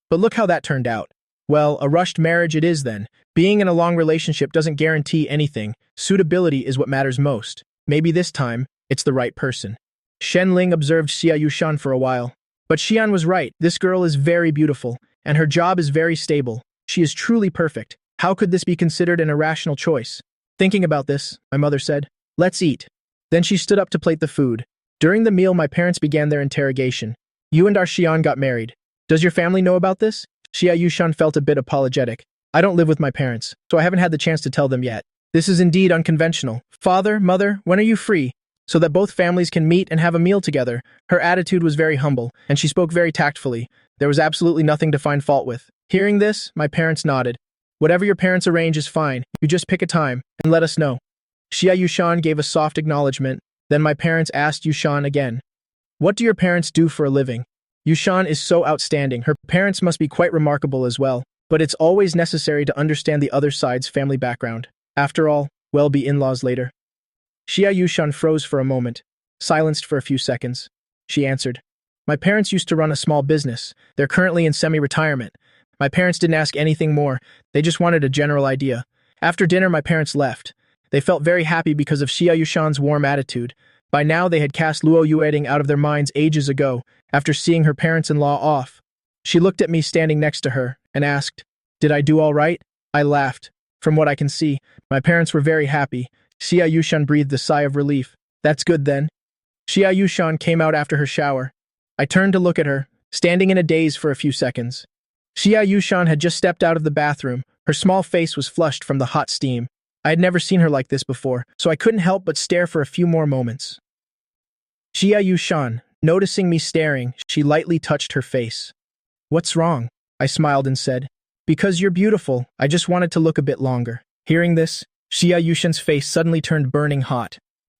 But look how that turned out. Well, a rushed marriage it is then. Being in a long relationship doesn't guarantee anything. Suitability is what matters most. Maybe this time, it's the right person. Shen Ling observed Xia Yushan for a while. But Xian was right. This girl is very beautiful, and her job is very stable. She is truly perfect. How could this be considered an irrational choice? Thinking about this, my mother said, Let's eat. Then she stood up to plate the food. During the meal, my parents began their interrogation. You and our Xian got married. Does your family know about this? Xia Yushan felt a bit apologetic. I don't live with my parents, so I haven't had the chance to tell them yet. This is indeed unconventional. Father, mother, when are you free? So that both families can meet and have a meal together. Her attitude was very humble, and she spoke very tactfully. There was absolutely nothing to find fault with. Hearing this, my parents nodded. Whatever your parents arrange is fine. You just pick a time and let us know. Xia Yushan gave a soft acknowledgement. Then my parents asked Yushan again, What do your parents do for a living? Yushan is so outstanding. Her parents must be quite remarkable as well. But it's always necessary to understand the other side's family background. After all, we'll be in-laws later. Xia Yushan froze for a moment, silenced for a few seconds. She answered, My parents used to run a small business. They're currently in semi-retirement. My parents didn't ask anything more. They just wanted a general idea. After dinner, my parents left. They felt very happy because of Xia Yushan's warm attitude. By now, they had cast Luo Yueding out of their minds ages ago, after seeing her parents-in-law off. She looked at me standing next to her and asked, Did I do all right? I laughed. From what I can see, my parents were very happy. Xia Yushan breathed a sigh of relief. That's good then. Xia Yushan came out after her shower. I turned to look at her, standing in a daze for a few seconds. Xia Yushan had just stepped out of the bathroom. Her small face was flushed from the hot steam. I had never seen her like this before, so I couldn't help but stare for a few more moments. Xia Yushan, noticing me staring, she lightly touched her face. What's wrong? I smiled and said, Because you're beautiful, I just wanted to look a bit longer. Hearing this, Xia Yushan's face suddenly turned burning hot.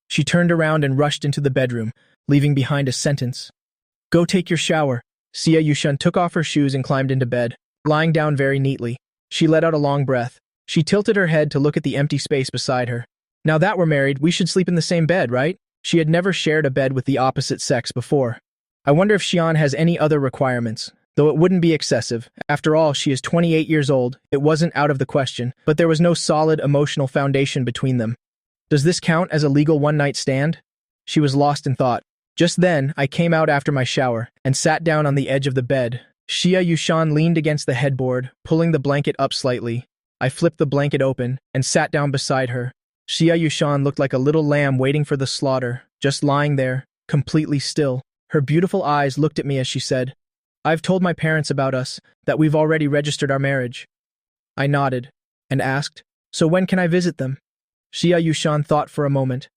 She turned around and rushed into the bedroom, leaving behind a sentence. Go take your shower. Xia Yushan took off her shoes and climbed into bed, lying down very neatly. She let out a long breath. She tilted her head to look at the empty space beside her. Now that we're married, we should sleep in the same bed, right? She had never shared a bed with the opposite sex before. I wonder if Xian has any other requirements, though it wouldn't be excessive. After all, she is 28 years old. It wasn't out of the question, but there was no solid emotional foundation between them. Does this count as a legal one-night stand? She was lost in thought. Just then, I came out after my shower and sat down on the edge of the bed. Xia Yushan leaned against the headboard, pulling the blanket up slightly. I flipped the blanket open and sat down beside her. Xia Yushan looked like a little lamb waiting for the slaughter, just lying there, completely still. Her beautiful eyes looked at me as she said, "I've told my parents about us, that we've already registered our marriage." I nodded and asked, "So when can I visit them?" Xia Yushan thought for a moment.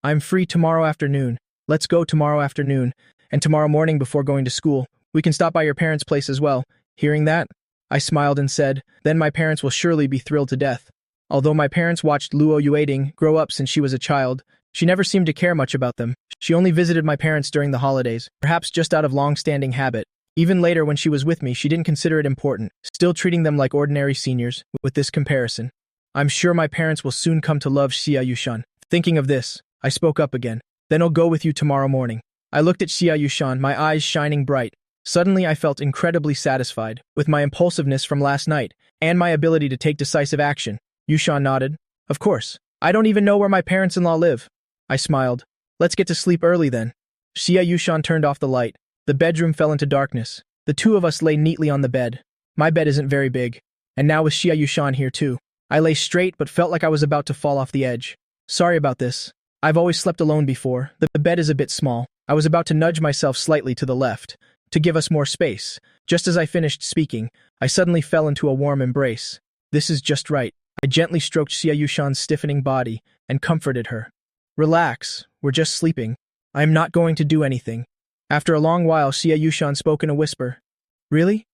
"I'm free tomorrow afternoon. Let's go tomorrow afternoon, and tomorrow morning before going to school. We can stop by your parents' place as well." Hearing that, I smiled and said, "Then my parents will surely be thrilled to death." Although my parents watched Luo Yueting grow up since she was a child, she never seemed to care much about them. She only visited my parents during the holidays, perhaps just out of long-standing habit. Even later when she was with me, she didn't consider it important, still treating them like ordinary seniors. With this comparison, I'm sure my parents will soon come to love Xia Yushan. Thinking of this, I spoke up again. "Then I'll go with you tomorrow morning." I looked at Xia Yushan, my eyes shining bright. Suddenly I felt incredibly satisfied with my impulsiveness from last night and my ability to take decisive action. Yushan nodded. "Of course. I don't even know where my parents-in-law live." I smiled. "Let's get to sleep early then." Xia Yushan turned off the light. The bedroom fell into darkness. The two of us lay neatly on the bed. My bed isn't very big, and now with Xia Yushan here too. I lay straight but felt like I was about to fall off the edge. "Sorry about this. I've always slept alone before. The bed is a bit small." I was about to nudge myself slightly to the left, to give us more space. Just as I finished speaking, I suddenly fell into a warm embrace. "This is just right." I gently stroked Xia Yushan's stiffening body and comforted her. "Relax, we're just sleeping. I am not going to do anything." After a long while, Xia Yushan spoke in a whisper. "Really?"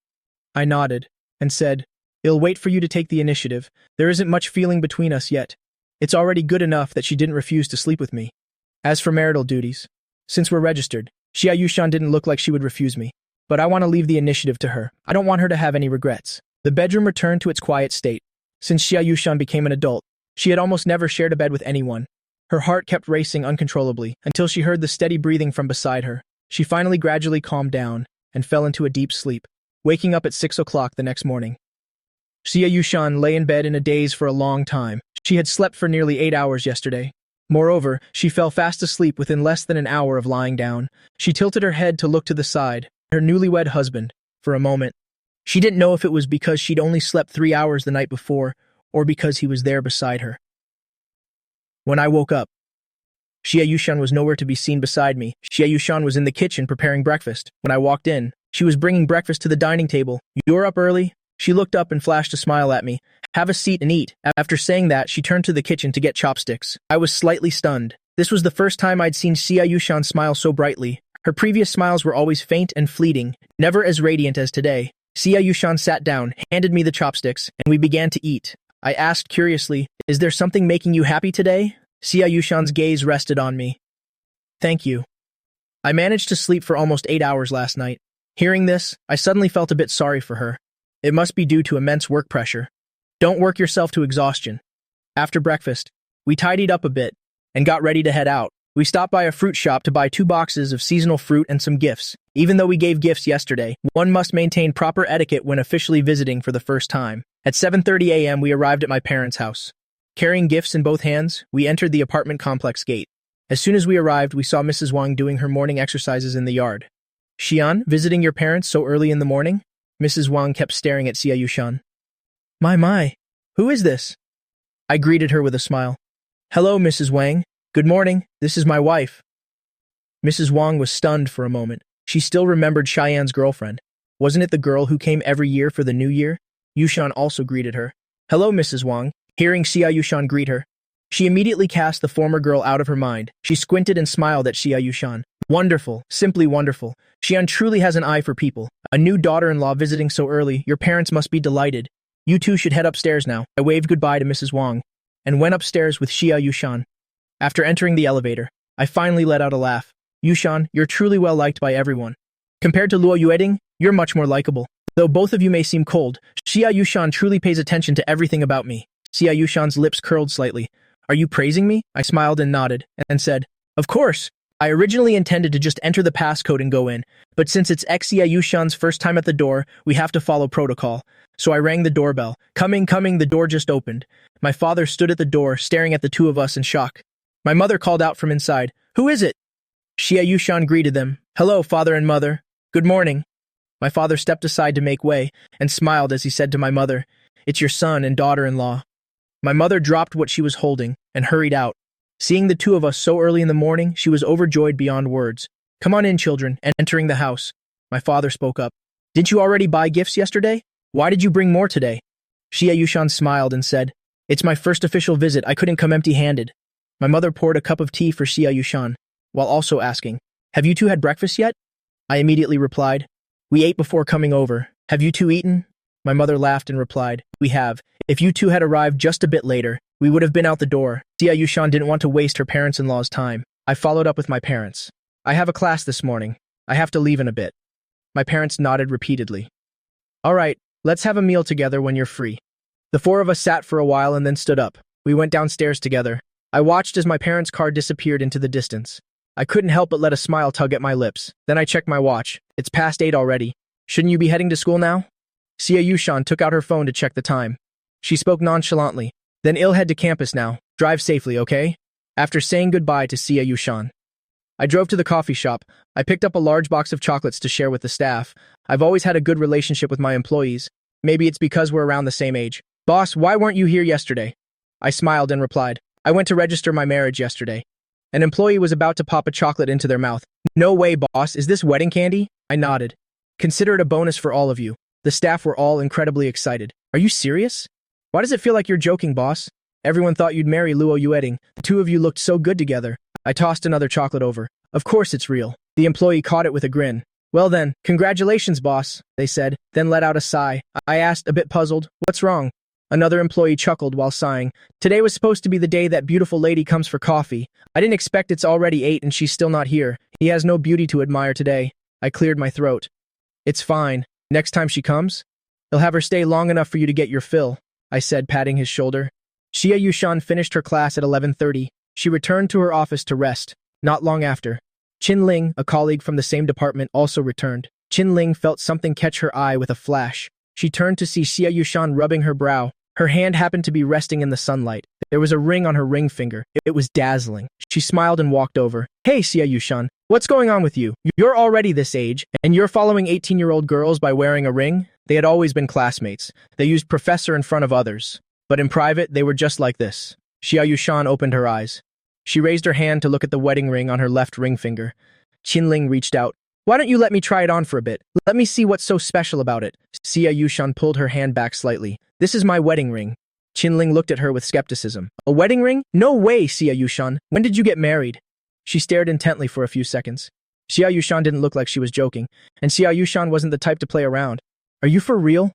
I nodded and said, "It'll wait for you to take the initiative. There isn't much feeling between us yet." It's already good enough that she didn't refuse to sleep with me. As for marital duties, since we're registered, Xia Yushan didn't look like she would refuse me. But I want to leave the initiative to her. I don't want her to have any regrets. The bedroom returned to its quiet state. Since Xia Yushan became an adult, she had almost never shared a bed with anyone. Her heart kept racing uncontrollably until she heard the steady breathing from beside her. She finally gradually calmed down and fell into a deep sleep, waking up at 6 o'clock the next morning. Xia Yushan lay in bed in a daze for a long time. She had slept for nearly 8 hours yesterday. Moreover, she fell fast asleep within less than an hour of lying down. She tilted her head to look to the side, her newlywed husband, for a moment. She didn't know if it was because she'd only slept 3 hours the night before, or because he was there beside her. When I woke up, Xia Yushan was nowhere to be seen beside me. Xia Yushan was in the kitchen preparing breakfast. When I walked in, she was bringing breakfast to the dining table. "You're up early?" She looked up and flashed a smile at me. "Have a seat and eat." After saying that, she turned to the kitchen to get chopsticks. I was slightly stunned. This was the first time I'd seen Xia Yushan smile so brightly. Her previous smiles were always faint and fleeting, never as radiant as today. Xia Yushan sat down, handed me the chopsticks, and we began to eat. I asked curiously, "Is there something making you happy today?" Xia Yushan's gaze rested on me. "Thank you. I managed to sleep for almost 8 hours last night." Hearing this, I suddenly felt a bit sorry for her. It must be due to immense work pressure. Don't work yourself to exhaustion. After breakfast, we tidied up a bit and got ready to head out. We stopped by a fruit shop to buy 2 boxes of seasonal fruit and some gifts. Even though we gave gifts yesterday, one must maintain proper etiquette when officially visiting for the first time. At 7:30 a.m., we arrived at my parents' house. Carrying gifts in both hands, we entered the apartment complex gate. As soon as we arrived, we saw Mrs. Wang doing her morning exercises in the yard. "Xian, visiting your parents so early in the morning?" Mrs. Wang kept staring at Xia Yushan. My, who is this?" I greeted her with a smile. "Hello, Mrs. Wang. Good morning, this is my wife." Mrs. Wang was stunned for a moment. She still remembered Cheyenne's girlfriend. Wasn't it the girl who came every year for the new year? Yushan also greeted her. "Hello, Mrs. Wang." Hearing Xia Yushan greet her, she immediately cast the former girl out of her mind. She squinted and smiled at Xia Yushan. "Wonderful, simply wonderful. Xian truly has an eye for people. A new daughter-in-law visiting so early, your parents must be delighted. You two should head upstairs now." I waved goodbye to Mrs. Wang and went upstairs with Xia Yushan. After entering the elevator, I finally let out a laugh. "Yushan, you're truly well liked by everyone. Compared to Luo Yueting, you're much more likable. Though both of you may seem cold, Xia Yushan truly pays attention to everything about me." Xia Yushan's lips curled slightly. "Are you praising me?" I smiled and nodded, and said, "Of course. I originally intended to just enter the passcode and go in, but since it's Xia Yushan's first time at the door, we have to follow protocol. So I rang the doorbell. Coming, the door just opened. My father stood at the door, staring at the two of us in shock. My mother called out from inside, Who is it? Xia Yushan greeted them. Hello, father and mother. Good morning. My father stepped aside to make way and smiled as he said to my mother, It's your son and daughter-in-law. My mother dropped what she was holding and hurried out. Seeing the two of us so early in the morning, she was overjoyed beyond words. Come on in, children, and entering the house. My father spoke up. Didn't you already buy gifts yesterday? Why did you bring more today? Xia Yushan smiled and said, It's my first official visit. I couldn't come empty-handed. My mother poured a cup of tea for Xia Yushan, while also asking, Have you two had breakfast yet? I immediately replied, We ate before coming over. Have you two eaten? My mother laughed and replied, We have. If you two had arrived just a bit later, we would have been out the door. Xia Yushan didn't want to waste her parents-in-law's time. I followed up with my parents. I have a class this morning. I have to leave in a bit. My parents nodded repeatedly. All right, let's have a meal together when you're free. The four of us sat for a while and then stood up. We went downstairs together. I watched as my parents' car disappeared into the distance. I couldn't help but let a smile tug at my lips. Then I checked my watch. It's past 8 already. Shouldn't you be heading to school now? Xia Yushan took out her phone to check the time. She spoke nonchalantly. Then I'll head to campus now. Drive safely, okay? After saying goodbye to Xia Yushan, I drove to the coffee shop. I picked up a large box of chocolates to share with the staff. I've always had a good relationship with my employees. Maybe it's because we're around the same age. Boss, why weren't you here yesterday? I smiled and replied, I went to register my marriage yesterday. An employee was about to pop a chocolate into their mouth. No way, boss. Is this wedding candy? I nodded. Consider it a bonus for all of you. The staff were all incredibly excited. Are you serious? Why does it feel like you're joking, boss? Everyone thought you'd marry Luo Yueding. The two of you looked so good together. I tossed another chocolate over. Of course it's real. The employee caught it with a grin. Well then, congratulations, boss, they said, then let out a sigh. I asked, a bit puzzled, what's wrong? Another employee chuckled while sighing. Today was supposed to be the day that beautiful lady comes for coffee. I didn't expect it's already 8 and she's still not here. He has no beauty to admire today. I cleared my throat. It's fine. Next time she comes, he'll have her stay long enough for you to get your fill, I said, patting his shoulder. Xia Yushan finished her class at 11:30. She returned to her office to rest. Not long after, Qin Ling, a colleague from the same department, also returned. Qin Ling felt something catch her eye with a flash. She turned to see Xia Yushan rubbing her brow. Her hand happened to be resting in the sunlight. There was a ring on her ring finger. It was dazzling. She smiled and walked over. Hey, Xia Yushan, what's going on with you? You're already this age, and you're following 18-year-old girls by wearing a ring? They had always been classmates. They used professor in front of others. But in private, they were just like this. Xia Yushan opened her eyes. She raised her hand to look at the wedding ring on her left ring finger. Qin Ling reached out. Why don't you let me try it on for a bit? Let me see what's so special about it. Xia Yushan pulled her hand back slightly. This is my wedding ring. Qin Ling looked at her with skepticism. A wedding ring? No way, Xia Yushan. When did you get married? She stared intently for a few seconds. Xia Yushan didn't look like she was joking, and Xia Yushan wasn't the type to play around. Are you for real?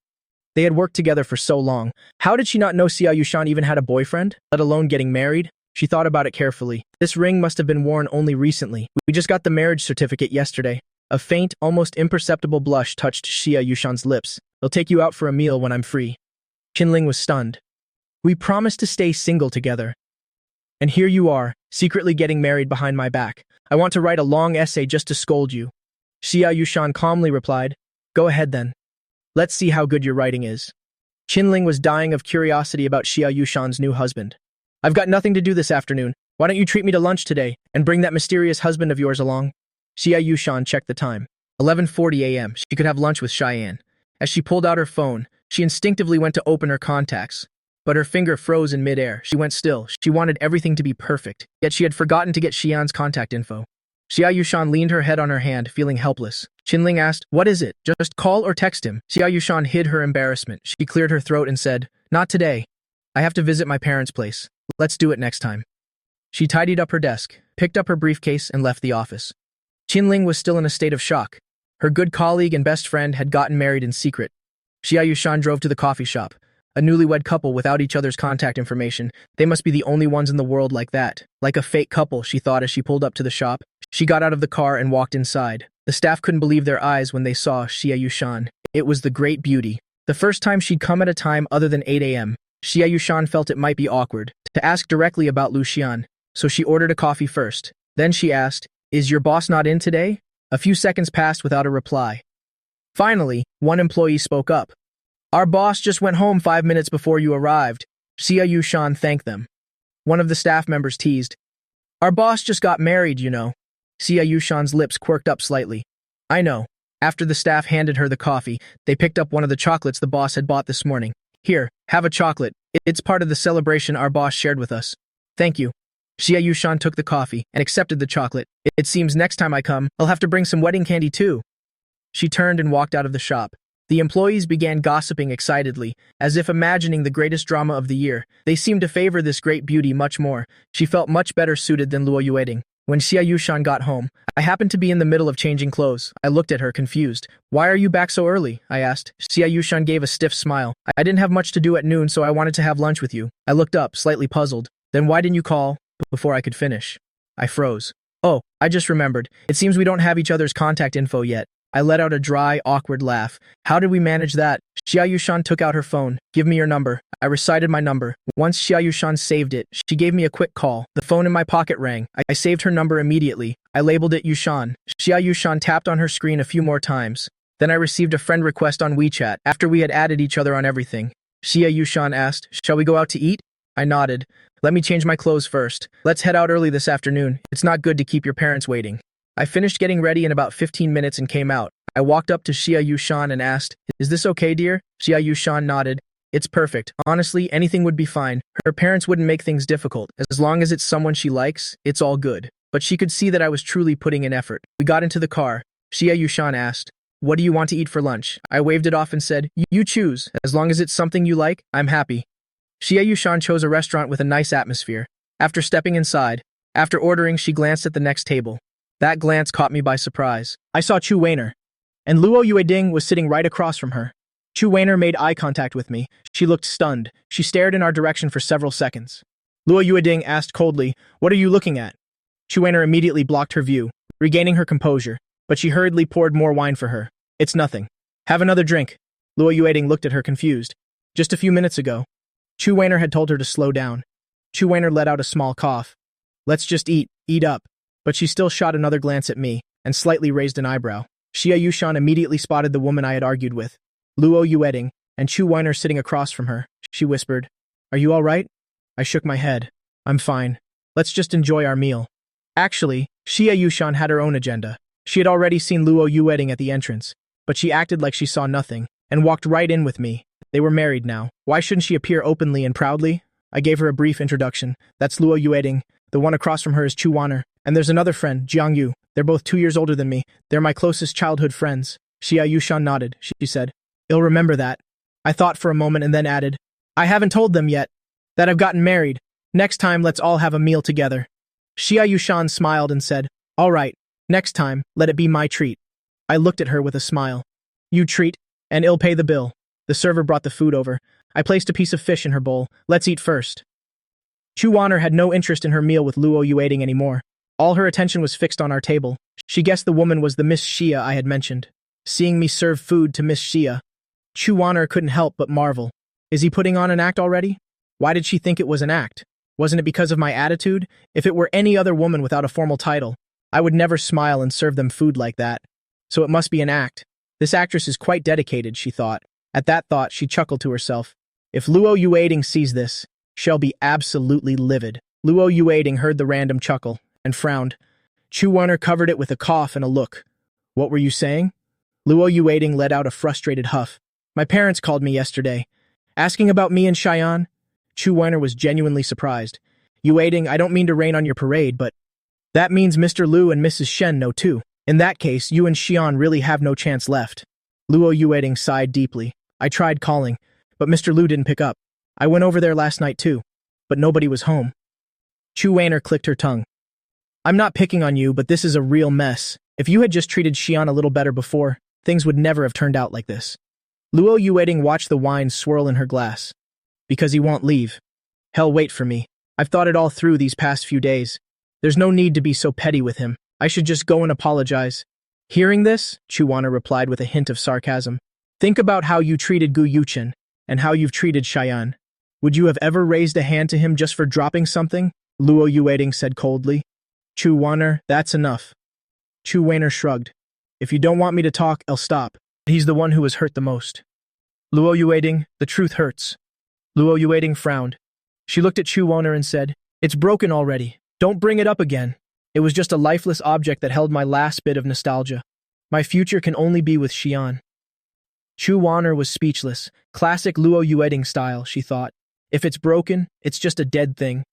They had worked together for so long. How did she not know Xia Yushan even had a boyfriend, let alone getting married? She thought about it carefully. This ring must have been worn only recently. We just got the marriage certificate yesterday. A faint, almost imperceptible blush touched Xia Yushan's lips. I'll take you out for a meal when I'm free. Qin Ling was stunned. We promised to stay single together. And here you are, secretly getting married behind my back. I want to write a long essay just to scold you. Xia Yushan calmly replied, Go ahead then. Let's see how good your writing is. Qin Ling was dying of curiosity about Xia Yushan's new husband. I've got nothing to do this afternoon. Why don't you treat me to lunch today and bring that mysterious husband of yours along? Xia Yushan checked the time. 11:40 a.m. She could have lunch with Cheyenne. As she pulled out her phone, she instinctively went to open her contacts. But her finger froze in midair. She went still. She wanted everything to be perfect. Yet she had forgotten to get Xian's contact info. Xia Yushan leaned her head on her hand, feeling helpless. Qin Ling asked, What is it? Just call or text him. Xia Yushan hid her embarrassment. She cleared her throat and said, Not today. I have to visit my parents' place. Let's do it next time. She tidied up her desk, picked up her briefcase, and left the office. Qin Ling was still in a state of shock. Her good colleague and best friend had gotten married in secret. Xia Yushan drove to the coffee shop. A newlywed couple without each other's contact information. They must be the only ones in the world like that. Like a fake couple, she thought as she pulled up to the shop. She got out of the car and walked inside. The staff couldn't believe their eyes when they saw Xia Yushan. It was the great beauty. The first time she'd come at a time other than 8 a.m. Xia Yushan felt it might be awkward to ask directly about Lu Xian, so she ordered a coffee first. Then she asked, Is your boss not in today? A few seconds passed without a reply. Finally, one employee spoke up. Our boss just went home 5 minutes before you arrived. Xia Yushan thanked them. One of the staff members teased, Our boss just got married, you know. Xia Yushan's lips quirked up slightly. I know. After the staff handed her the coffee, they picked up one of the chocolates the boss had bought this morning. Here, have a chocolate. It's part of the celebration our boss shared with us. Thank you. Xia Yushan took the coffee and accepted the chocolate. It seems next time I come, I'll have to bring some wedding candy too. She turned and walked out of the shop. The employees began gossiping excitedly, as if imagining the greatest drama of the year. They seemed to favor this great beauty much more. She felt much better suited than Luo Yueding. When Xia Yushan got home, I happened to be in the middle of changing clothes. I looked at her, confused. Why are you back so early? I asked. Xia Yushan gave a stiff smile. I didn't have much to do at noon, so I wanted to have lunch with you. I looked up, slightly puzzled. Then why didn't you call? Before I could finish, I froze. Oh, I just remembered. It seems we don't have each other's contact info yet. I let out a dry, awkward laugh. How did we manage that? Xia Yushan took out her phone. Give me your number. I recited my number. Once Xia Yushan saved it, she gave me a quick call. The phone in my pocket rang. I saved her number immediately. I labeled it Yushan. Xia Yushan tapped on her screen a few more times. Then I received a friend request on WeChat after we had added each other on everything. Xia Yushan asked, shall we go out to eat? I nodded. Let me change my clothes first. Let's head out early this afternoon. It's not good to keep your parents waiting. I finished getting ready in about 15 minutes and came out. I walked up to Xia Yushan and asked, is this okay, dear? Xia Yushan nodded. It's perfect. Honestly, anything would be fine. Her parents wouldn't make things difficult. As long as it's someone she likes, it's all good. But she could see that I was truly putting in effort. We got into the car. Xia Yushan asked, what do you want to eat for lunch? I waved it off and said, you choose. As long as it's something you like, I'm happy. Xia Yushan chose a restaurant with a nice atmosphere. After stepping inside, after ordering, she glanced at the next table. That glance caught me by surprise. I saw Chu Weiner, and Luo Yueding was sitting right across from her. Chu Weiner made eye contact with me. She looked stunned. She stared in our direction for several seconds. Luo Yueding asked coldly, what are you looking at? Chu Weiner immediately blocked her view, regaining her composure, but she hurriedly poured more wine for her. It's nothing. Have another drink. Luo Yueding looked at her confused. Just a few minutes ago, Chu Weiner had told her to slow down. Chu Weiner let out a small cough. Let's just eat up. But she still shot another glance at me, and slightly raised an eyebrow. Xia Yushan immediately spotted the woman I had argued with, Luo Yueding, and Chu Weiner sitting across from her. She whispered, are you all right? I shook my head. I'm fine. Let's just enjoy our meal. Actually, Xia Yushan had her own agenda. She had already seen Luo Yueding at the entrance, but she acted like she saw nothing, and walked right in with me. They were married now. Why shouldn't she appear openly and proudly? I gave her a brief introduction. That's Luo Yueding. The one across from her is Chu Weiner. And there's another friend, Jiang Yu. They're both 2 years older than me. They're my closest childhood friends. Xia Yushan nodded. She said, you'll remember that. I thought for a moment and then added, I haven't told them yet that I've gotten married. Next time, let's all have a meal together. Xia Yushan smiled and said, all right, next time, let it be my treat. I looked at her with a smile. You treat, and I'll pay the bill. The server brought the food over. I placed a piece of fish in her bowl. Let's eat first. Chu Weiner had no interest in her meal with Luo Yueding anymore. All her attention was fixed on our table. She guessed the woman was the Miss Xia I had mentioned. Seeing me serve food to Miss Xia, Chu Weiner couldn't help but marvel. Is he putting on an act already? Why did she think it was an act? Wasn't it because of my attitude? If it were any other woman without a formal title, I would never smile and serve them food like that. So it must be an act. This actress is quite dedicated, she thought. At that thought, she chuckled to herself. If Luo Yueding sees this, she'll be absolutely livid. Luo Yueding heard the random chuckle and frowned. Chu Weiner covered it with a cough and a look. What were you saying? Luo Yueding let out a frustrated huff. My parents called me yesterday, asking about me and Cheyenne. Chu Weiner was genuinely surprised. Yueding, I don't mean to rain on your parade, but that means Mr. Lu and Mrs. Shen know too. In that case, you and Xian really have no chance left. Luo Yueding sighed deeply. I tried calling, but Mr. Lu didn't pick up. I went over there last night too, but nobody was home. Chu Weiner clicked her tongue. I'm not picking on you, but this is a real mess. If you had just treated Xian a little better before, things would never have turned out like this. Luo Yueding watched the wine swirl in her glass. Because he won't leave. Hell, wait for me. I've thought it all through these past few days. There's no need to be so petty with him. I should just go and apologize. Hearing this, Chu Weiner replied with a hint of sarcasm. Think about how you treated Gu Yuchen, and how you've treated Cheyenne. Would you have ever raised a hand to him just for dropping something? Luo Yueding said coldly. Chu Weiner, that's enough. Chu Weiner shrugged. If you don't want me to talk, I'll stop. He's the one who was hurt the most. Luo Yueding, the truth hurts. Luo Yueding frowned. She looked at Chu Weiner and said, It's broken already. Don't bring it up again. It was just a lifeless object that held my last bit of nostalgia. My future can only be with Xian. Chu Wanner was speechless. Classic Luo Yueding style, she thought. If it's broken, it's just a dead thing.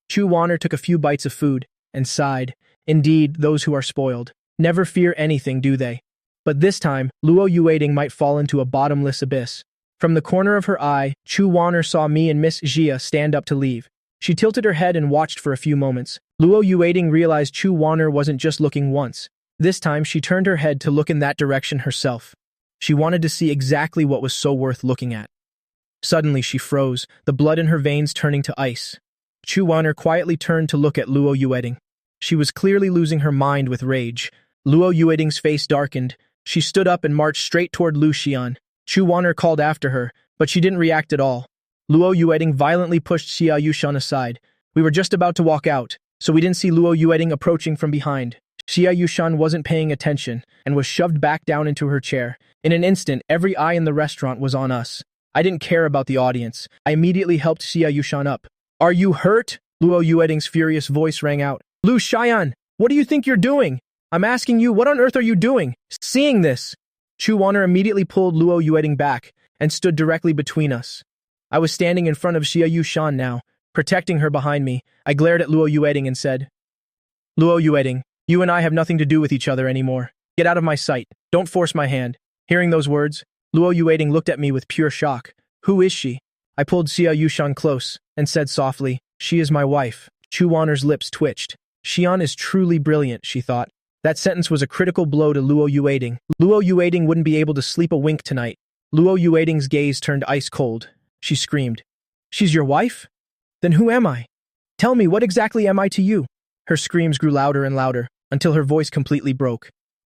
Chu Wanner took a few bites of food and sighed. Indeed, those who are spoiled never fear anything, do they? But this time, Luo Yueding might fall into a bottomless abyss. From the corner of her eye, Chu Wanner saw me and Miss Jia stand up to leave. She tilted her head and watched for a few moments. Luo Yueding realized Chu Wanner wasn't just looking once. This time, she turned her head to look in that direction herself. She wanted to see exactly what was so worth looking at. Suddenly, she froze, the blood in her veins turning to ice. Chu Wanner quietly turned to look at Luo Yueding. She was clearly losing her mind with rage. Luo Yueding's face darkened. She stood up and marched straight toward Lu Xian. Chu Wanner called after her, but she didn't react at all. Luo Yueding violently pushed Xia Yushan aside. We were just about to walk out, so we didn't see Luo Yueding approaching from behind. Xia Yushan wasn't paying attention and was shoved back down into her chair. In an instant, every eye in the restaurant was on us. I didn't care about the audience. I immediately helped Xia Yushan up. Are you hurt? Luo Yueding's furious voice rang out. Lu Xian, what do you think you're doing? I'm asking you, what on earth are you doing? Seeing this, Chu Wanner immediately pulled Luo Yueding back and stood directly between us. I was standing in front of Xia Yushan now, protecting her behind me. I glared at Luo Yueding and said, Luo Yueding, you and I have nothing to do with each other anymore. Get out of my sight. Don't force my hand. Hearing those words, Luo Yueding looked at me with pure shock. Who is she? I pulled Xia Yushan close and said softly, she is my wife. Chu Wanner's lips twitched. Xian is truly brilliant, she thought. That sentence was a critical blow to Luo Yueding. Luo Yueding wouldn't be able to sleep a wink tonight. Luo Yueding's gaze turned ice cold. She screamed, she's your wife? Then who am I? Tell me, what exactly am I to you? Her screams grew louder and louder, until her voice completely broke.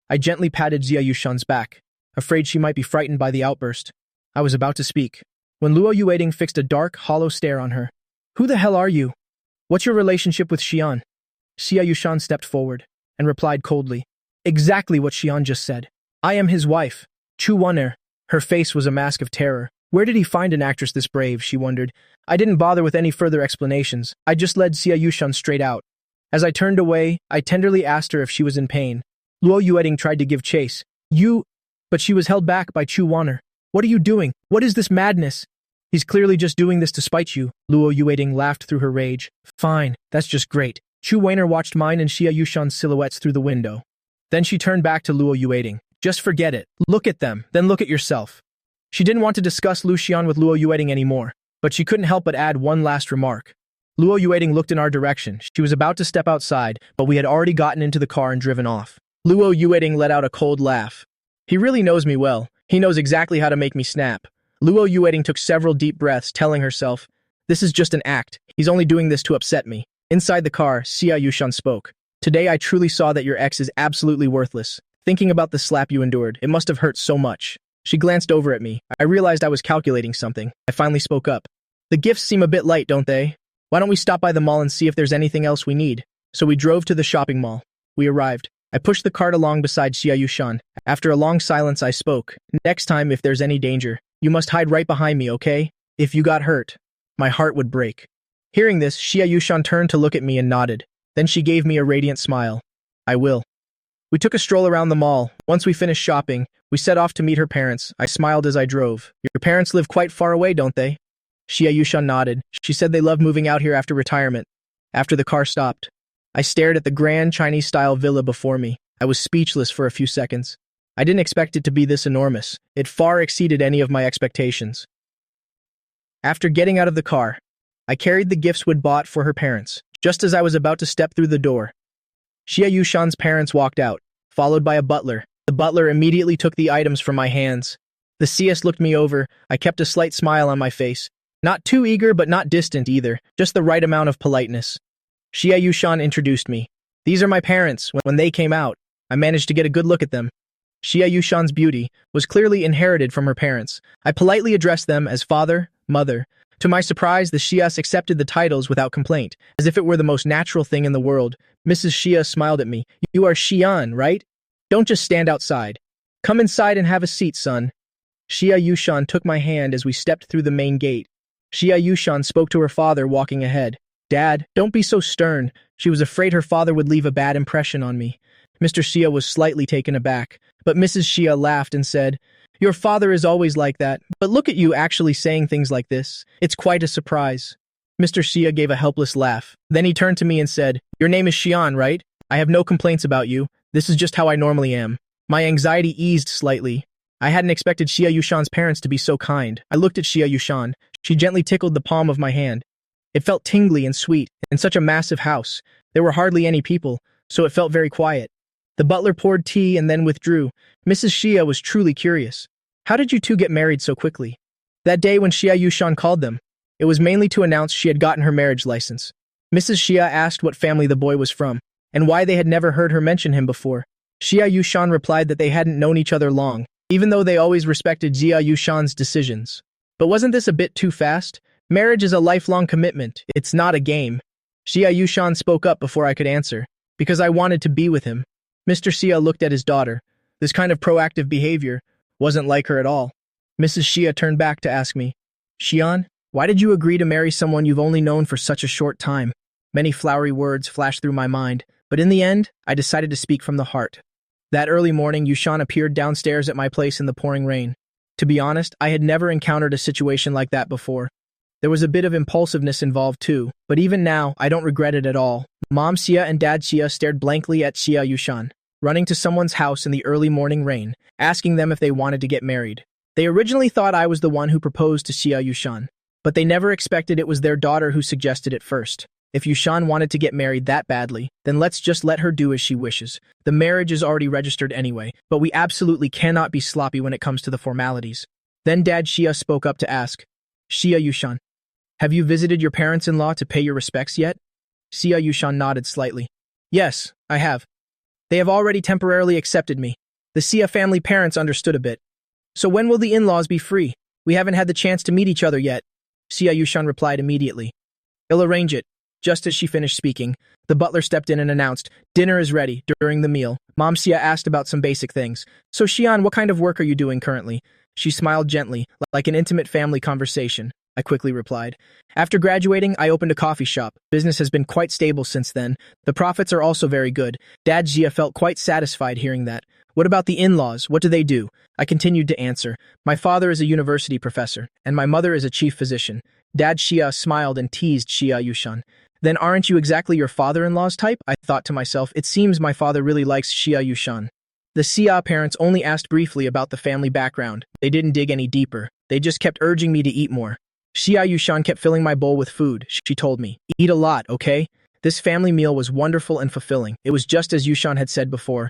I gently patted Xia Yushan's back, afraid she might be frightened by the outburst. I was about to speak, when Luo Yueding fixed a dark, hollow stare on her. Who the hell are you? What's your relationship with Xian? Xia Yushan stepped forward and replied coldly, exactly what Xian just said. I am his wife, Chu Wanner. Her face was a mask of terror. Where did he find an actress this brave, she wondered. I didn't bother with any further explanations. I just led Xia Yushan straight out. As I turned away, I tenderly asked her if she was in pain. Luo Yueding tried to give chase. But she was held back by Chu Wanner. What are you doing? What is this madness? He's clearly just doing this to spite you. Luo Yueding laughed through her rage. Fine, that's just great. Chu Wanner watched mine and Xia Yushan's silhouettes through the window. Then she turned back to Luo Yueding. Just forget it. Look at them, then look at yourself. She didn't want to discuss Lu Xian with Luo Yueding anymore, but she couldn't help but add one last remark. Luo Yueding looked in our direction. She was about to step outside, but we had already gotten into the car and driven off. Luo Yueding let out a cold laugh. He really knows me well. He knows exactly how to make me snap. Luo Yueding took several deep breaths, telling herself, this is just an act. He's only doing this to upset me. Inside the car, Xia Yushan spoke. Today I truly saw that your ex is absolutely worthless. Thinking about the slap you endured, it must have hurt so much. She glanced over at me. I realized I was calculating something. I finally spoke up. The gifts seem a bit light, don't they? Why don't we stop by the mall and see if there's anything else we need? So we drove to the shopping mall. We arrived. I pushed the cart along beside Xia Yushan. After a long silence, I spoke. Next time, if there's any danger, you must hide right behind me, okay? If you got hurt, my heart would break. Hearing this, Xia Yushan turned to look at me and nodded. Then she gave me a radiant smile. I will. We took a stroll around the mall. Once we finished shopping, we set off to meet her parents. I smiled as I drove. Your parents live quite far away, don't they? Xia Yushan nodded. She said they love moving out here after retirement. After the car stopped, I stared at the grand Chinese-style villa before me. I was speechless for a few seconds. I didn't expect it to be this enormous. It far exceeded any of my expectations. After getting out of the car, I carried the gifts we'd bought for her parents. Just as I was about to step through the door, Xia Yushan's parents walked out, followed by a butler. The butler immediately took the items from my hands. The CS looked me over. I kept a slight smile on my face. Not too eager, but not distant either. Just the right amount of politeness. Xia Yushan introduced me. These are my parents. When they came out, I managed to get a good look at them. Xia Yushan's beauty was clearly inherited from her parents. I politely addressed them as father, mother. To my surprise, the Xias accepted the titles without complaint, as if it were the most natural thing in the world. Mrs. Xia smiled at me. You are Xian, right? Don't just stand outside. Come inside and have a seat, son. Xia Yushan took my hand as we stepped through the main gate. Xia Yushan spoke to her father walking ahead. Dad, don't be so stern. She was afraid her father would leave a bad impression on me. Mr. Xia was slightly taken aback, but Mrs. Xia laughed and said, "Your father is always like that, but look at you actually saying things like this. It's quite a surprise." Mr. Xia gave a helpless laugh. Then he turned to me and said, "Your name is Xian, right? I have no complaints about you. This is just how I normally am." My anxiety eased slightly. I hadn't expected Xia Yushan's parents to be so kind. I looked at Xia Yushan. She gently tickled the palm of my hand. It felt tingly and sweet. In such a massive house, there were hardly any people, so it felt very quiet. The butler poured tea and then withdrew. Mrs. Xia was truly curious. "How did you two get married so quickly?" That day when Xia Yushan called them, it was mainly to announce she had gotten her marriage license. Mrs. Xia asked what family the boy was from, and why they had never heard her mention him before. Xia Yushan replied that they hadn't known each other long, even though they always respected Xia Yushan's decisions. But wasn't this a bit too fast? Marriage is a lifelong commitment. It's not a game. Xia Yushan spoke up before I could answer, because I wanted to be with him. Mr. Xia looked at his daughter. This kind of proactive behavior wasn't like her at all. Mrs. Xia turned back to ask me, "Xian, why did you agree to marry someone you've only known for such a short time?" Many flowery words flashed through my mind, but in the end, I decided to speak from the heart. That early morning, Yushan appeared downstairs at my place in the pouring rain. To be honest, I had never encountered a situation like that before. There was a bit of impulsiveness involved too, but even now, I don't regret it at all. Mom Xia and Dad Xia stared blankly at Xia Yushan, running to someone's house in the early morning rain, asking them if they wanted to get married. They originally thought I was the one who proposed to Xia Yushan, but they never expected it was their daughter who suggested it first. If Yushan wanted to get married that badly, then let's just let her do as she wishes. The marriage is already registered anyway, but we absolutely cannot be sloppy when it comes to the formalities. Then Dad Xia spoke up to ask, "Xia Yushan, have you visited your parents-in-law to pay your respects yet?" Xia Yushan nodded slightly. "Yes, I have. They have already temporarily accepted me." The Xia family parents understood a bit. "So when will the in-laws be free? We haven't had the chance to meet each other yet." Xia Yushan replied immediately. "I'll arrange it." Just as she finished speaking, the butler stepped in and announced, "Dinner is ready." During the meal, Mom Xia asked about some basic things. "So Xian, what kind of work are you doing currently?" She smiled gently, like an intimate family conversation. I quickly replied. "After graduating, I opened a coffee shop. Business has been quite stable since then. The profits are also very good." Dad Xia felt quite satisfied hearing that. "What about the in-laws? What do they do?" I continued to answer. "My father is a university professor, and my mother is a chief physician." Dad Xia smiled and teased Xia Yushan. "Then aren't you exactly your father-in-law's type?" I thought to myself, it seems my father really likes Xia Yushan. The Xia parents only asked briefly about the family background. They didn't dig any deeper. They just kept urging me to eat more. Xia Yushan kept filling my bowl with food. She told me, "Eat a lot, okay?" This family meal was wonderful and fulfilling. It was just as Yushan had said before.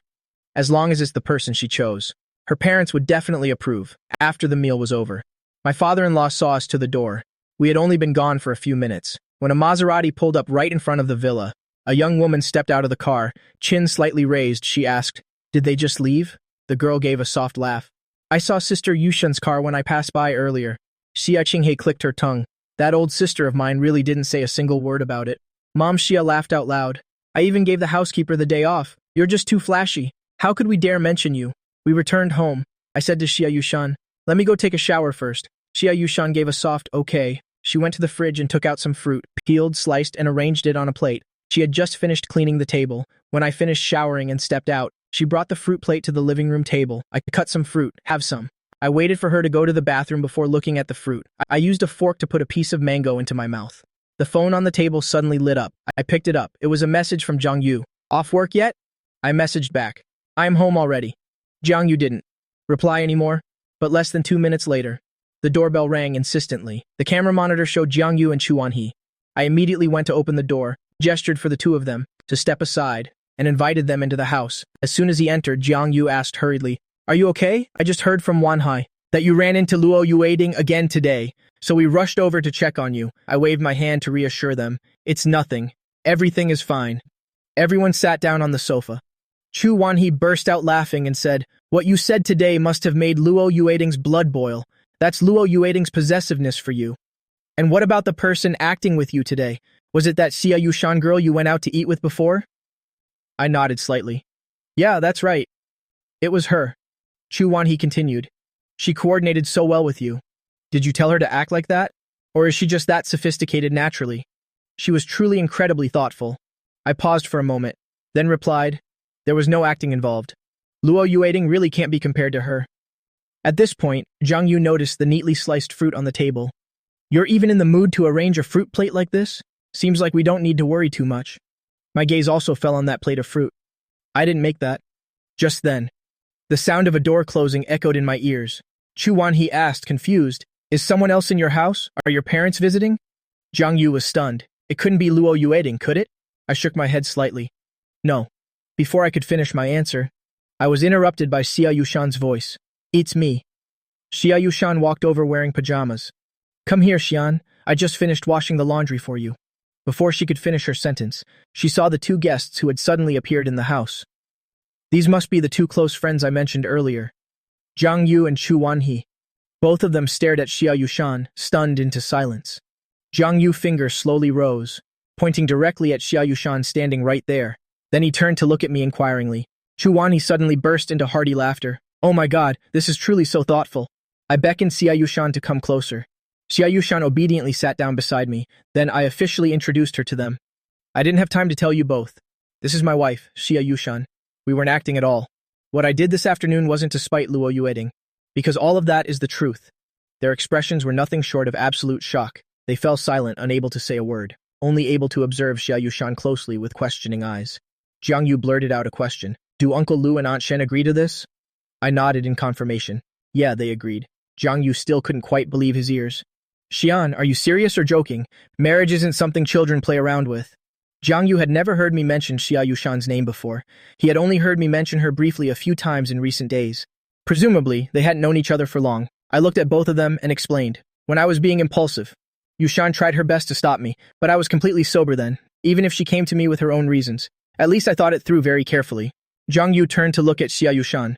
As long as it's the person she chose. Her parents would definitely approve. After the meal was over, my father-in-law saw us to the door. We had only been gone for a few minutes. When a Maserati pulled up right in front of the villa, a young woman stepped out of the car, chin slightly raised. She asked, "Did they just leave?" The girl gave a soft laugh. "I saw Sister Yushan's car when I passed by earlier." Xia Qinghe clicked her tongue. That old sister of mine really didn't say a single word about it. Mom Xia laughed out loud. "I even gave the housekeeper the day off. You're just too flashy. How could we dare mention you?" We returned home. I said to Xia Yushan, "Let me go take a shower first." Xia Yushan gave a soft, "Okay." She went to the fridge and took out some fruit, peeled, sliced, and arranged it on a plate. She had just finished cleaning the table. When I finished showering and stepped out, she brought the fruit plate to the living room table. I cut some fruit. "Have some." I waited for her to go to the bathroom before looking at the fruit. I used a fork to put a piece of mango into my mouth. The phone on the table suddenly lit up. I picked it up. It was a message from Zhang Yu. "Off work yet?" I messaged back. "I'm home already." Zhang Yu didn't reply anymore, but less than 2 minutes later, the doorbell rang insistently. The camera monitor showed Jiang Yu and Chu Wanhee. I immediately went to open the door, gestured for the two of them to step aside, and invited them into the house. As soon as he entered, Jiang Yu asked hurriedly, "Are you okay? I just heard from Wanhai that you ran into Luo Yuading again today, so we rushed over to check on you." I waved my hand to reassure them. "It's nothing. Everything is fine." Everyone sat down on the sofa. Chu Wanhee burst out laughing and said, "What you said today must have made Luo Yuading's blood boil. That's Luo Yuading's possessiveness for you. And what about the person acting with you today? Was it that Xia Yushan girl you went out to eat with before?" I nodded slightly. "Yeah, that's right. It was her." Chu Wanhee continued. "She coordinated so well with you. Did you tell her to act like that? Or is she just that sophisticated naturally?" She was truly incredibly thoughtful. I paused for a moment, then replied, there was no acting involved. Luo Yueting really can't be compared to her. At this point, Zhang Yu noticed the neatly sliced fruit on the table. You're even in the mood to arrange a fruit plate like this? Seems like we don't need to worry too much. My gaze also fell on that plate of fruit. I didn't make that. Just then, the sound of a door closing echoed in my ears. Chu Wanhee asked, confused, is someone else in your house? Are your parents visiting? Zhang Yu was stunned. It couldn't be Luo Yueting, could it? I shook my head slightly. No. Before I could finish my answer, I was interrupted by Xia Yushan's voice. It's me. Xia Yushan walked over wearing pajamas. Come here, Xian. I just finished washing the laundry for you. Before she could finish her sentence, she saw the two guests who had suddenly appeared in the house. These must be the two close friends I mentioned earlier, Zhang Yu and Chu Wanhee. Both of them stared at Xia Yushan, stunned into silence. Zhang Yu's finger slowly rose, pointing directly at Xia Yushan standing right there. Then he turned to look at me inquiringly. Chu Wanhee suddenly burst into hearty laughter. Oh my god, this is truly so thoughtful. I beckoned Xia Yushan to come closer. Xia Yushan obediently sat down beside me, then I officially introduced her to them. I didn't have time to tell you both. This is my wife, Xia Yushan. We weren't acting at all. What I did this afternoon wasn't to spite Luo Yueting, because all of that is the truth. Their expressions were nothing short of absolute shock. They fell silent, unable to say a word, only able to observe Xia Yushan closely with questioning eyes. Zhang Yu blurted out a question. Do Uncle Lu and Aunt Shen agree to this? I nodded in confirmation. Yeah, they agreed. Zhang Yu still couldn't quite believe his ears. Xian, are you serious or joking? Marriage isn't something children play around with. Zhang Yu had never heard me mention Xia Yushan's name before. He had only heard me mention her briefly a few times in recent days. Presumably, they hadn't known each other for long. I looked at both of them and explained. When I was being impulsive, Yushan tried her best to stop me, but I was completely sober then, even if she came to me with her own reasons. At least I thought it through very carefully. Zhang Yu turned to look at Xia Yushan.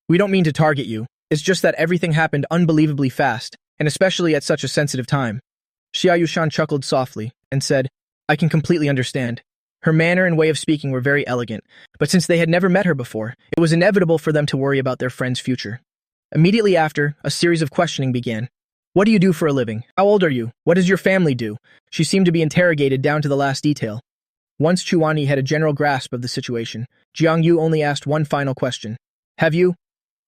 We don't mean to target you. It's just that everything happened unbelievably fast, and especially at such a sensitive time. Xia Yushan chuckled softly and said, I can completely understand. Her manner and way of speaking were very elegant, but since they had never met her before, it was inevitable for them to worry about their friend's future. Immediately after, a series of questioning began. What do you do for a living? How old are you? What does your family do? She seemed to be interrogated down to the last detail. Once Chu Wanhee had a general grasp of the situation, Zhang Yu only asked one final question. Have you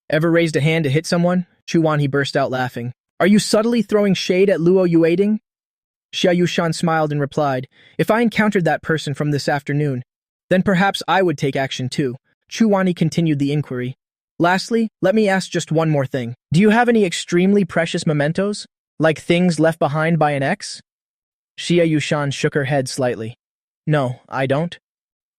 ever raised a hand to hit someone? Chu Wanhee burst out laughing. Are you subtly throwing shade at Luo Yueting? Xia Yushan smiled and replied, if I encountered that person from this afternoon, then perhaps I would take action too. Chu Wanhee continued the inquiry. Lastly, let me ask just one more thing. Do you have any extremely precious mementos? Like things left behind by an ex? Xia Yushan shook her head slightly. No, I don't.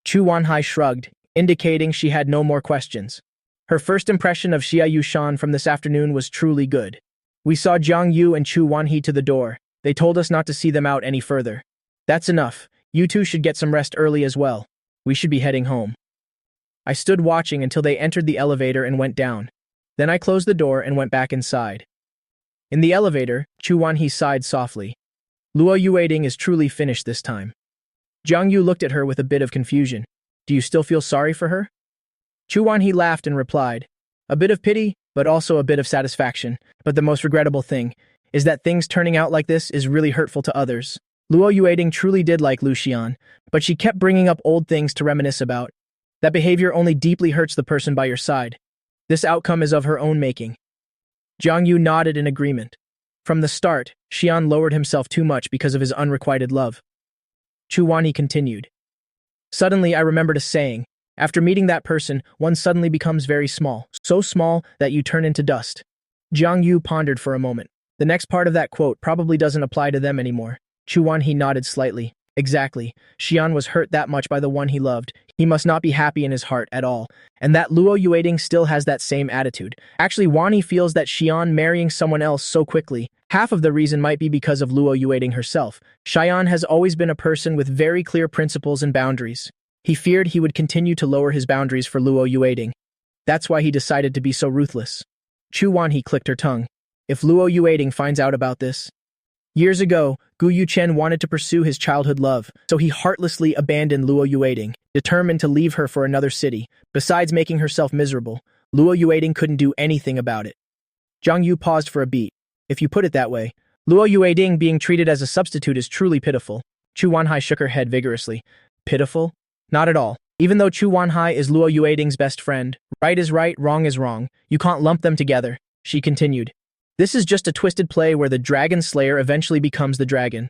Chu Wanhee shrugged, indicating she had no more questions. Her first impression of Xia Yushan from this afternoon was truly good. We saw Zhang Yu and Chu Wanhee to the door. They told us not to see them out any further. That's enough. You two should get some rest early as well. We should be heading home. I stood watching until they entered the elevator and went down. Then I closed the door and went back inside. In the elevator, Chu Wanhee sighed softly. Luo Yueting is truly finished this time. Zhang Yu looked at her with a bit of confusion. Do you still feel sorry for her? Chu Wanhee laughed and replied, a bit of pity, but also a bit of satisfaction. But the most regrettable thing is that things turning out like this is really hurtful to others. Luo Yueting truly did like Lu Xian, but she kept bringing up old things to reminisce about. That behavior only deeply hurts the person by your side. This outcome is of her own making. Zhang Yu nodded in agreement. From the start, Xian lowered himself too much because of his unrequited love. Chu Wanhee continued. Suddenly I remembered a saying. After meeting that person, one suddenly becomes very small, so small that you turn into dust. Zhang Yu pondered for a moment. The next part of that quote probably doesn't apply to them anymore. Chu Wanhee nodded slightly. Exactly. Xian was hurt that much by the one he loved. He must not be happy in his heart at all. And that Luo Yueting still has that same attitude. Actually, Wanhee feels that Xian marrying someone else so quickly, half of the reason might be because of Luo Yueting herself. Xian has always been a person with very clear principles and boundaries. He feared he would continue to lower his boundaries for Luo Yueting. That's why he decided to be so ruthless. Chu Wanhee clicked her tongue. If Luo Yueting finds out about this. Years ago, Gu Yuchen wanted to pursue his childhood love, so he heartlessly abandoned Luo Yueting, determined to leave her for another city. Besides making herself miserable, Luo Yueting couldn't do anything about it. Zhang Yu paused for a beat. If you put it that way, Luo Yueting being treated as a substitute is truly pitiful. Chu Wanhai shook her head vigorously. Pitiful? Not at all. Even though Chu Wanhai is Luo Yueting's best friend, right is right, wrong is wrong. You can't lump them together, she continued. This is just a twisted play where the dragon slayer eventually becomes the dragon.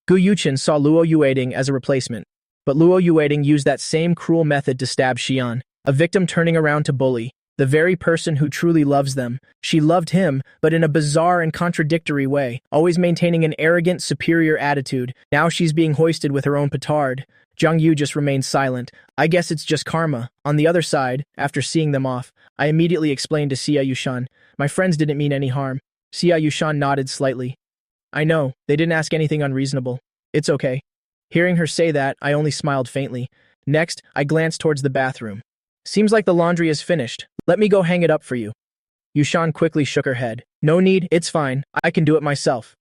Gu Yuqin saw Luo Yueting as a replacement, but Luo Yueting used that same cruel method to stab Xian, a victim turning around to bully, the very person who truly loves them. She loved him, but in a bizarre and contradictory way, always maintaining an arrogant, superior attitude. Now she's being hoisted with her own petard. Zhang Yu just remained silent. I guess it's just karma. On the other side, after seeing them off, I immediately explained to Xia Yushan, my friends didn't mean any harm. Xia Yushan nodded slightly. I know, they didn't ask anything unreasonable. It's okay. Hearing her say that, I only smiled faintly. Next, I glanced towards the bathroom. Seems like the laundry is finished. Let me go hang it up for you. Yushan quickly shook her head. No need, it's fine. I can do it myself.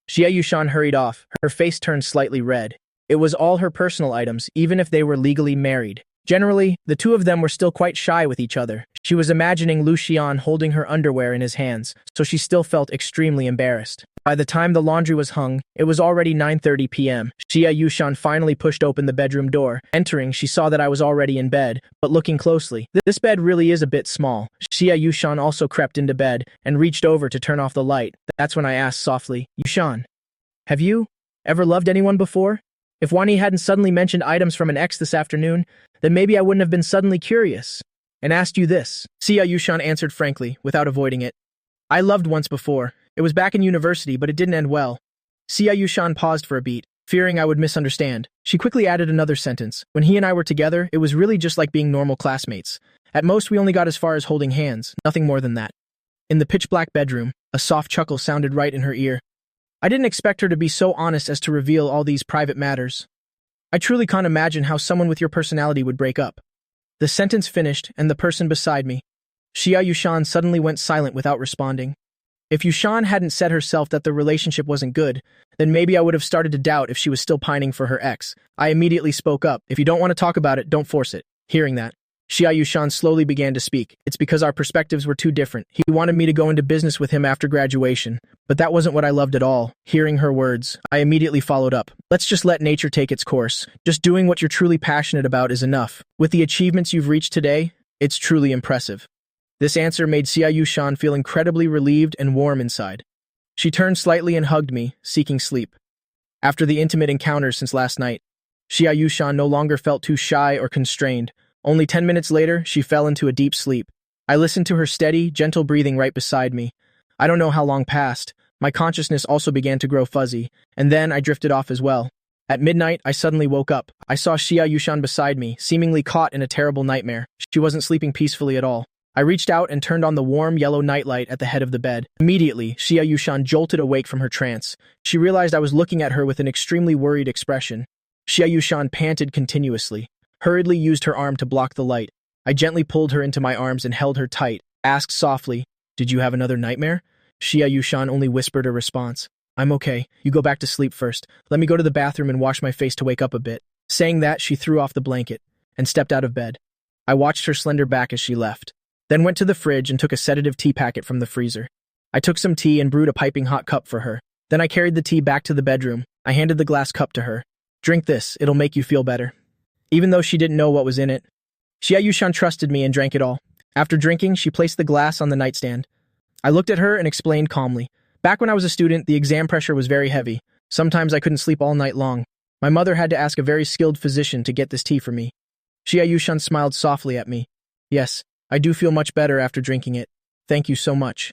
Xia Yushan hurried off. Her face turned slightly red. It was all her personal items, even if they were legally married. Generally, the two of them were still quite shy with each other. She was imagining Lu Xian holding her underwear in his hands, so she still felt extremely embarrassed. By the time the laundry was hung, it was already 9:30 p.m. Xia Yushan finally pushed open the bedroom door. Entering, she saw that I was already in bed, but looking closely, this bed really is a bit small. Xia Yushan also crept into bed and reached over to turn off the light. That's when I asked softly, Yushan, have you ever loved anyone before? If Wani hadn't suddenly mentioned items from an ex this afternoon, then maybe I wouldn't have been suddenly curious and asked you this. Xia Yushan answered frankly, without avoiding it. I loved once before. It was back in university, but it didn't end well. Xia Yushan paused for a beat, fearing I would misunderstand. She quickly added another sentence. When he and I were together, it was really just like being normal classmates. At most, we only got as far as holding hands, nothing more than that. In the pitch-black bedroom, a soft chuckle sounded right in her ear. I didn't expect her to be so honest as to reveal all these private matters. I truly can't imagine how someone with your personality would break up. The sentence finished, and the person beside me, Xia Yushan, suddenly went silent without responding. If Yushan hadn't said herself that the relationship wasn't good, then maybe I would have started to doubt if she was still pining for her ex. I immediately spoke up. If you don't want to talk about it, don't force it. Hearing that, Xia Yushan slowly began to speak. It's because our perspectives were too different. He wanted me to go into business with him after graduation, but that wasn't what I loved at all. Hearing her words, I immediately followed up. Let's just let nature take its course. Just doing what you're truly passionate about is enough. With the achievements you've reached today, it's truly impressive. This answer made Xia Yushan feel incredibly relieved and warm inside. She turned slightly and hugged me, seeking sleep. After the intimate encounters since last night, Xia Yushan no longer felt too shy or constrained. Only 10 minutes later, she fell into a deep sleep. I listened to her steady, gentle breathing right beside me. I don't know how long passed. My consciousness also began to grow fuzzy, and then I drifted off as well. At midnight, I suddenly woke up. I saw Xia Yushan beside me, seemingly caught in a terrible nightmare. She wasn't sleeping peacefully at all. I reached out and turned on the warm yellow nightlight at the head of the bed. Immediately, Xia Yushan jolted awake from her trance. She realized I was looking at her with an extremely worried expression. Xia Yushan panted continuously, hurriedly used her arm to block the light. I gently pulled her into my arms and held her tight, asked softly, "Did you have another nightmare?" Xia Yushan only whispered a response. "I'm okay. You go back to sleep first. Let me go to the bathroom and wash my face to wake up a bit." Saying that, she threw off the blanket and stepped out of bed. I watched her slender back as she left, then went to the fridge and took a sedative tea packet from the freezer. I took some tea and brewed a piping hot cup for her. Then I carried the tea back to the bedroom. I handed the glass cup to her. "Drink this, it'll make you feel better." Even though she didn't know what was in it, Xia Yushan trusted me and drank it all. After drinking, she placed the glass on the nightstand. I looked at her and explained calmly. Back when I was a student, the exam pressure was very heavy. Sometimes I couldn't sleep all night long. My mother had to ask a very skilled physician to get this tea for me. Xia Yushan smiled softly at me. "Yes, I do feel much better after drinking it. Thank you so much."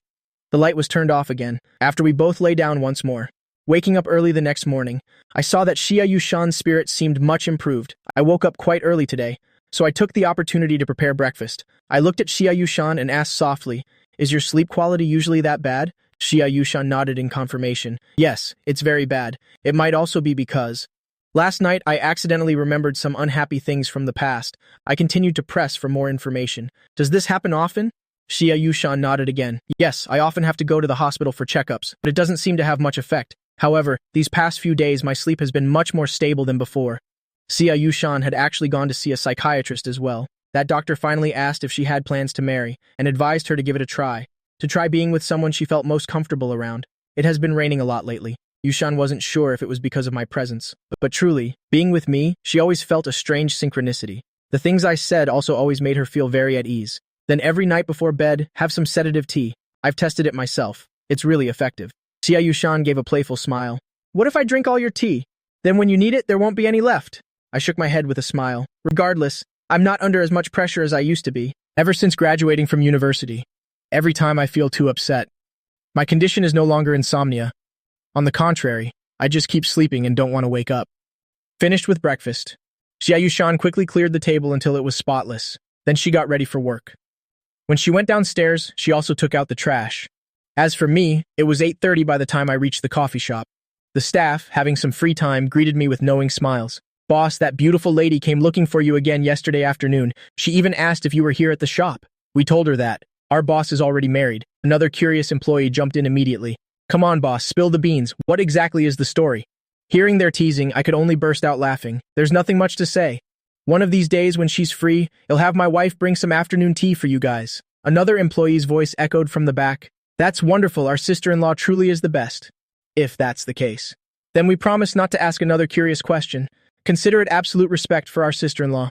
The light was turned off again, after we both lay down once more. Waking up early the next morning, I saw that Xia Yushan's spirit seemed much improved. I woke up quite early today, so I took the opportunity to prepare breakfast. I looked at Xia Yushan and asked softly, "Is your sleep quality usually that bad?" Xia Yushan nodded in confirmation. "Yes, it's very bad. It might also be because last night I accidentally remembered some unhappy things from the past. I continued to press for more information. Does this happen often?" Xia Yushan nodded again. "Yes, I often have to go to the hospital for checkups, but it doesn't seem to have much effect. However, these past few days my sleep has been much more stable than before." Xia Yushan had actually gone to see a psychiatrist as well. That doctor finally asked if she had plans to marry, and advised her to give it a try. To try being with someone she felt most comfortable around. It has been raining a lot lately. Yushan wasn't sure if it was because of my presence. But truly, being with me, she always felt a strange synchronicity. The things I said also always made her feel very at ease. Then every night before bed, have some sedative tea. I've tested it myself. It's really effective. Xia Yushan gave a playful smile. What if I drink all your tea? Then when you need it, there won't be any left. I shook my head with a smile. Regardless, I'm not under as much pressure as I used to be. Ever since graduating from university, every time I feel too upset. My condition is no longer insomnia. On the contrary, I just keep sleeping and don't want to wake up. Finished with breakfast. Xia Yushan quickly cleared the table until it was spotless. Then she got ready for work. When she went downstairs, she also took out the trash. As for me, it was 8:30 by the time I reached the coffee shop. The staff, having some free time, greeted me with knowing smiles. Boss, that beautiful lady came looking for you again yesterday afternoon. She even asked if you were here at the shop. We told her that. Our boss is already married. Another curious employee jumped in immediately. Come on, boss, spill the beans. What exactly is the story? Hearing their teasing, I could only burst out laughing. There's nothing much to say. One of these days when she's free, you'll have my wife bring some afternoon tea for you guys. Another employee's voice echoed from the back. That's wonderful, our sister-in-law truly is the best. If that's the case. Then we promise not to ask another curious question. Consider it absolute respect for our sister-in-law.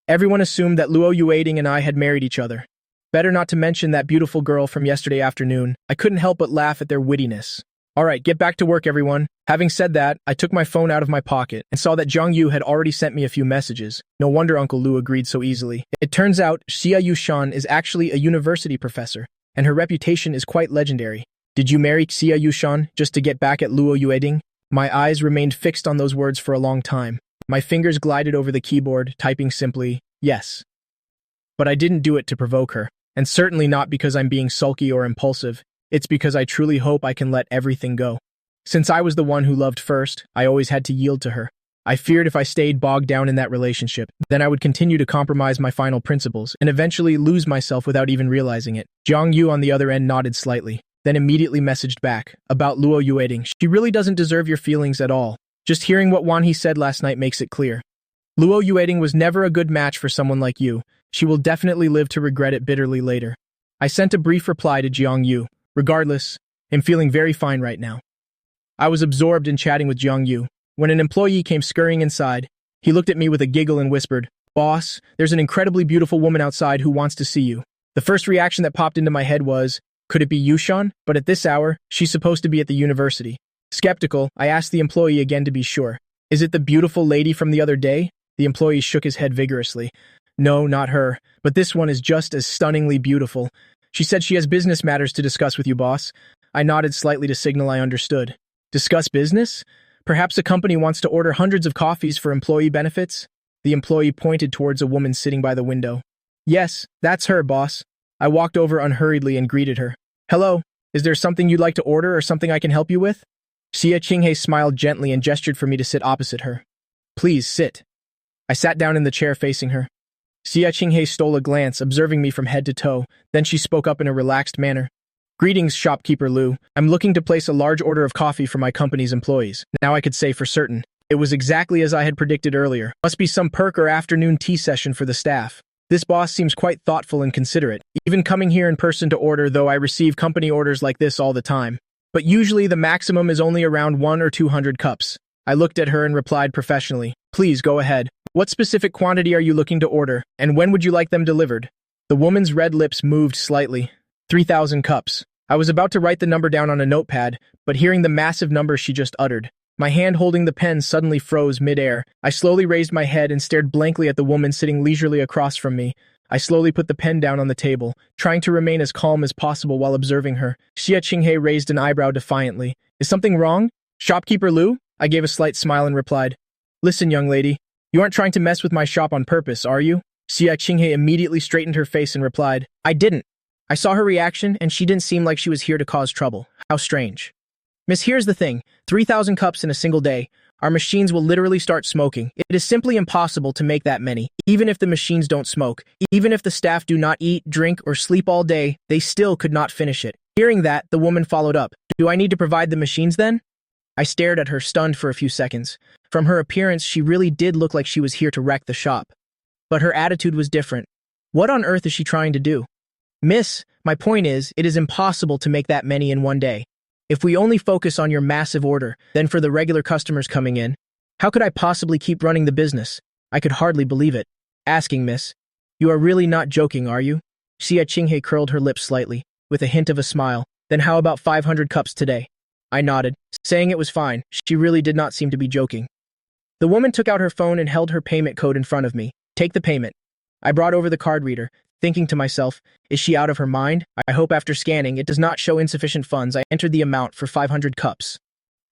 Everyone assumed that Luo Yuading and I had married each other. Better not to mention that beautiful girl from yesterday afternoon. I couldn't help but laugh at their wittiness. Alright, get back to work, everyone. Having said that, I took my phone out of my pocket and saw that Zhang Yu had already sent me a few messages. No wonder Uncle Lu agreed so easily. It turns out Xia Yushan is actually a university professor, and her reputation is quite legendary. Did you marry Xia Yushan just to get back at Luo Yueding? My eyes remained fixed on those words for a long time. My fingers glided over the keyboard, typing simply, yes. But I didn't do it to provoke her, and certainly not because I'm being sulky or impulsive. It's because I truly hope I can let everything go. Since I was the one who loved first, I always had to yield to her. I feared if I stayed bogged down in that relationship, then I would continue to compromise my final principles and eventually lose myself without even realizing it. Zhang Yu on the other end nodded slightly, then immediately messaged back, about Luo Yueding. She really doesn't deserve your feelings at all. Just hearing what Wan He said last night makes it clear. Luo Yueding was never a good match for someone like you. She will definitely live to regret it bitterly later. I sent a brief reply to Jiang Yu. Regardless, I'm feeling very fine right now. I was absorbed in chatting with Jiang Yu. When an employee came scurrying inside, he looked at me with a giggle and whispered, Boss, there's an incredibly beautiful woman outside who wants to see you. The first reaction that popped into my head was, could it be Yushan? But at this hour, she's supposed to be at the university. Skeptical, I asked the employee again to be sure. Is it the beautiful lady from the other day? The employee shook his head vigorously. No, not her, but this one is just as stunningly beautiful. She said she has business matters to discuss with you, boss. I nodded slightly to signal I understood. Discuss business? Perhaps a company wants to order hundreds of coffees for employee benefits? The employee pointed towards a woman sitting by the window. Yes, that's her, boss. I walked over unhurriedly and greeted her. Hello, is there something you'd like to order or something I can help you with? Xia Qinghe smiled gently and gestured for me to sit opposite her. Please sit. I sat down in the chair facing her. Xia Qinghe stole a glance, observing me from head to toe. Then she spoke up in a relaxed manner. Greetings, shopkeeper Lu. I'm looking to place a large order of coffee for my company's employees. Now I could say for certain. It was exactly as I had predicted earlier. Must be some perk or afternoon tea session for the staff. This boss seems quite thoughtful and considerate, even coming here in person to order, though I receive company orders like this all the time. But usually the maximum is only around 100 or 200 cups. I looked at her and replied professionally. Please go ahead. What specific quantity are you looking to order, and when would you like them delivered? The woman's red lips moved slightly. 3,000 cups. I was about to write the number down on a notepad, but hearing the massive number she just uttered, my hand holding the pen suddenly froze mid-air. I slowly raised my head and stared blankly at the woman sitting leisurely across from me. I slowly put the pen down on the table, trying to remain as calm as possible while observing her. Xia Qinghe raised an eyebrow defiantly. Is something wrong? Shopkeeper Lu? I gave a slight smile and replied, Listen, young lady, you aren't trying to mess with my shop on purpose, are you? Xia Qinghe immediately straightened her face and replied, I didn't. I saw her reaction, and she didn't seem like she was here to cause trouble. How strange. Miss, here's the thing. 3,000 cups in a single day. Our machines will literally start smoking. It is simply impossible to make that many. Even if the machines don't smoke, even if the staff do not eat, drink, or sleep all day, they still could not finish it. Hearing that, the woman followed up. Do I need to provide the machines then? I stared at her, stunned for a few seconds. From her appearance, she really did look like she was here to wreck the shop. But her attitude was different. What on earth is she trying to do? Miss, my point is, it is impossible to make that many in one day. If we only focus on your massive order, then for the regular customers coming in, how could I possibly keep running the business? I could hardly believe it. Asking, miss. You are really not joking, are you? Xia Qinghe curled her lips slightly, with a hint of a smile. Then how about 500 cups today? I nodded, saying it was fine. She really did not seem to be joking. The woman took out her phone and held her payment code in front of me. Take the payment. I brought over the card reader, thinking to myself, is she out of her mind? I hope after scanning it does not show insufficient funds. I entered the amount for 500 cups.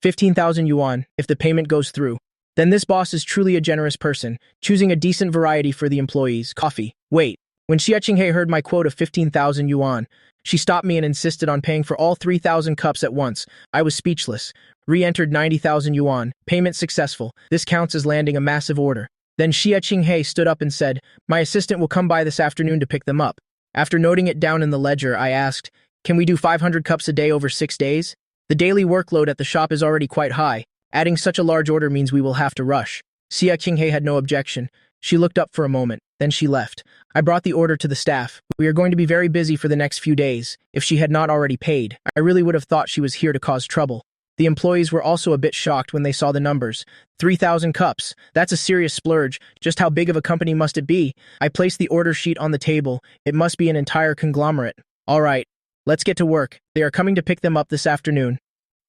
15,000 yuan, if the payment goes through. Then this boss is truly a generous person, choosing a decent variety for the employees. Coffee. Wait. When Xia Qinghe heard my quote of 15,000 yuan, she stopped me and insisted on paying for all 3,000 cups at once. I was speechless. Re-entered 90,000 yuan. Payment successful. This counts as landing a massive order. Then Xia Qinghe stood up and said, my assistant will come by this afternoon to pick them up. After noting it down in the ledger, I asked, can we do 500 cups a day over 6 days? The daily workload at the shop is already quite high. Adding such a large order means we will have to rush. Xia Qinghe had no objection. She looked up for a moment, then she left. I brought the order to the staff. We are going to be very busy for the next few days. If she had not already paid, I really would have thought she was here to cause trouble. The employees were also a bit shocked when they saw the numbers. 3,000 cups. That's a serious splurge. Just how big of a company must it be? I placed the order sheet on the table. It must be an entire conglomerate. All right, let's get to work. They are coming to pick them up this afternoon.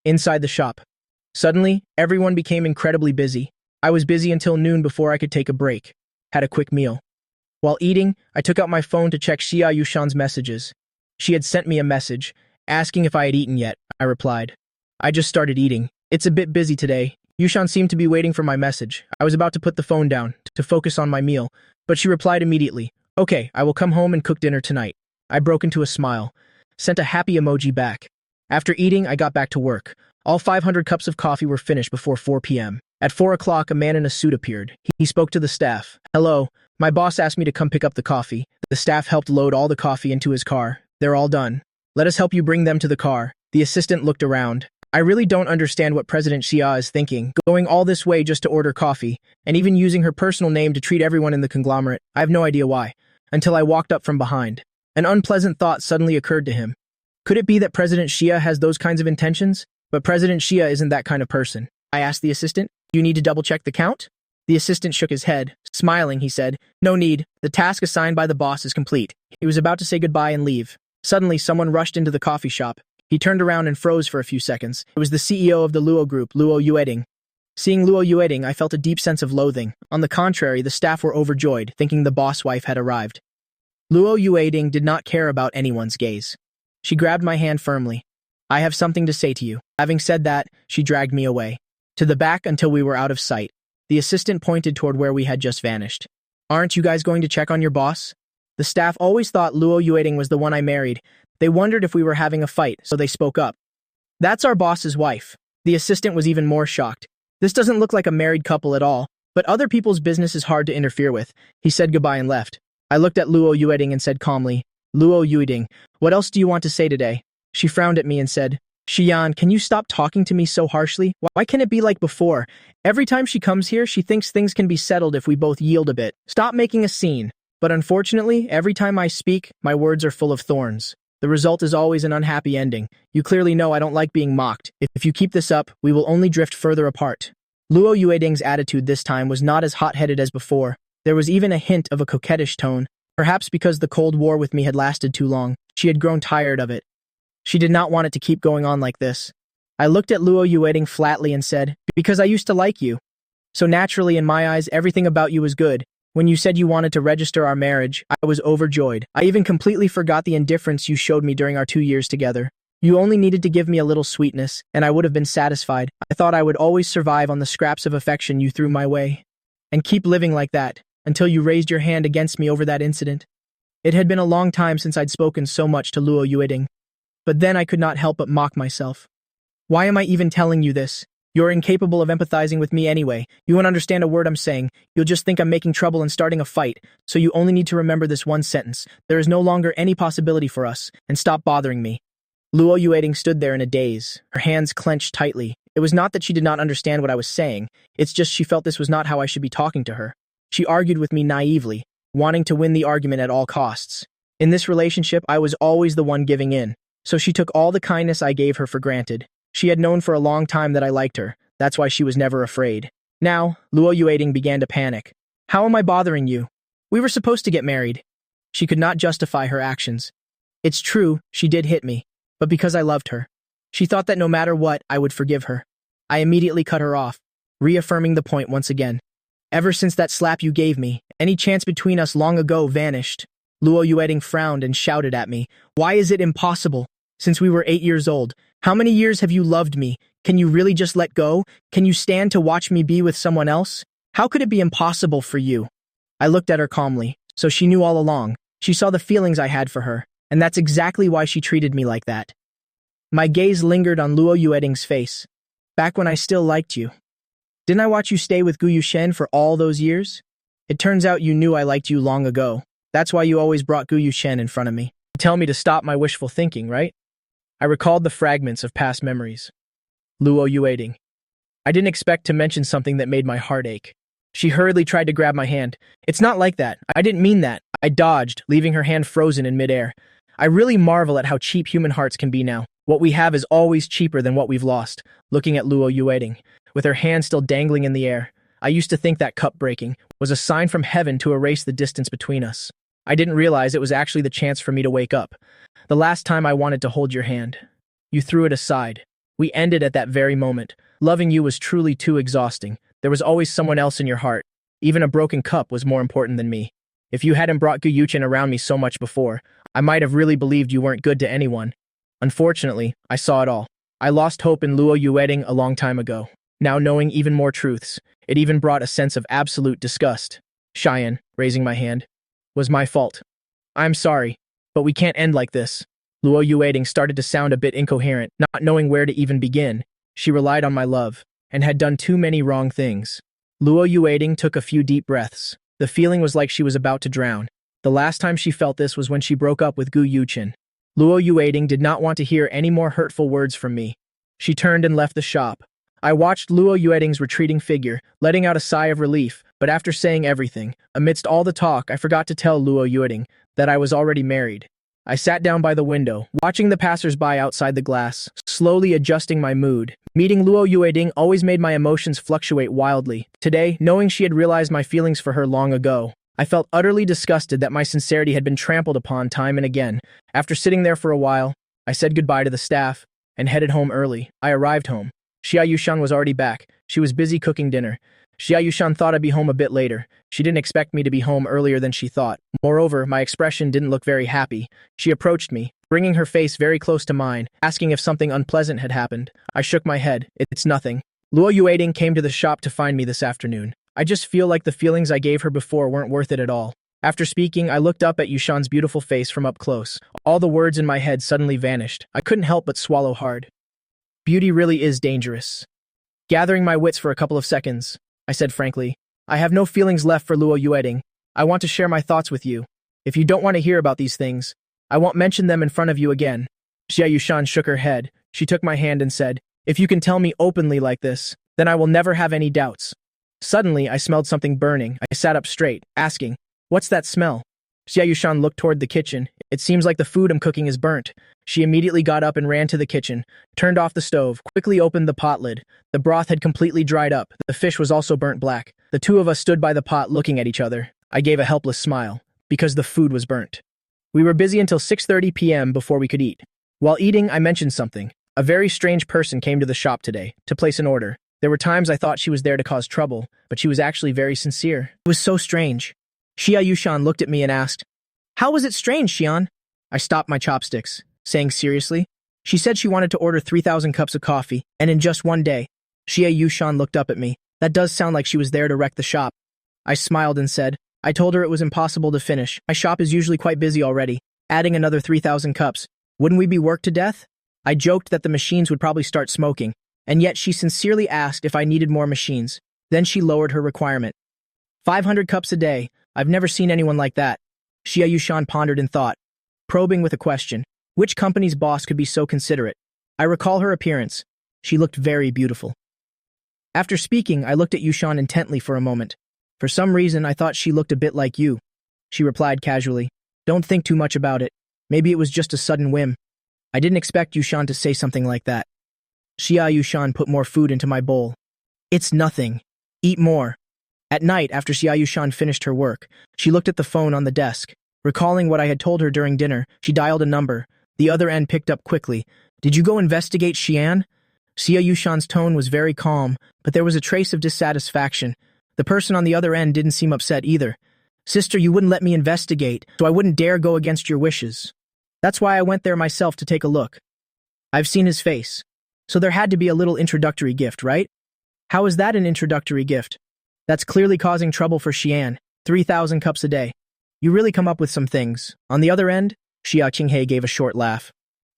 Inside the shop. Suddenly, everyone became incredibly busy. I was busy until noon before I could take a break. Had a quick meal. While eating, I took out my phone to check Xia Yushan's messages. She had sent me a message, asking if I had eaten yet. I replied, I just started eating. It's a bit busy today. Yushan seemed to be waiting for my message. I was about to put the phone down, to focus on my meal, but she replied immediately, okay, I will come home and cook dinner tonight. I broke into a smile, sent a happy emoji back. After eating, I got back to work. All 500 cups of coffee were finished before 4 p.m. At 4 o'clock, a man in a suit appeared. He spoke to the staff. Hello, my boss asked me to come pick up the coffee. The staff helped load all the coffee into his car. They're all done. Let us help you bring them to the car. The assistant looked around. I really don't understand what President Xia is thinking, going all this way just to order coffee, and even using her personal name to treat everyone in the conglomerate. I have no idea why, until I walked up from behind. An unpleasant thought suddenly occurred to him. Could it be that President Xia has those kinds of intentions? But President Xia isn't that kind of person. I asked the assistant, you need to double-check the count? The assistant shook his head. Smiling, he said, no need. The task assigned by the boss is complete. He was about to say goodbye and leave. Suddenly, someone rushed into the coffee shop. He turned around and froze for a few seconds. It was the CEO of the Luo Group, Luo Yueding. Seeing Luo Yueding, I felt a deep sense of loathing. On the contrary, the staff were overjoyed, thinking the boss wife had arrived. Luo Yueding did not care about anyone's gaze. She grabbed my hand firmly. I have something to say to you. Having said that, she dragged me away. To the back until we were out of sight. The assistant pointed toward where we had just vanished. Aren't you guys going to check on your boss? The staff always thought Luo Yueding was the one I married. They wondered if we were having a fight, so they spoke up. That's our boss's wife. The assistant was even more shocked. This doesn't look like a married couple at all, but other people's business is hard to interfere with. He said goodbye and left. I looked at Luo Yueding and said calmly, Luo Yueding, what else do you want to say today? She frowned at me and said, Xian, can you stop talking to me so harshly? Why can't it be like before? Every time she comes here, she thinks things can be settled if we both yield a bit. Stop making a scene. But unfortunately, every time I speak, my words are full of thorns. The result is always an unhappy ending. You clearly know I don't like being mocked. If you keep this up, we will only drift further apart. Luo Yueding's attitude this time was not as hot-headed as before. There was even a hint of a coquettish tone. Perhaps because the Cold War with me had lasted too long, she had grown tired of it. She did not want it to keep going on like this. I looked at Luo Yueding flatly and said, because I used to like you. So naturally, in my eyes, everything about you was good. When you said you wanted to register our marriage, I was overjoyed. I even completely forgot the indifference you showed me during our 2 years together. You only needed to give me a little sweetness, and I would have been satisfied. I thought I would always survive on the scraps of affection you threw my way. And keep living like that, until you raised your hand against me over that incident. It had been a long time since I'd spoken so much to Luo Yueding. But then I could not help but mock myself. Why am I even telling you this? You're incapable of empathizing with me anyway. You won't understand a word I'm saying. You'll just think I'm making trouble and starting a fight. So you only need to remember this one sentence. There is no longer any possibility for us, and stop bothering me. Luo Yueding stood there in a daze, her hands clenched tightly. It was not that she did not understand what I was saying. It's just she felt this was not how I should be talking to her. She argued with me naively, wanting to win the argument at all costs. In this relationship, I was always the one giving in. So she took all the kindness I gave her for granted. She had known for a long time that I liked her. That's why she was never afraid. Now, Luo Yueting began to panic. How am I bothering you? We were supposed to get married. She could not justify her actions. It's true, she did hit me, but because I loved her. She thought that no matter what, I would forgive her. I immediately cut her off, reaffirming the point once again. Ever since that slap you gave me, any chance between us long ago vanished. Luo Yueting frowned and shouted at me. Why is it impossible? Since we were 8 years old, how many years have you loved me? Can you really just let go? Can you stand to watch me be with someone else? How could it be impossible for you? I looked at her calmly, so she knew all along. She saw the feelings I had for her, and that's exactly why she treated me like that. My gaze lingered on Luo Yueting's face. Back when I still liked you. Didn't I watch you stay with Gu Yushen for all those years? It turns out you knew I liked you long ago. That's why you always brought Gu Yushen in front of me. Tell me to stop my wishful thinking, right? I recalled the fragments of past memories. Luo Yueting. I didn't expect to mention something that made my heart ache. She hurriedly tried to grab my hand. It's not like that. I didn't mean that. I dodged, leaving her hand frozen in midair. I really marvel at how cheap human hearts can be now. What we have is always cheaper than what we've lost. Looking at Luo Yueting, with her hand still dangling in the air, I used to think that cup breaking was a sign from heaven to erase the distance between us. I didn't realize it was actually the chance for me to wake up. The last time I wanted to hold your hand. You threw it aside. We ended at that very moment. Loving you was truly too exhausting. There was always someone else in your heart. Even a broken cup was more important than me. If you hadn't brought Gu Yuchen around me so much before, I might have really believed you weren't good to anyone. Unfortunately, I saw it all. I lost hope in Luo Yueting a long time ago. Now knowing even more truths, it even brought a sense of absolute disgust. Cheyenne, raising my hand, was my fault. I'm sorry, but we can't end like this. Luo Yueting started to sound a bit incoherent, not knowing where to even begin. She relied on my love, and had done too many wrong things. Luo Yueting took a few deep breaths. The feeling was like she was about to drown. The last time she felt this was when she broke up with Gu Yuchen. Luo Yueting did not want to hear any more hurtful words from me. She turned and left the shop. I watched Luo Yueting's retreating figure, letting out a sigh of relief, but after saying everything, amidst all the talk, I forgot to tell Luo Yueting that I was already married. I sat down by the window, watching the passers-by outside the glass, slowly adjusting my mood. Meeting Luo Yueting always made my emotions fluctuate wildly. Today, knowing she had realized my feelings for her long ago, I felt utterly disgusted that my sincerity had been trampled upon time and again. After sitting there for a while, I said goodbye to the staff and headed home early. I arrived home. Xia Yushan was already back. She was busy cooking dinner. Xia Yushan thought I'd be home a bit later. She didn't expect me to be home earlier than she thought. Moreover, my expression didn't look very happy. She approached me, bringing her face very close to mine, asking if something unpleasant had happened. I shook my head. It's nothing. Luo Yueting came to the shop to find me this afternoon. I just feel like the feelings I gave her before weren't worth it at all. After speaking, I looked up at Yushan's beautiful face from up close. All the words in my head suddenly vanished. I couldn't help but swallow hard. Beauty really is dangerous. Gathering my wits for a couple of seconds, I said frankly, I have no feelings left for Luo Yueting. I want to share my thoughts with you. If you don't want to hear about these things, I won't mention them in front of you again. Xia Yushan shook her head. She took my hand and said, if you can tell me openly like this, then I will never have any doubts. Suddenly, I smelled something burning. I sat up straight, asking, what's that smell? Xia Yushan looked toward the kitchen. It seems like the food I'm cooking is burnt. She immediately got up and ran to the kitchen, turned off the stove, quickly opened the pot lid. The broth had completely dried up. The fish was also burnt black. The two of us stood by the pot looking at each other. I gave a helpless smile, because the food was burnt. We were busy until 6:30 p.m. before we could eat. While eating, I mentioned something. A very strange person came to the shop today, to place an order. There were times I thought she was there to cause trouble, but she was actually very sincere. It was so strange. Xia Yushan looked at me and asked, how was it strange, Xian? I stopped my chopsticks, saying seriously. She said she wanted to order 3,000 cups of coffee, and in just one day. Xia Yushan looked up at me. That does sound like she was there to wreck the shop. I smiled and said, I told her it was impossible to finish. My shop is usually quite busy already. Adding another 3,000 cups. Wouldn't we be worked to death? I joked that the machines would probably start smoking, and yet she sincerely asked if I needed more machines. Then she lowered her requirement. 500 cups a day. I've never seen anyone like that. Xia Yushan pondered in thought, probing with a question. Which company's boss could be so considerate? I recall her appearance. She looked very beautiful. After speaking, I looked at Yushan intently for a moment. For some reason, I thought she looked a bit like you. She replied casually, don't think too much about it. Maybe it was just a sudden whim. I didn't expect Yushan to say something like that. Xia Yushan put more food into my bowl. It's nothing. Eat more. At night, after Xia Yushan finished her work, she looked at the phone on the desk. Recalling what I had told her during dinner, she dialed a number. The other end picked up quickly. Did you go investigate Xian? Xia Yushan's tone was very calm, but there was a trace of dissatisfaction. The person on the other end didn't seem upset either. Sister, you wouldn't let me investigate, so I wouldn't dare go against your wishes. That's why I went there myself to take a look. I've seen his face. So there had to be a little introductory gift, right? How is that an introductory gift? That's clearly causing trouble for Xian. 3,000 cups a day. You really come up with some things. On the other end, Xia Qinghe gave a short laugh.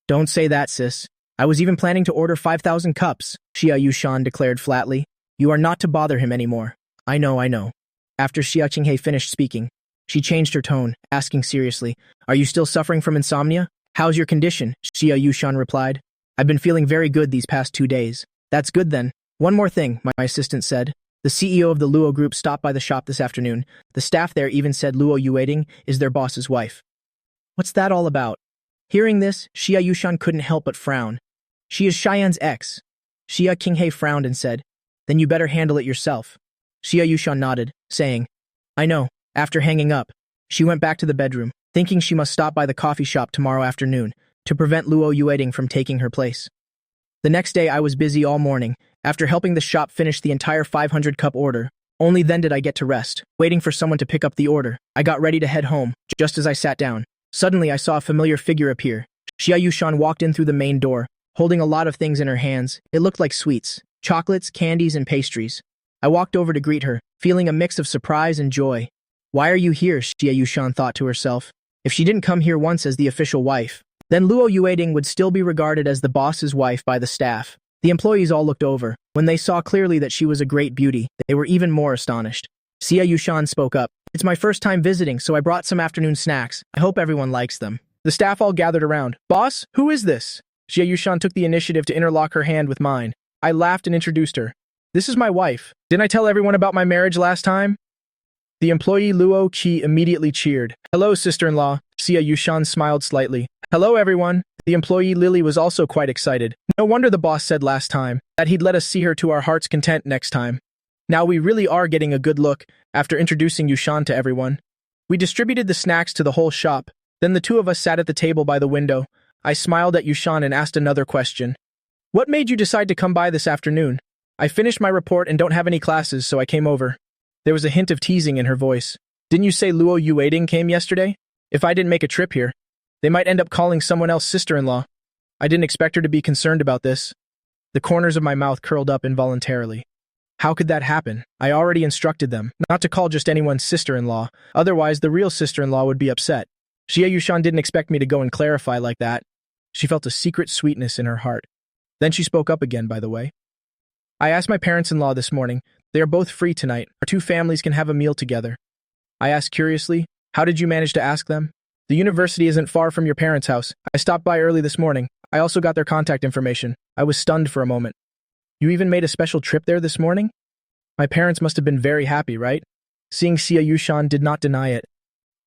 Don't say that, sis. I was even planning to order 5,000 cups, Xia Yushan declared flatly. You are not to bother him anymore. I know. After Xia Qinghe finished speaking, she changed her tone, asking seriously, Are you still suffering from insomnia? How's your condition? Xia Yushan replied. I've been feeling very good these past 2 days. That's good then. One more thing, my assistant said. The CEO of the Luo Group stopped by the shop this afternoon. The staff there even said Luo Yueting is their boss's wife. What's that all about? Hearing this, Xia Yushan couldn't help but frown. She is Xian's ex. Xia Qinghe frowned and said, Then you better handle it yourself. Xia Yushan nodded, saying, I know. After hanging up, she went back to the bedroom, thinking she must stop by the coffee shop tomorrow afternoon to prevent Luo Yueting from taking her place. The next day I was busy all morning, after helping the shop finish the entire 500-cup order. Only then did I get to rest, waiting for someone to pick up the order. I got ready to head home, just as I sat down. Suddenly I saw a familiar figure appear. Xia Yushan walked in through the main door, holding a lot of things in her hands. It looked like sweets, chocolates, candies, and pastries. I walked over to greet her, feeling a mix of surprise and joy. Why are you here? Xia Yushan thought to herself. If she didn't come here once as the official wife, then Luo Yueting would still be regarded as the boss's wife by the staff. The employees all looked over. When they saw clearly that she was a great beauty, they were even more astonished. Xia Yushan spoke up. It's my first time visiting, so I brought some afternoon snacks. I hope everyone likes them. The staff all gathered around. Boss, who is this? Xia Yushan took the initiative to interlock her hand with mine. I laughed and introduced her. This is my wife. Didn't I tell everyone about my marriage last time? The employee Luo Qi immediately cheered. Hello, sister-in-law. Xia Yushan smiled slightly. Hello, everyone. The employee Lily was also quite excited. No wonder the boss said last time that he'd let us see her to our heart's content next time. Now we really are getting a good look after introducing Yushan to everyone. We distributed the snacks to the whole shop. Then the two of us sat at the table by the window. I smiled at Yushan and asked another question. What made you decide to come by this afternoon? I finished my report and don't have any classes, so I came over. There was a hint of teasing in her voice. Didn't you say Luo Yueting came yesterday? If I didn't make a trip here, they might end up calling someone else sister-in-law. I didn't expect her to be concerned about this. The corners of my mouth curled up involuntarily. How could that happen? I already instructed them not to call just anyone's sister-in-law, otherwise the real sister-in-law would be upset. Xia Yushan didn't expect me to go and clarify like that. She felt a secret sweetness in her heart. Then she spoke up again, by the way. I asked my parents-in-law this morning. They are both free tonight. Our two families can have a meal together. I asked curiously, how did you manage to ask them? The university isn't far from your parents' house. I stopped by early this morning. I also got their contact information. I was stunned for a moment. You even made a special trip there this morning? My parents must have been very happy, right? Seeing Xia Yushan did not deny it.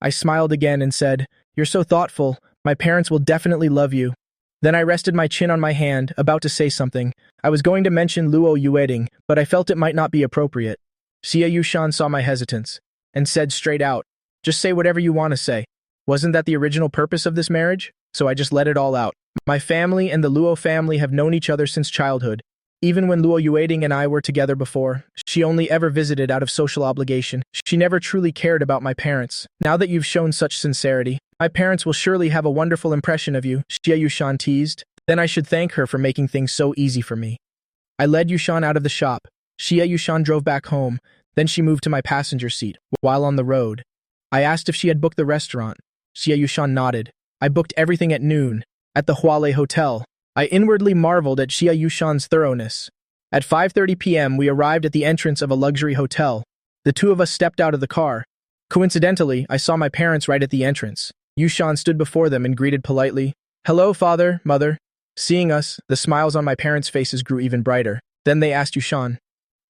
I smiled again and said, You're so thoughtful. My parents will definitely love you. Then I rested my chin on my hand, about to say something. I was going to mention Luo Yueting, but I felt it might not be appropriate. Xia Yushan saw my hesitance and said straight out, Just say whatever you want to say. Wasn't that the original purpose of this marriage? So I just let it all out. My family and the Luo family have known each other since childhood. Even when Luo Yueting and I were together before, she only ever visited out of social obligation. She never truly cared about my parents. Now that you've shown such sincerity, my parents will surely have a wonderful impression of you, Xia Yushan teased. Then I should thank her for making things so easy for me. I led Yushan out of the shop. Xia Yushan drove back home. Then she moved to my passenger seat. While on the road, I asked if she had booked the restaurant. Xia Yushan nodded. I booked everything at noon, at the Huale Hotel. I inwardly marveled at Xia Yushan's thoroughness. At 5:30 p.m. we arrived at the entrance of a luxury hotel. The two of us stepped out of the car. Coincidentally, I saw my parents right at the entrance. Yushan stood before them and greeted politely. Hello, father, mother. Seeing us, the smiles on my parents' faces grew even brighter. Then they asked Yushan,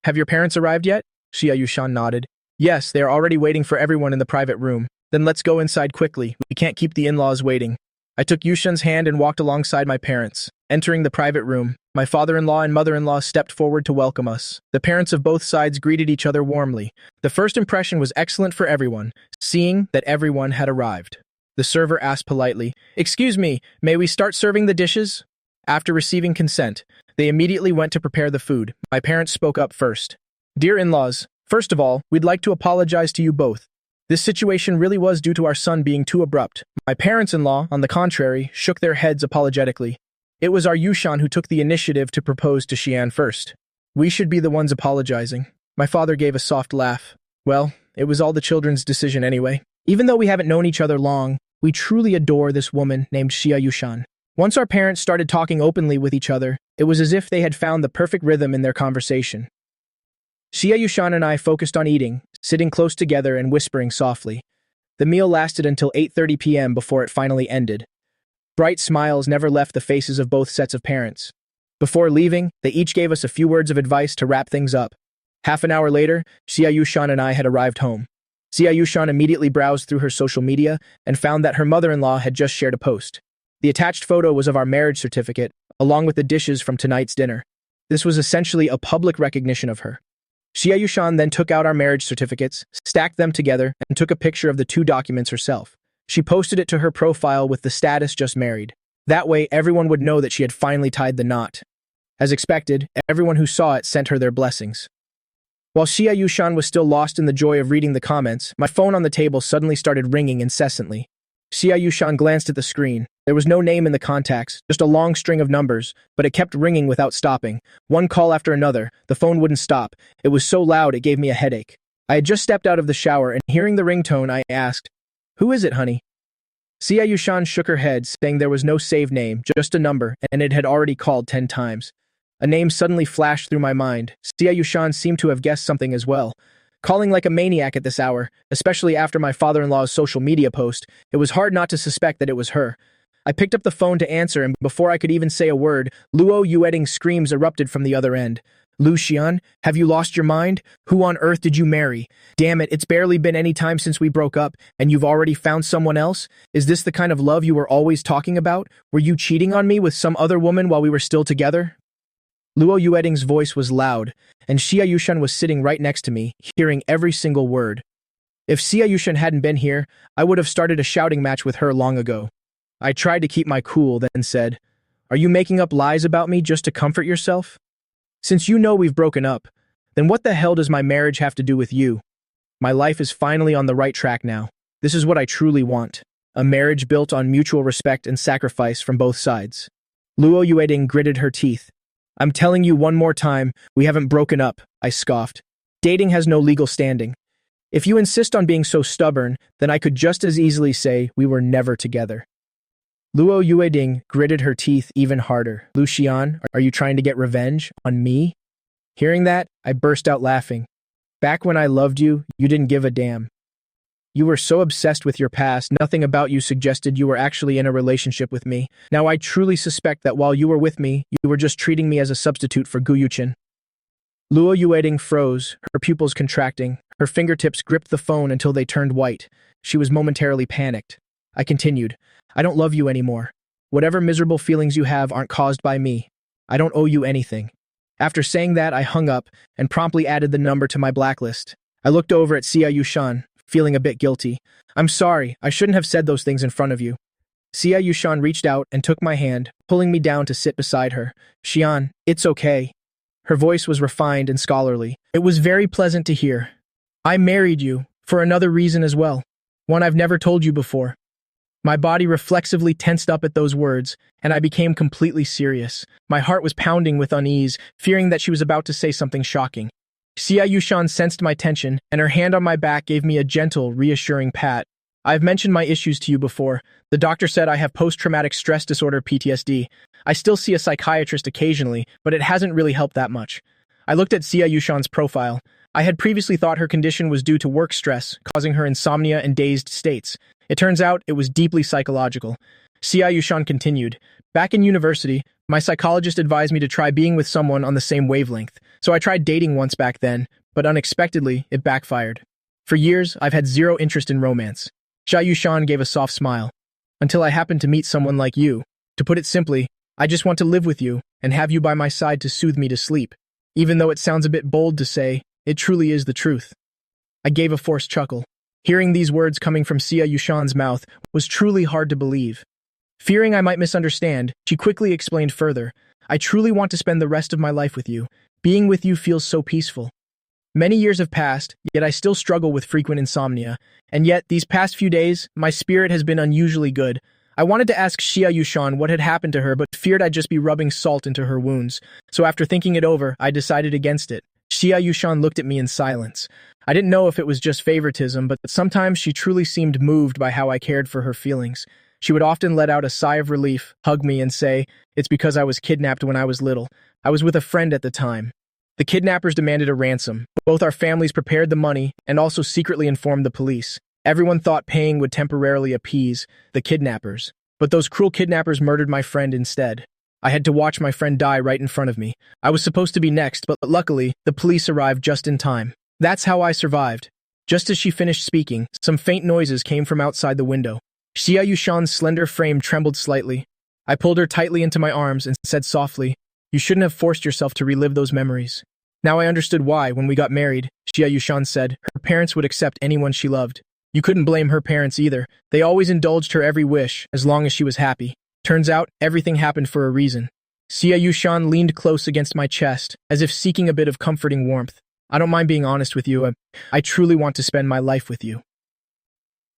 Have your parents arrived yet? Xia Yushan nodded. Yes, they are already waiting for everyone in the private room. Then let's go inside quickly. We can't keep the in-laws waiting. I took Yushan's hand and walked alongside my parents. Entering the private room, my father-in-law and mother-in-law stepped forward to welcome us. The parents of both sides greeted each other warmly. The first impression was excellent for everyone, seeing that everyone had arrived. The server asked politely, "Excuse me, may we start serving the dishes?" After receiving consent, they immediately went to prepare the food. My parents spoke up first. "Dear in-laws, first of all, we'd like to apologize to you both. This situation really was due to our son being too abrupt." My parents-in-law, on the contrary, shook their heads apologetically. It was our Yushan who took the initiative to propose to Xian first. We should be the ones apologizing. My father gave a soft laugh. Well, it was all the children's decision anyway. Even though we haven't known each other long, we truly adore this woman named Xia Yushan. Once our parents started talking openly with each other, it was as if they had found the perfect rhythm in their conversation. Xia Yushan and I focused on eating, sitting close together and whispering softly. The meal lasted until 8:30 p.m. before it finally ended. Bright smiles never left the faces of both sets of parents. Before leaving, they each gave us a few words of advice to wrap things up. Half an hour later, Xia Yushan and I had arrived home. Xia Yushan immediately browsed through her social media and found that her mother-in-law had just shared a post. The attached photo was of our marriage certificate, along with the dishes from tonight's dinner. This was essentially a public recognition of her. Xia Yushan then took out our marriage certificates, stacked them together, and took a picture of the two documents herself. She posted it to her profile with the status "just married." That way, everyone would know that she had finally tied the knot. As expected, everyone who saw it sent her their blessings. While Xia Yushan was still lost in the joy of reading the comments, my phone on the table suddenly started ringing incessantly. Xia Yushan glanced at the screen. There was no name in the contacts, just a long string of numbers, but it kept ringing without stopping. One call after another, the phone wouldn't stop. It was so loud it gave me a headache. I had just stepped out of the shower, and hearing the ringtone, I asked, "Who is it, honey?" Xia Yushan shook her head, saying there was no saved name, just a number, and it had already called 10 times. A name suddenly flashed through my mind. Xia Yushan seemed to have guessed something as well. Calling like a maniac at this hour, especially after my father-in-law's social media post, it was hard not to suspect that it was her. I picked up the phone to answer, and before I could even say a word, Luo Yueting's screams erupted from the other end. "Lu Xian, have you lost your mind? Who on earth did you marry? Damn it, it's barely been any time since we broke up, and you've already found someone else? Is this the kind of love you were always talking about? Were you cheating on me with some other woman while we were still together?" Luo Yueting's voice was loud, and Xia Yushan was sitting right next to me, hearing every single word. If Xia Yushan hadn't been here, I would have started a shouting match with her long ago. I tried to keep my cool, then said, "Are you making up lies about me just to comfort yourself? Since you know we've broken up, then what the hell does my marriage have to do with you? My life is finally on the right track now. This is what I truly want. A marriage built on mutual respect and sacrifice from both sides." Luo Yueting gritted her teeth. "I'm telling you one more time, we haven't broken up," I scoffed. "Dating has no legal standing. If you insist on being so stubborn, then I could just as easily say we were never together." Luo Yueding gritted her teeth even harder. "Lu Xian, are you trying to get revenge on me?" Hearing that, I burst out laughing. "Back when I loved you, you didn't give a damn. You were so obsessed with your past, nothing about you suggested you were actually in a relationship with me. Now I truly suspect that while you were with me, you were just treating me as a substitute for Guyuchin." Luo Yueding froze, her pupils contracting. Her fingertips gripped the phone until they turned white. She was momentarily panicked. I continued, "I don't love you anymore. Whatever miserable feelings you have aren't caused by me. I don't owe you anything." After saying that, I hung up and promptly added the number to my blacklist. I looked over at Xia Yushan, feeling a bit guilty. "I'm sorry, I shouldn't have said those things in front of you." Xia Yushan reached out and took my hand, pulling me down to sit beside her. "Xian, it's okay." Her voice was refined and scholarly. It was very pleasant to hear. "I married you, for another reason as well. One I've never told you before." My body reflexively tensed up at those words, and I became completely serious. My heart was pounding with unease, fearing that she was about to say something shocking. Xia Yushan sensed my tension, and her hand on my back gave me a gentle, reassuring pat. "I've mentioned my issues to you before. The doctor said I have post-traumatic stress disorder (PTSD). I still see a psychiatrist occasionally, but it hasn't really helped that much." I looked at Xia Yushan's profile. I had previously thought her condition was due to work stress, causing her insomnia and dazed states. It turns out it was deeply psychological. Xia Yushan continued, "Back in university, my psychologist advised me to try being with someone on the same wavelength, so I tried dating once back then, but unexpectedly, it backfired. For years, I've had zero interest in romance." Xia Yushan gave a soft smile. until I happened to meet someone like you. To put it simply, I just want to live with you and have you by my side to soothe me to sleep. Even though it sounds a bit bold to say, it truly is the truth. I gave a forced chuckle. Hearing these words coming from Xia Yushan's mouth was truly hard to believe. Fearing I might misunderstand, she quickly explained further, I truly want to spend the rest of my life with you. Being with you feels so peaceful. Many years have passed, yet I still struggle with frequent insomnia, and yet these past few days, my spirit has been unusually good. I wanted to ask Xia Yushan what had happened to her, but feared I'd just be rubbing salt into her wounds. So after thinking it over, I decided against it. Xia Yushan looked at me in silence. I didn't know if it was just favoritism, but sometimes she truly seemed moved by how I cared for her feelings. She would often let out a sigh of relief, hug me, and say, it's because I was kidnapped when I was little. I was with a friend at the time. The kidnappers demanded a ransom. Both our families prepared the money and also secretly informed the police. Everyone thought paying would temporarily appease the kidnappers. But those cruel kidnappers murdered my friend instead. I had to watch my friend die right in front of me. I was supposed to be next, but luckily, the police arrived just in time. That's how I survived. Just as she finished speaking, some faint noises came from outside the window. Xia Yushan's slender frame trembled slightly. I pulled her tightly into my arms and said softly, you shouldn't have forced yourself to relive those memories. Now I understood why, when we got married, Xia Yushan said, her parents would accept anyone she loved. You couldn't blame her parents either. They always indulged her every wish, as long as she was happy. Turns out, everything happened for a reason. Xia Yushan leaned close against my chest, as if seeking a bit of comforting warmth. I don't mind being honest with you. I truly want to spend my life with you.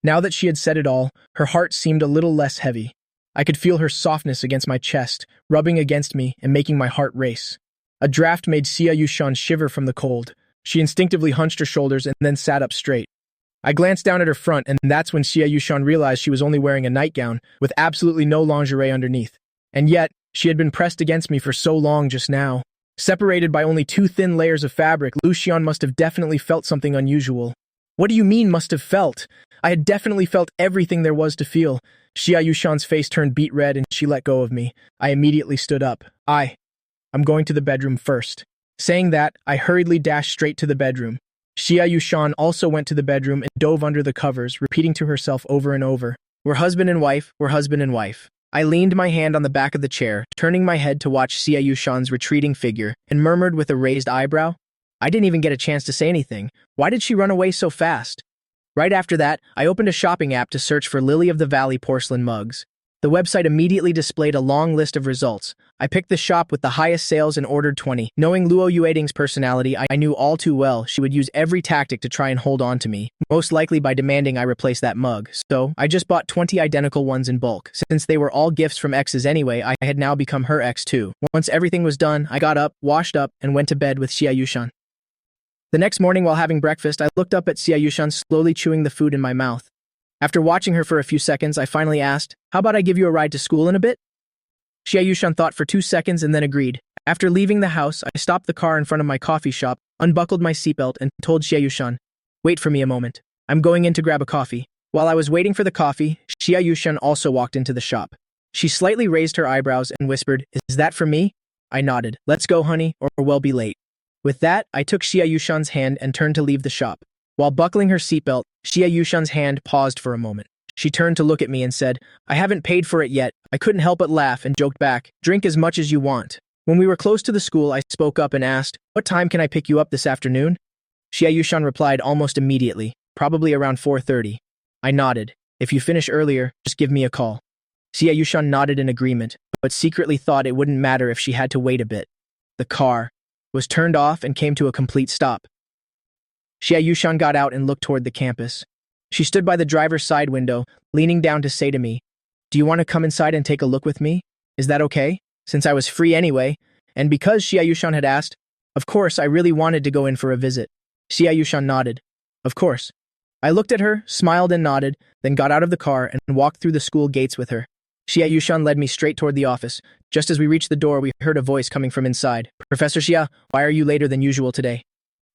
Now that she had said it all, her heart seemed a little less heavy. I could feel her softness against my chest, rubbing against me and making my heart race. A draft made Xia Yushan shiver from the cold. She instinctively hunched her shoulders and then sat up straight. I glanced down at her front, and that's when Xia Yushan realized she was only wearing a nightgown, with absolutely no lingerie underneath. And yet, she had been pressed against me for so long just now. Separated by only 2 thin layers of fabric, Lucian must have definitely felt something unusual. What do you mean must have felt? I had definitely felt everything there was to feel. Xia Yushan's face turned beet red and she let go of me. I immediately stood up. I'm going to the bedroom first. Saying that, I hurriedly dashed straight to the bedroom. Xia Yushan also went to the bedroom and dove under the covers, repeating to herself over and over, we're husband and wife, we're husband and wife. I leaned my hand on the back of the chair, turning my head to watch Xia Yushan's retreating figure, and murmured with a raised eyebrow, I didn't even get a chance to say anything. Why did she run away so fast? Right after that, I opened a shopping app to search for Lily of the Valley porcelain mugs. The website immediately displayed a long list of results. I picked the shop with the highest sales and ordered 20. Knowing Luo Yueting's personality, I knew all too well she would use every tactic to try and hold on to me, most likely by demanding I replace that mug. So, I just bought 20 identical ones in bulk. Since they were all gifts from exes anyway, I had now become her ex too. Once everything was done, I got up, washed up, and went to bed with Xia Yushan. The next morning while having breakfast, I looked up at Xia Yushan slowly chewing the food in my mouth. After watching her for a few seconds, I finally asked, how about I give you a ride to school in a bit? Xia Yushan thought for 2 seconds and then agreed. After leaving the house, I stopped the car in front of my coffee shop, unbuckled my seatbelt, and told Xia Yushan, wait for me a moment. I'm going in to grab a coffee. While I was waiting for the coffee, Xia Yushan also walked into the shop. She slightly raised her eyebrows and whispered, is that for me? I nodded. Let's go, honey, or we'll be late. With that, I took Xia Yushan's hand and turned to leave the shop. While buckling her seatbelt, Xia Yushan's hand paused for a moment. She turned to look at me and said, I haven't paid for it yet. I couldn't help but laugh and joked back, drink as much as you want. When we were close to the school, I spoke up and asked, what time can I pick you up this afternoon? Xia Yushan replied almost immediately, probably around 4:30. I nodded. If you finish earlier, just give me a call. Xia Yushan nodded in agreement, but secretly thought it wouldn't matter if she had to wait a bit. The car was turned off and came to a complete stop. Xia Yushan got out and looked toward the campus. She stood by the driver's side window, leaning down to say to me, do you want to come inside and take a look with me? Is that okay? Since I was free anyway, and because Xia Yushan had asked, of course I really wanted to go in for a visit. Xia Yushan nodded. Of course. I looked at her, smiled and nodded, then got out of the car and walked through the school gates with her. Xia Yushan led me straight toward the office. Just as we reached the door, we heard a voice coming from inside. Professor Xia, why are you later than usual today?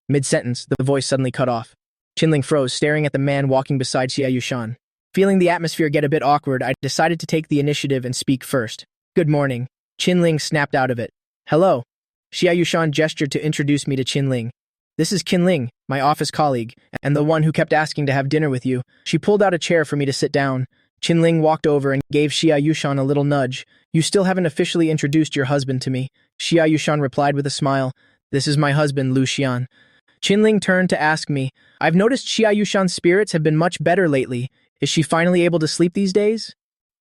Mid-sentence, the voice suddenly cut off. Qinling froze, staring at the man walking beside Xia Yushan. Feeling the atmosphere get a bit awkward, I decided to take the initiative and speak first. Good morning. Qinling snapped out of it. Hello. Xia Yushan gestured to introduce me to Qinling. This is Qinling, my office colleague, and the one who kept asking to have dinner with you. She pulled out a chair for me to sit down. Qinling walked over and gave Xia Yushan a little nudge. You still haven't officially introduced your husband to me. Xia Yushan replied with a smile. This is my husband, Lu Xian. Qinling turned to ask me, I've noticed Xia Yushan's spirits have been much better lately. Is she finally able to sleep these days?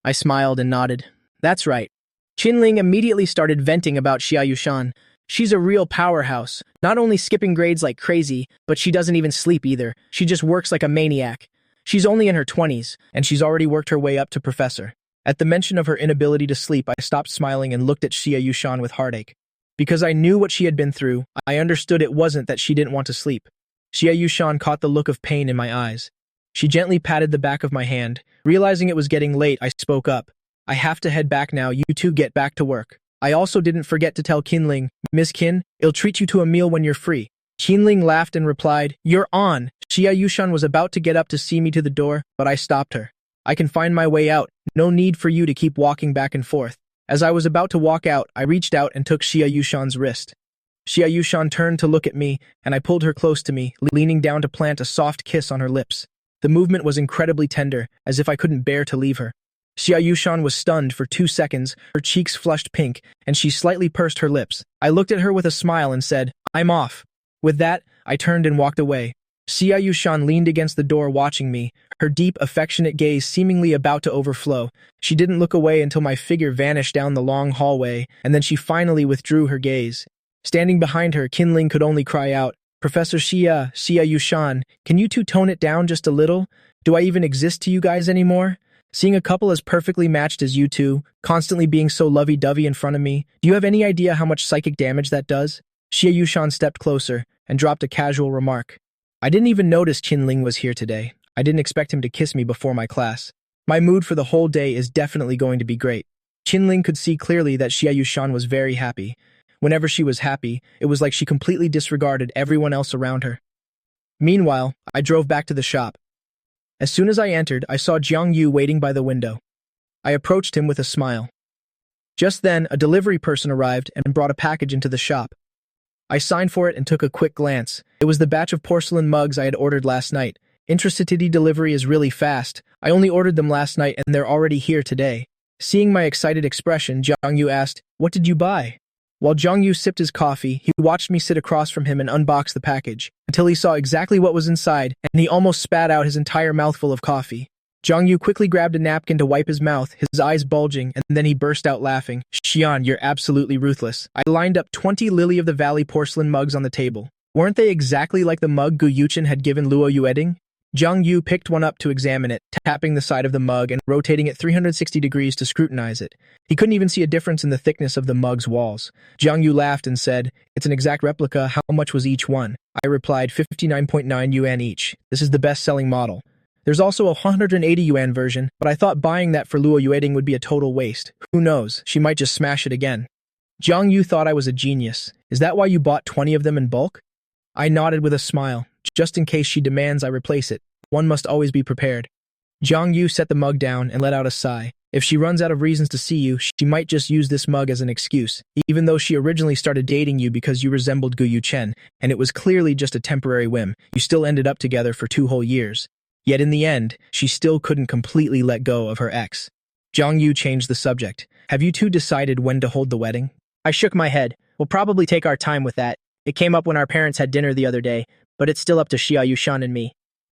I smiled and nodded. That's right. Qinling immediately started venting about Xia Yushan. She's a real powerhouse, not only skipping grades like crazy, but she doesn't even sleep either. She just works like a maniac. She's only in her 20s, and she's already worked her way up to professor. At the mention of her inability to sleep, I stopped smiling and looked at Xia Yushan with heartache. Because I knew what she had been through, I understood it wasn't that she didn't want to sleep. Xia Yushan caught the look of pain in my eyes. She gently patted the back of my hand. Realizing it was getting late, I spoke up. I have to head back now, you two get back to work. I also didn't forget to tell Qinling, Ms. Qin, I'll treat you to a meal when you're free. Qinling laughed and replied, You're on. Xia Yushan was about to get up to see me to the door, but I stopped her. I can find my way out. No need for you to keep walking back and forth. As I was about to walk out, I reached out and took Xia Yushan's wrist. Xia Yushan turned to look at me, and I pulled her close to me, leaning down to plant a soft kiss on her lips. The movement was incredibly tender, as if I couldn't bear to leave her. Xia Yushan was stunned for 2 seconds, her cheeks flushed pink, and she slightly pursed her lips. I looked at her with a smile and said, I'm off. With that, I turned and walked away. Xia Yushan leaned against the door watching me, her deep, affectionate gaze seemingly about to overflow. She didn't look away until my figure vanished down the long hallway, and then she finally withdrew her gaze. Standing behind her, Qinling could only cry out, Professor Xia Yushan, can you two tone it down just a little? Do I even exist to you guys anymore? Seeing a couple as perfectly matched as you two, constantly being so lovey-dovey in front of me, do you have any idea how much psychic damage that does? Xia Yushan stepped closer and dropped a casual remark. I didn't even notice Qinling was here today. I didn't expect him to kiss me before my class. My mood for the whole day is definitely going to be great. Qinling could see clearly that Xia Yushan was very happy. Whenever she was happy, it was like she completely disregarded everyone else around her. Meanwhile, I drove back to the shop. As soon as I entered, I saw Jiang Yu waiting by the window. I approached him with a smile. Just then, a delivery person arrived and brought a package into the shop. I signed for it and took a quick glance. It was the batch of porcelain mugs I had ordered last night. Intracity delivery is really fast. I only ordered them last night and they're already here today. Seeing my excited expression, Jiang Yu asked, What did you buy? While Jiang Yu sipped his coffee, he watched me sit across from him and unbox the package, until he saw exactly what was inside, and he almost spat out his entire mouthful of coffee. Jiang Yu quickly grabbed a napkin to wipe his mouth, his eyes bulging, and then he burst out laughing. Xian, you're absolutely ruthless. I lined up 20 Lily of the Valley porcelain mugs on the table. Weren't they exactly like the mug Gu Yuchen had given Luo Yueding? Jiang Yu picked one up to examine it, tapping the side of the mug and rotating it 360 degrees to scrutinize it. He couldn't even see a difference in the thickness of the mug's walls. Jiang Yu laughed and said, It's an exact replica. How much was each one? I replied, 59.9 yuan each. This is the best-selling model. There's also a 180 yuan version, but I thought buying that for Luo Yueding would be a total waste. Who knows? She might just smash it again. Jiang Yu thought I was a genius. Is that why you bought 20 of them in bulk? I nodded with a smile. Just in case she demands I replace it. One must always be prepared. Jiang Yu set the mug down and let out a sigh. If she runs out of reasons to see you, she might just use this mug as an excuse, even though she originally started dating you because you resembled Gu Yuchen, and it was clearly just a temporary whim. You still ended up together for 2 whole years. Yet in the end, she still couldn't completely let go of her ex. Jiang Yu changed the subject. Have you two decided when to hold the wedding? I shook my head. We'll probably take our time with that. It came up when our parents had dinner the other day, but it's still up to Xia Yushan and me.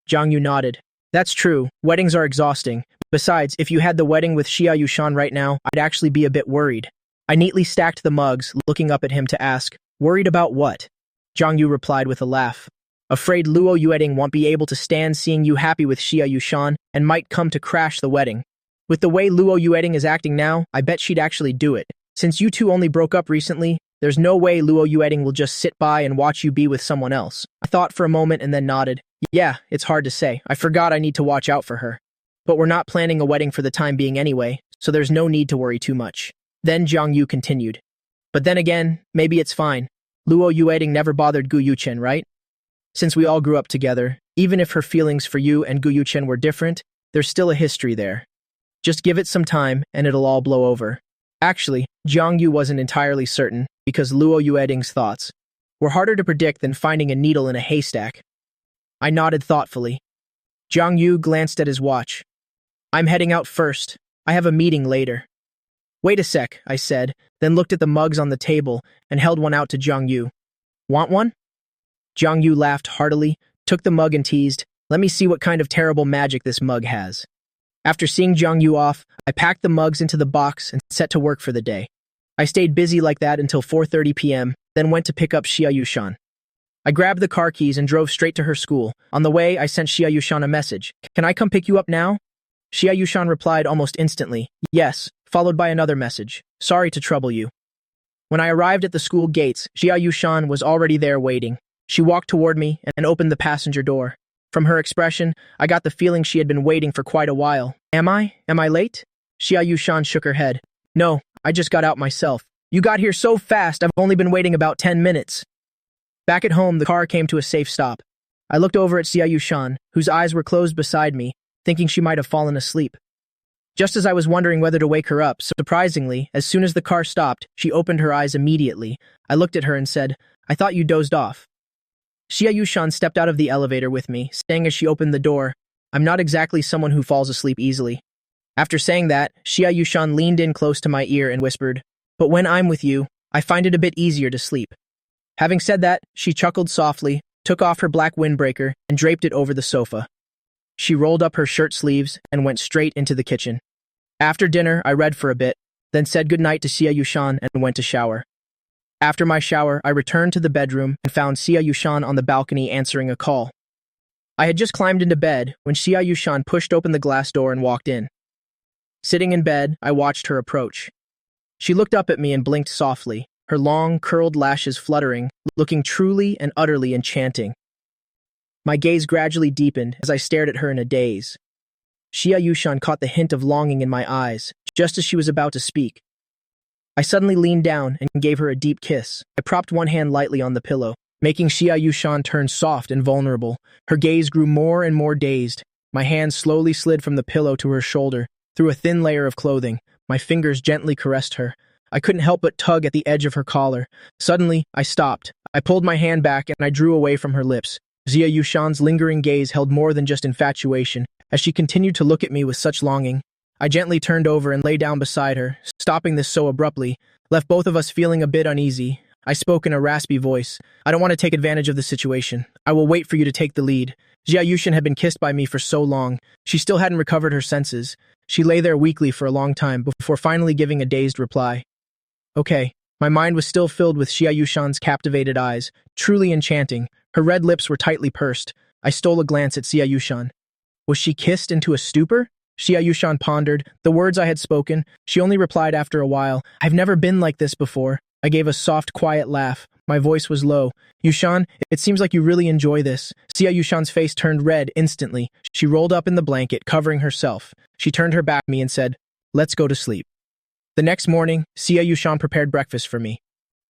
Jiang Yu nodded. That's true. Weddings are exhausting. Besides, if you had the wedding with Xia Yushan right now, I'd actually be a bit worried. I neatly stacked the mugs, looking up at him to ask, Worried about what? Jiang Yu replied with a laugh. Afraid Luo Yueding won't be able to stand seeing you happy with Xia Yushan and might come to crash the wedding. With the way Luo Yueding is acting now, I bet she'd actually do it. Since you two only broke up recently, there's no way Luo Yueding will just sit by and watch you be with someone else. I thought for a moment and then nodded. Yeah, it's hard to say. I forgot I need to watch out for her. But we're not planning a wedding for the time being anyway, so there's no need to worry too much. Then Jiang Yu continued. But then again, maybe it's fine. Luo Yueding never bothered Gu Yuchen, right? Since we all grew up together, even if her feelings for you and Gu Yuchen were different, there's still a history there. Just give it some time and it'll all blow over. Actually, Jiang Yu wasn't entirely certain, because Luo Yueding's thoughts were harder to predict than finding a needle in a haystack. I nodded thoughtfully. Jiang Yu glanced at his watch. I'm heading out first. I have a meeting later. Wait a sec, I said, then looked at the mugs on the table and held one out to Jiang Yu. Want one? Jiang Yu laughed heartily, took the mug and teased, let me see what kind of terrible magic this mug has. After seeing Jiang Yu off, I packed the mugs into the box and set to work for the day. I stayed busy like that until 4:30 p.m., then went to pick up Xia Yushan. I grabbed the car keys and drove straight to her school. On the way, I sent Xia Yushan a message. Can I come pick you up now? Xia Yushan replied almost instantly, yes, followed by another message. Sorry to trouble you. When I arrived at the school gates, Xia Yushan was already there waiting. She walked toward me and opened the passenger door. From her expression, I got the feeling she had been waiting for quite a while. Am I? Am I late? Xia Yushan shook her head. No, I just got out myself. You got here so fast, I've only been waiting about 10 minutes. Back at home, the car came to a safe stop. I looked over at Xia Yushan, whose eyes were closed beside me, thinking she might have fallen asleep. Just as I was wondering whether to wake her up, surprisingly, as soon as the car stopped, she opened her eyes immediately. I looked at her and said, I thought you dozed off. Xia Yushan stepped out of the elevator with me, saying as she opened the door, I'm not exactly someone who falls asleep easily. After saying that, Xia Yushan leaned in close to my ear and whispered, but when I'm with you, I find it a bit easier to sleep. Having said that, she chuckled softly, took off her black windbreaker, and draped it over the sofa. She rolled up her shirt sleeves and went straight into the kitchen. After dinner, I read for a bit, then said goodnight to Xia Yushan and went to shower. After my shower, I returned to the bedroom and found Xia Yushan on the balcony answering a call. I had just climbed into bed when Xia Yushan pushed open the glass door and walked in. Sitting in bed, I watched her approach. She looked up at me and blinked softly, her long, curled lashes fluttering, looking truly and utterly enchanting. My gaze gradually deepened as I stared at her in a daze. Xia Yushan caught the hint of longing in my eyes, just as she was about to speak. I suddenly leaned down and gave her a deep kiss. I propped one hand lightly on the pillow, making Xia Yushan turn soft and vulnerable. Her gaze grew more and more dazed. My hand slowly slid from the pillow to her shoulder, through a thin layer of clothing. My fingers gently caressed her. I couldn't help but tug at the edge of her collar. Suddenly, I stopped. I pulled my hand back and I drew away from her lips. Xia Yushan's lingering gaze held more than just infatuation, as she continued to look at me with such longing. I gently turned over and lay down beside her, stopping this so abruptly, left both of us feeling a bit uneasy. I spoke in a raspy voice. I don't want to take advantage of the situation. I will wait for you to take the lead. Xia Yushan had been kissed by me for so long. She still hadn't recovered her senses. She lay there weakly for a long time before finally giving a dazed reply. Okay. My mind was still filled with Xia Yushan's captivated eyes, truly enchanting. Her red lips were tightly pursed. I stole a glance at Xia Yushan. Was she kissed into a stupor? Xia Yushan pondered the words I had spoken. She only replied after a while, I've never been like this before. I gave a soft, quiet laugh. My voice was low. Yushan, it seems like you really enjoy this. Xia Yushan's face turned red instantly. She rolled up in the blanket, covering herself. She turned her back at me and said, let's go to sleep. The next morning, Xia Yushan prepared breakfast for me.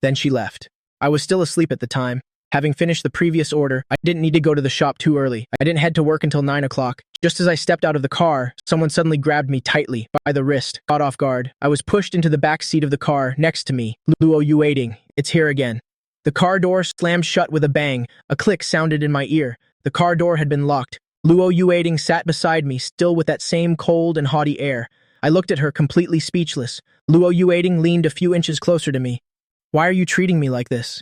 Then she left. I was still asleep at the time. Having finished the previous order, I didn't need to go to the shop too early. I didn't head to work until 9 o'clock. Just as I stepped out of the car, someone suddenly grabbed me tightly by the wrist. Caught off guard, I was pushed into the back seat of the car next to me. Luo, you waiting? It's here again. The car door slammed shut with a bang. A click sounded in my ear. The car door had been locked. Luo Yueting sat beside me, still with that same cold and haughty air. I looked at her, completely speechless. Luo Yueting leaned a few inches closer to me. Why are you treating me like this?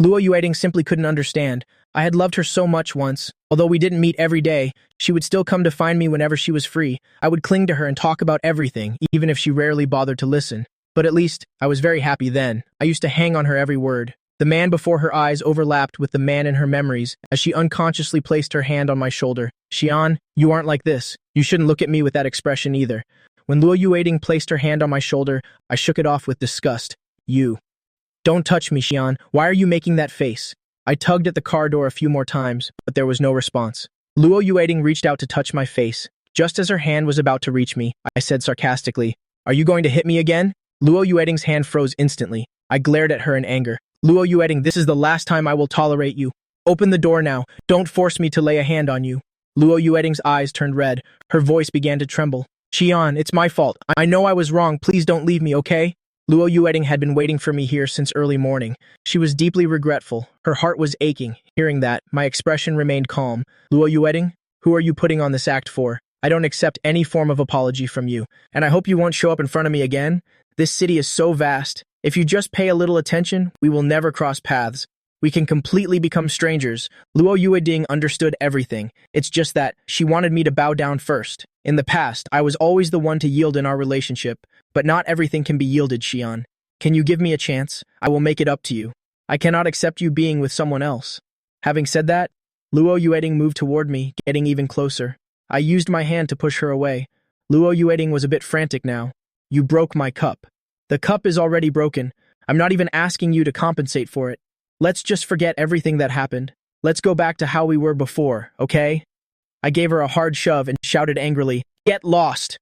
Luo Yueting simply couldn't understand. I had loved her so much once. Although we didn't meet every day, she would still come to find me whenever she was free. I would cling to her and talk about everything, even if she rarely bothered to listen. But at least, I was very happy then. I used to hang on her every word. The man before her eyes overlapped with the man in her memories as she unconsciously placed her hand on my shoulder. Xian, you aren't like this. You shouldn't look at me with that expression either. When Luo Yueting placed her hand on my shoulder, I shook it off with disgust. You. Don't touch me, Xian. Why are you making that face? I tugged at the car door a few more times, but there was no response. Luo Yueting reached out to touch my face. Just as her hand was about to reach me, I said sarcastically, Are you going to hit me again? Luo Yueting's hand froze instantly. I glared at her in anger. Luo Yueting, this is the last time I will tolerate you. Open the door now. Don't force me to lay a hand on you. Luo Yueting's eyes turned red. Her voice began to tremble. Xian, it's my fault. I know I was wrong. Please don't leave me, okay? Luo Yueting had been waiting for me here since early morning. She was deeply regretful. Her heart was aching. Hearing that, my expression remained calm. Luo Yueting, who are you putting on this act for? I don't accept any form of apology from you, and I hope you won't show up in front of me again. This city is so vast. If you just pay a little attention, we will never cross paths. We can completely become strangers. Luo Yueding understood everything. It's just that she wanted me to bow down first. In the past, I was always the one to yield in our relationship, but not everything can be yielded, Xian. Can you give me a chance? I will make it up to you. I cannot accept you being with someone else. Having said that, Luo Yueding moved toward me, getting even closer. I used my hand to push her away. Luo Yueding was a bit frantic now. You broke my cup. The cup is already broken. I'm not even asking you to compensate for it. Let's just forget everything that happened. Let's go back to how we were before, okay? I gave her a hard shove and shouted angrily, "Get lost!"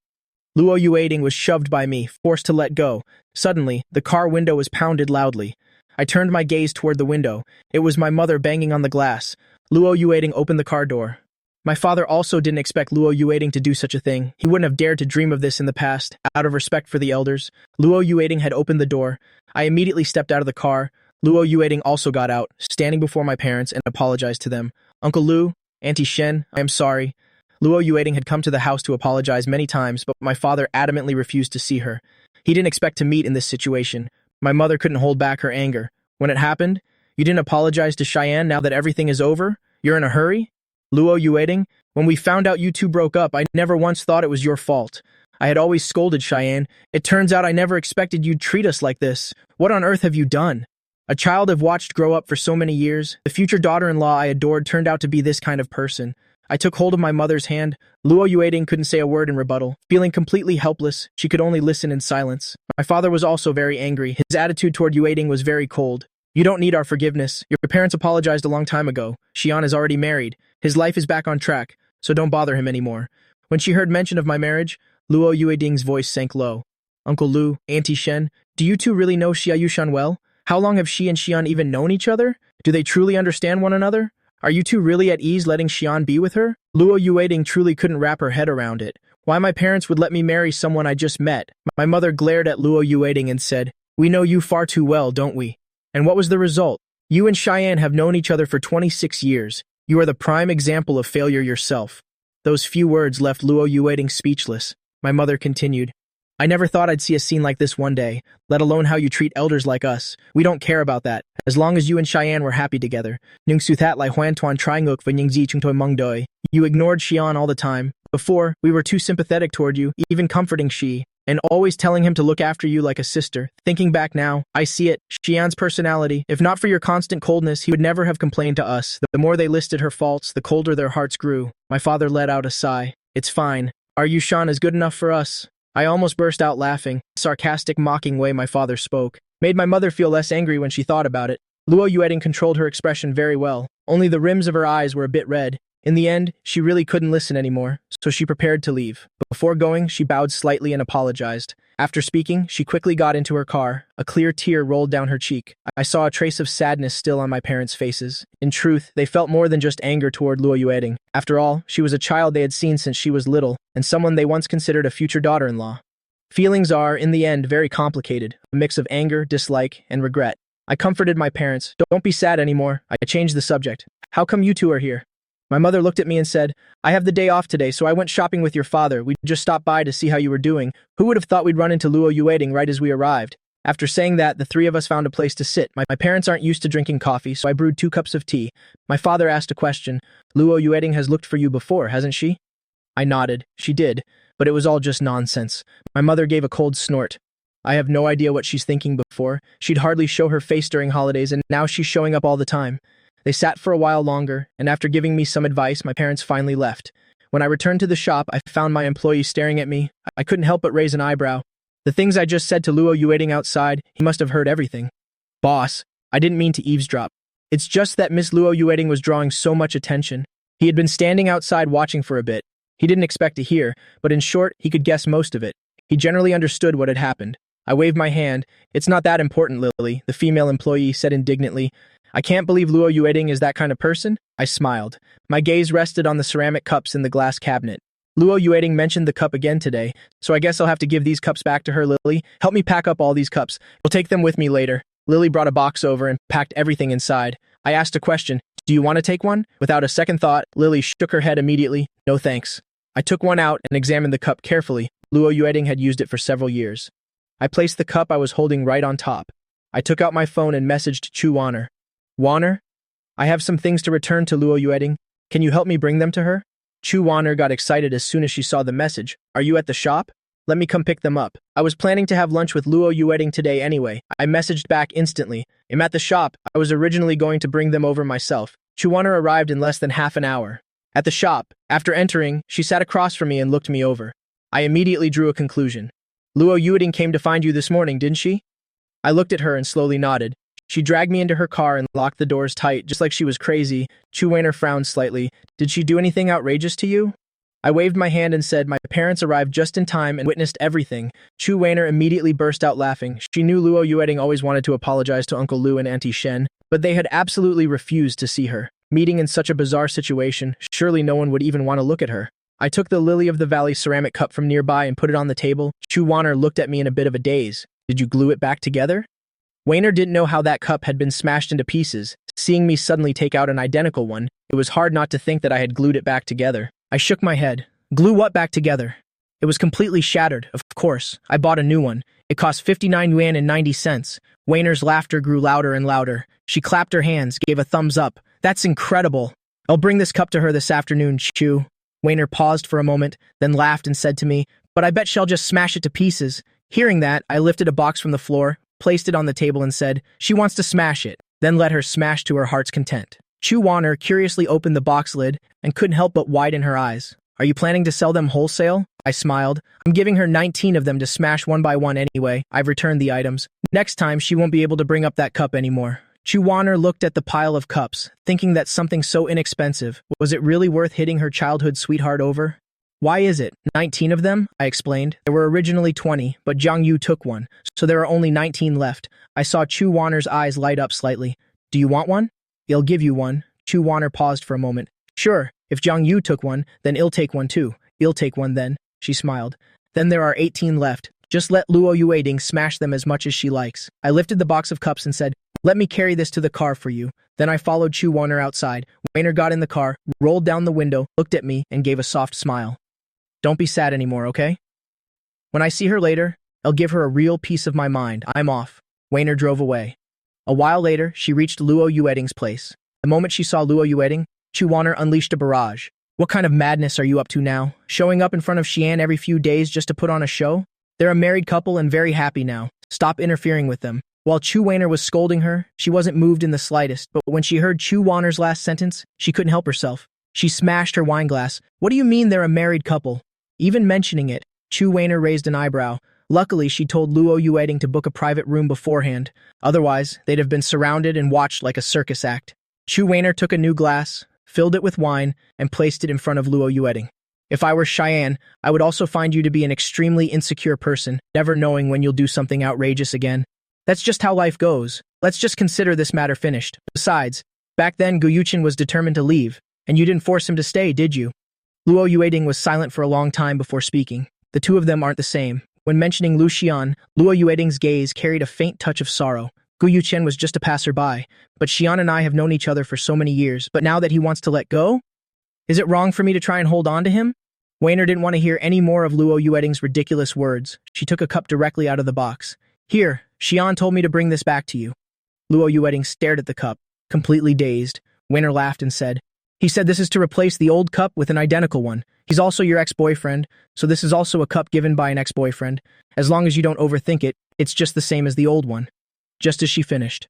Luo Yueding was shoved by me, forced to let go. Suddenly, the car window was pounded loudly. I turned my gaze toward the window. It was my mother banging on the glass. Luo Yueding opened the car door. My father also didn't expect Luo Yueding to do such a thing. He wouldn't have dared to dream of this in the past. Out of respect for the elders, Luo Yueding had opened the door. I immediately stepped out of the car. Luo Yueding also got out, standing before my parents, and apologized to them. Uncle Lu, Auntie Shen, I am sorry. Luo Yueding had come to the house to apologize many times, but my father adamantly refused to see her. He didn't expect to meet in this situation. My mother couldn't hold back her anger. When it happened, you didn't apologize to Cheyenne now that everything is over? You're in a hurry? Luo Yueding, when we found out you two broke up, I never once thought it was your fault. I had always scolded Cheyenne. It turns out I never expected you'd treat us like this. What on earth have you done? A child I've watched grow up for so many years, the future daughter-in-law I adored turned out to be this kind of person. I took hold of my mother's hand. Luo Yueding couldn't say a word in rebuttal. Feeling completely helpless, she could only listen in silence. My father was also very angry. His attitude toward Yueding was very cold. You don't need our forgiveness. Your parents apologized a long time ago. Xian is already married. His life is back on track, so don't bother him anymore. When she heard mention of my marriage, Luo Yueding's voice sank low. Uncle Lu, Auntie Shen, do you two really know Xia Yushan well? How long have she and Xian even known each other? Do they truly understand one another? Are you two really at ease letting Xian be with her? Luo Yueding truly couldn't wrap her head around it. Why my parents would let me marry someone I just met? My mother glared at Luo Yueding and said, "We know you far too well, don't we?" And what was the result? You and Cheyenne have known each other for 26 years. You are the prime example of failure yourself. Those few words left Luo Yueding speechless. My mother continued, I never thought I'd see a scene like this one day, let alone how you treat elders like us. We don't care about that, as long as you and Cheyenne were happy together. Nung su that lai huan tuan trai nguk và nying zi chung toi mung doi. You ignored Xian all the time. Before, we were too sympathetic toward you, even comforting Xi, and always telling him to look after you like a sister. Thinking back now, I see it. Xian's personality. If not for your constant coldness, he would never have complained to us. The more they listed her faults, the colder their hearts grew. My father let out a sigh. It's fine. Our Yushan is good enough for us. I almost burst out laughing. The sarcastic, mocking way my father spoke made my mother feel less angry when she thought about it. Luo Yueding controlled her expression very well. Only the rims of her eyes were a bit red. In the end, she really couldn't listen anymore, so she prepared to leave. Before going, she bowed slightly and apologized. After speaking, she quickly got into her car. A clear tear rolled down her cheek. I saw a trace of sadness still on my parents' faces. In truth, they felt more than just anger toward Luo Yueding. After all, she was a child they had seen since she was little, and someone they once considered a future daughter-in-law. Feelings are, in the end, very complicated, a mix of anger, dislike, and regret. I comforted my parents. Don't be sad anymore. I changed the subject. How come you two are here? My mother looked at me and said, I have the day off today, so I went shopping with your father. We just stopped by to see how you were doing. Who would have thought we'd run into Luo Yueding right as we arrived? After saying that, the three of us found a place to sit. My parents aren't used to drinking coffee, so I brewed 2 cups of tea. My father asked a question. Luo Yueding has looked for you before, hasn't she? I nodded. She did, but it was all just nonsense. My mother gave a cold snort. I have no idea what she's thinking before. She'd hardly show her face during holidays, and now she's showing up all the time. They sat for a while longer, and after giving me some advice, my parents finally left. When I returned to the shop, I found my employee staring at me. I couldn't help but raise an eyebrow. The things I just said to Luo Yueding outside, he must have heard everything. Boss, I didn't mean to eavesdrop. It's just that Miss Luo Yueding was drawing so much attention. He had been standing outside watching for a bit. He didn't expect to hear, but in short, he could guess most of it. He generally understood what had happened. I waved my hand. It's not that important, Lily, the female employee said indignantly. I can't believe Luo Yueding is that kind of person. I smiled. My gaze rested on the ceramic cups in the glass cabinet. Luo Yueding mentioned the cup again today, so I guess I'll have to give these cups back to her, Lily. Help me pack up all these cups. We'll take them with me later. Lily brought a box over and packed everything inside. I asked a question. Do you want to take one? Without a second thought, Lily shook her head immediately. No thanks. I took one out and examined the cup carefully. Luo Yueding had used it for several years. I placed the cup I was holding right on top. I took out my phone and messaged Chu Wanner. Wanner? I have some things to return to Luo Yueding. Can you help me bring them to her? Chu Wanner got excited as soon as she saw the message. Are you at the shop? Let me come pick them up. I was planning to have lunch with Luo Yueding today anyway. I messaged back instantly. I'm at the shop. I was originally going to bring them over myself. Chu Wanner arrived in less than half an hour. At the shop, after entering, she sat across from me and looked me over. I immediately drew a conclusion. Luo Yueding came to find you this morning, didn't she? I looked at her and slowly nodded. She dragged me into her car and locked the doors tight, just like she was crazy. Chu Wanner frowned slightly. Did she do anything outrageous to you? I waved my hand and said my parents arrived just in time and witnessed everything. Chu Wanner immediately burst out laughing. She knew Luo Yueding always wanted to apologize to Uncle Lu and Auntie Shen, but they had absolutely refused to see her. Meeting in such a bizarre situation, surely no one would even want to look at her. I took the Lily of the Valley ceramic cup from nearby and put it on the table. Chu Wanner looked at me in a bit of a daze. Did you glue it back together? Wanner didn't know how that cup had been smashed into pieces. Seeing me suddenly take out an identical one, it was hard not to think that I had glued it back together. I shook my head. Glue what back together? It was completely shattered, of course. I bought a new one. It cost 59 yuan and 90 cents. Wanner's laughter grew louder and louder. She clapped her hands, gave a thumbs up. That's incredible. I'll bring this cup to her this afternoon, Chu. Wanner paused for a moment, then laughed and said to me, but I bet she'll just smash it to pieces. Hearing that, I lifted a box from the floor, placed it on the table and said, she wants to smash it, then let her smash to her heart's content. Chu Wanner curiously opened the box lid and couldn't help but widen her eyes. Are you planning to sell them wholesale? I smiled. I'm giving her 19 of them to smash one by one anyway. I've returned the items. Next time, she won't be able to bring up that cup anymore. Chu Wanner looked at the pile of cups, thinking that something so inexpensive, was it really worth hitting her childhood sweetheart over? Why is it 19 of them? I explained. There were originally 20, but Jiang Yu took one, so there are only 19 left. I saw Chu Wanner's eyes light up slightly. Do you want one? He'll give you one. Chu Wanner paused for a moment. Sure, if Jiang Yu took one, then he'll take one too. He'll take one then, she smiled. Then there are 18 left. Just let Luo Yueding smash them as much as she likes. I lifted the box of cups and said, let me carry this to the car for you. Then I followed Chu Wanner outside. Wanner got in the car, rolled down the window, looked at me, and gave a soft smile. Don't be sad anymore, okay? When I see her later, I'll give her a real piece of my mind. I'm off. Wanner drove away. A while later, she reached Luo Yueding's place. The moment she saw Luo Yueding, Chu Wanner unleashed a barrage. What kind of madness are you up to now? Showing up in front of Xian every few days just to put on a show? They're a married couple and very happy now. Stop interfering with them. While Chu Wanner was scolding her, she wasn't moved in the slightest, but when she heard Chu Wanner's last sentence, she couldn't help herself. She smashed her wine glass. What do you mean they're a married couple? Even mentioning it, Chu Wanner raised an eyebrow. Luckily, she told Luo Yueding to book a private room beforehand. Otherwise, they'd have been surrounded and watched like a circus act. Chu Wanner took a new glass, filled it with wine, and placed it in front of Luo Yueding. If I were Cheyenne, I would also find you to be an extremely insecure person, never knowing when you'll do something outrageous again. That's just how life goes. Let's just consider this matter finished. Besides, back then Gu Yuqin was determined to leave, and you didn't force him to stay, did you? Luo Yueding was silent for a long time before speaking. The two of them aren't the same. When mentioning Lu Xian, Luo Yueding's gaze carried a faint touch of sorrow. Gu Yuqin was just a passerby, but Xian and I have known each other for so many years, but now that he wants to let go? Is it wrong for me to try and hold on to him? Wanner didn't want to hear any more of Luo Yueding's ridiculous words. She took a cup directly out of the box. Here, Xian told me to bring this back to you. Luo Yueding stared at the cup, completely dazed. Wanner laughed and said, he said this is to replace the old cup with an identical one. He's also your ex-boyfriend, so this is also a cup given by an ex-boyfriend. As long as you don't overthink it, it's just the same as the old one. Just as she finished,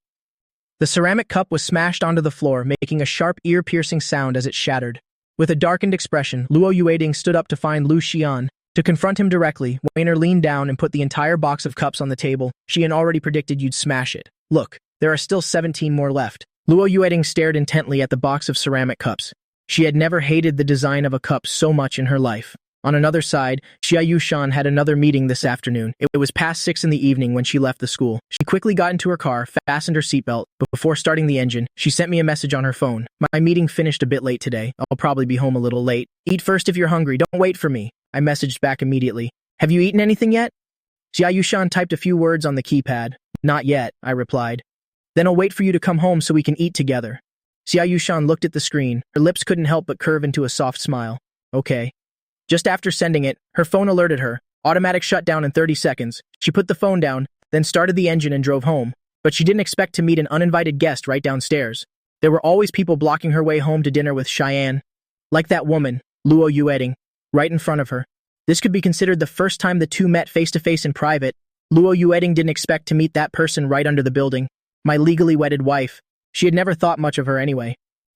the ceramic cup was smashed onto the floor, making a sharp, ear-piercing sound as it shattered. With a darkened expression, Luo Yueding stood up to find Lu Xian. To confront him directly, Wanner leaned down and put the entire box of cups on the table. Xian already predicted you'd smash it. Look, there are still 17 more left. Luo Yueding stared intently at the box of ceramic cups. She had never hated the design of a cup so much in her life. On another side, Xia Yushan had another meeting this afternoon. It was past 6 in the evening when she left the school. She quickly got into her car, fastened her seatbelt, but before starting the engine, she sent me a message on her phone. My meeting finished a bit late today. I'll probably be home a little late. Eat first if you're hungry. Don't wait for me. I messaged back immediately. Have you eaten anything yet? Xia Yushan typed a few words on the keypad. Not yet, I replied. Then I'll wait for you to come home so we can eat together. Xia Yushan looked at the screen. Her lips couldn't help but curve into a soft smile. Okay. Just after sending it, her phone alerted her. Automatic shutdown in 30 seconds. She put the phone down, then started the engine and drove home. But she didn't expect to meet an uninvited guest right downstairs. There were always people blocking her way home to dinner with Cheyenne. Like that woman, Luo Yueding, right in front of her. This could be considered the first time the two met face-to-face in private. Luo Yueding didn't expect to meet that person right under the building. My legally wedded wife. She had never thought much of her anyway.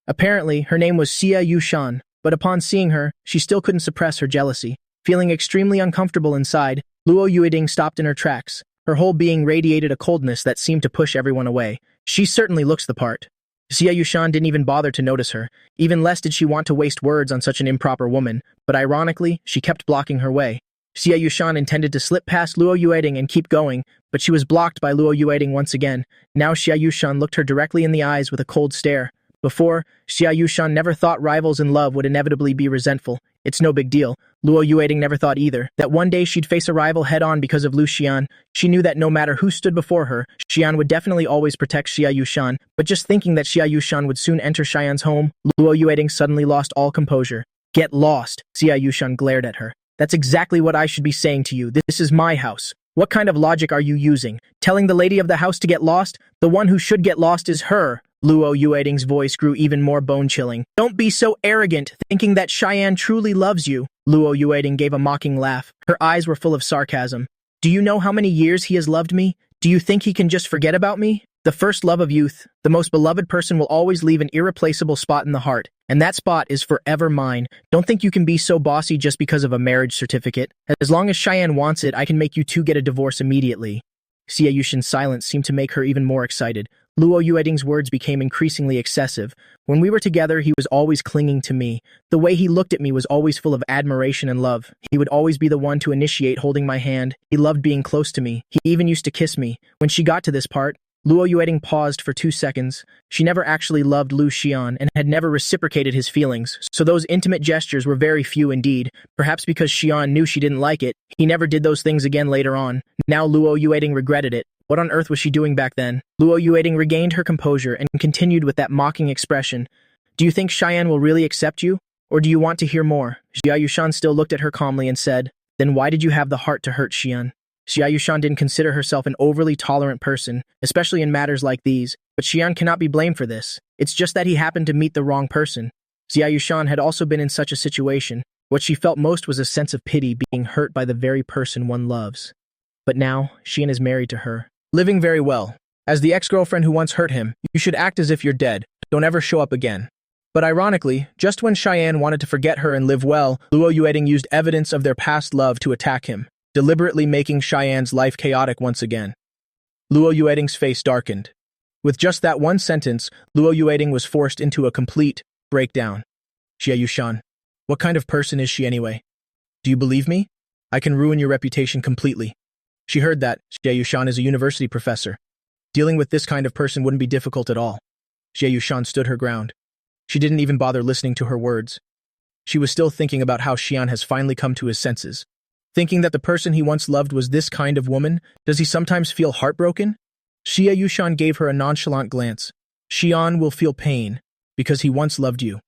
Apparently, her name was Xia Yushan, but upon seeing her, she still couldn't suppress her jealousy. Feeling extremely uncomfortable inside, Luo Yueding stopped in her tracks. Her whole being radiated a coldness that seemed to push everyone away. She certainly looks the part. Xia Yushan didn't even bother to notice her. Even less did she want to waste words on such an improper woman, but ironically, she kept blocking her way. Xia Yushan intended to slip past Luo Yueding and keep going, but she was blocked by Luo Yueding once again. Now Xia Yushan looked her directly in the eyes with a cold stare. Before, Xia Yushan never thought rivals in love would inevitably be resentful. It's no big deal. Luo Yueding never thought either that one day she'd face a rival head-on because of Lu Xian. She knew that no matter who stood before her, Xian would definitely always protect Xia Yushan, but just thinking that Xia Yushan would soon enter Xian's home, Luo Yueding suddenly lost all composure. Get lost, Xia Yushan glared at her. That's exactly what I should be saying to you. This is my house. What kind of logic are you using? Telling the lady of the house to get lost? The one who should get lost is her. Luo Yueding's voice grew even more bone-chilling. Don't be so arrogant, thinking that Cheyenne truly loves you. Luo Yueding gave a mocking laugh. Her eyes were full of sarcasm. Do you know how many years he has loved me? Do you think he can just forget about me? The first love of youth, the most beloved person will always leave an irreplaceable spot in the heart, and that spot is forever mine. Don't think you can be so bossy just because of a marriage certificate. As long as Cheyenne wants it, I can make you two get a divorce immediately. Xia Yushan's silence seemed to make her even more excited. Luo Yueding's words became increasingly excessive. When we were together, he was always clinging to me. The way he looked at me was always full of admiration and love. He would always be the one to initiate holding my hand. He loved being close to me. He even used to kiss me. When she got to this part, Luo Yueding paused for 2 seconds. She never actually loved Lu Xian and had never reciprocated his feelings, so those intimate gestures were very few indeed. Perhaps because Xian knew she didn't like it, he never did those things again later on. Now Luo Yueding regretted it. What on earth was she doing back then? Luo Yueding regained her composure and continued with that mocking expression. Do you think Cheyenne will really accept you? Or do you want to hear more? Xia Yushan still looked at her calmly and said, Then why did you have the heart to hurt Xian? Xia Yushan didn't consider herself an overly tolerant person, especially in matters like these, but Xian cannot be blamed for this. It's just that he happened to meet the wrong person. Xia Yushan had also been in such a situation. What she felt most was a sense of pity being hurt by the very person one loves. But now, Xian is married to her, living very well. As the ex-girlfriend who once hurt him, you should act as if you're dead. Don't ever show up again. But ironically, just when Cheyenne wanted to forget her and live well, Luo Yueding used evidence of their past love to attack him, deliberately making Cheyenne's life chaotic once again. Luo Yueding's face darkened. With just that one sentence, Luo Yueding was forced into a complete breakdown. Xia Yushan, what kind of person is she anyway? Do you believe me? I can ruin your reputation completely. She heard that. Xia Yushan is a university professor. Dealing with this kind of person wouldn't be difficult at all. Xia Yushan stood her ground. She didn't even bother listening to her words. She was still thinking about how Xian has finally come to his senses. Thinking that the person he once loved was this kind of woman, does he sometimes feel heartbroken? Xia Yushan gave her a nonchalant glance. Xian will feel pain, because he once loved you.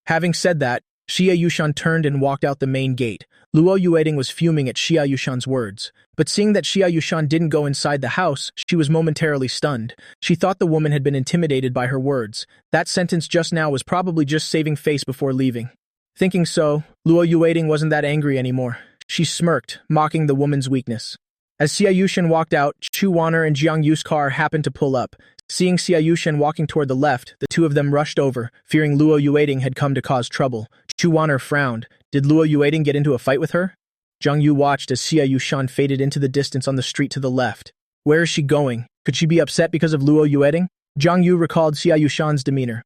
Having said that, Xia Yushan turned and walked out the main gate. Luo Yueding was fuming at Xia Yushan's words, but seeing that Xia Yushan didn't go inside the house, she was momentarily stunned. She thought the woman had been intimidated by her words. That sentence just now was probably just saving face before leaving. Thinking so, Luo Yueding wasn't that angry anymore. She smirked, mocking the woman's weakness. As Xia Yushan walked out, Chu Wanner and Jiang Yu's car happened to pull up. Seeing Xia Yushan walking toward the left, the two of them rushed over, fearing Luo Yueding had come to cause trouble. Chu Wanner frowned. Did Luo Yueding get into a fight with her? Jiang Yu watched as Xia Yushan faded into the distance on the street to the left. Where is she going? Could she be upset because of Luo Yueding? Jiang Yu recalled Xia Yushan's demeanor.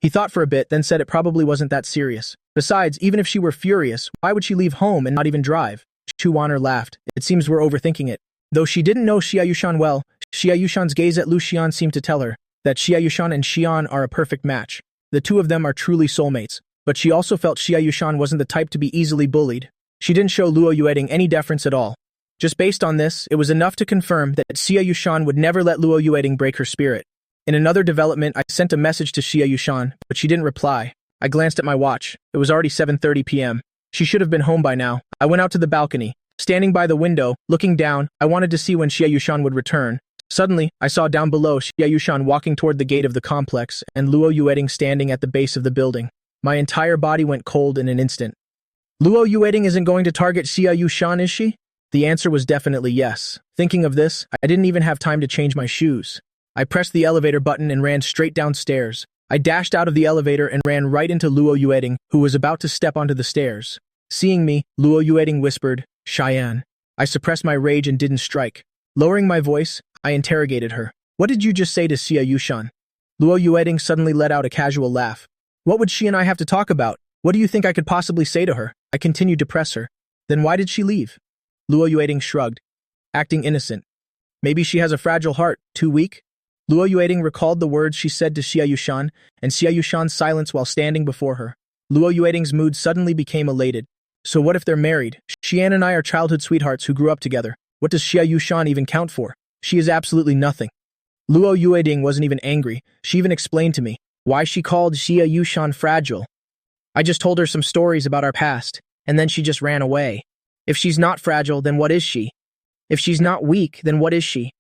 He thought for a bit, then said it probably wasn't that serious. Besides, even if she were furious, why would she leave home and not even drive? Chu Wanner laughed. It seems we're overthinking it. Though she didn't know Xia Yushan well, Xia Yushan's gaze at Lu Xian seemed to tell her that Xia Yushan and Xian are a perfect match. The two of them are truly soulmates, but she also felt Xia Yushan wasn't the type to be easily bullied. She didn't show Luo Yueding any deference at all. Just based on this, it was enough to confirm that Xia Yushan would never let Luo Yueding break her spirit. In another development, I sent a message to Xia Yushan, but she didn't reply. I glanced at my watch. It was already 7:30 p.m. She should have been home by now. I went out to the balcony. Standing by the window, looking down, I wanted to see when Xia Yushan would return. Suddenly, I saw down below Xia Yushan walking toward the gate of the complex and Luo Yueding standing at the base of the building. My entire body went cold in an instant. Luo Yueding isn't going to target Xia Yushan, is she? The answer was definitely yes. Thinking of this, I didn't even have time to change my shoes. I pressed the elevator button and ran straight downstairs. I dashed out of the elevator and ran right into Luo Yueding, who was about to step onto the stairs. Seeing me, Luo Yueding whispered, "Cheyenne." I suppressed my rage and didn't strike. Lowering my voice, I interrogated her. "What did you just say to Xia Yushan?" Luo Yueding suddenly let out a casual laugh. "What would she and I have to talk about? What do you think I could possibly say to her?" I continued to press her. "Then why did she leave?" Luo Yueding shrugged, acting innocent. "Maybe she has a fragile heart, too weak?" Luo Yueding recalled the words she said to Xia Yushan, and Xia Yushan's silence while standing before her. Luo Yueding's mood suddenly became elated. "So what if they're married? Xian and I are childhood sweethearts who grew up together. What does Xia Yushan even count for? She is absolutely nothing." Luo Yueding wasn't even angry. She even explained to me why she called Xia Yushan fragile. "I just told her some stories about our past, and then she just ran away. If she's not fragile, then what is she? If she's not weak, then what is she?"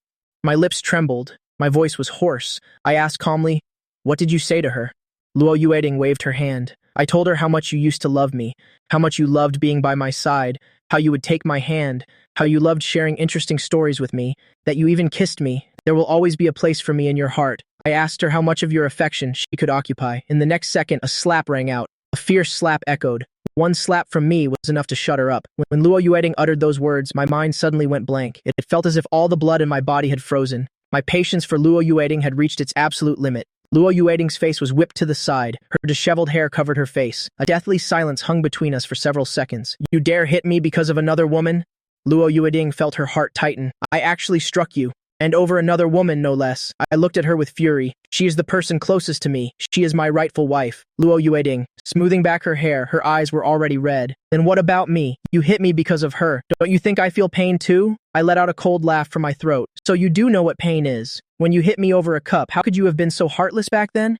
My lips trembled. My voice was hoarse. I asked calmly, "What did you say to her?" Luo Yueding waved her hand. "I told her how much you used to love me, how much you loved being by my side, how you would take my hand, how you loved sharing interesting stories with me, that you even kissed me. There will always be a place for me in your heart." I asked her how much of your affection she could occupy. In the next second, a slap rang out. A fierce slap echoed. One slap from me was enough to shut her up. When Luo Yueding uttered those words, my mind suddenly went blank. It felt as if all the blood in my body had frozen. My patience for Luo Yueding had reached its absolute limit. Luo Yueding's face was whipped to the side. Her disheveled hair covered her face. A deathly silence hung between us for several seconds. "You dare hit me because of another woman?" Luo Yueding felt her heart tighten. "I actually struck you. And over another woman, no less." I looked at her with fury. "She is the person closest to me. She is my rightful wife." Luo Yueding, smoothing back her hair, her eyes were already red. "Then what about me? You hit me because of her. Don't you think I feel pain too?" I let out a cold laugh from my throat. "So you do know what pain is. When you hit me over a cup, how could you have been so heartless back then?"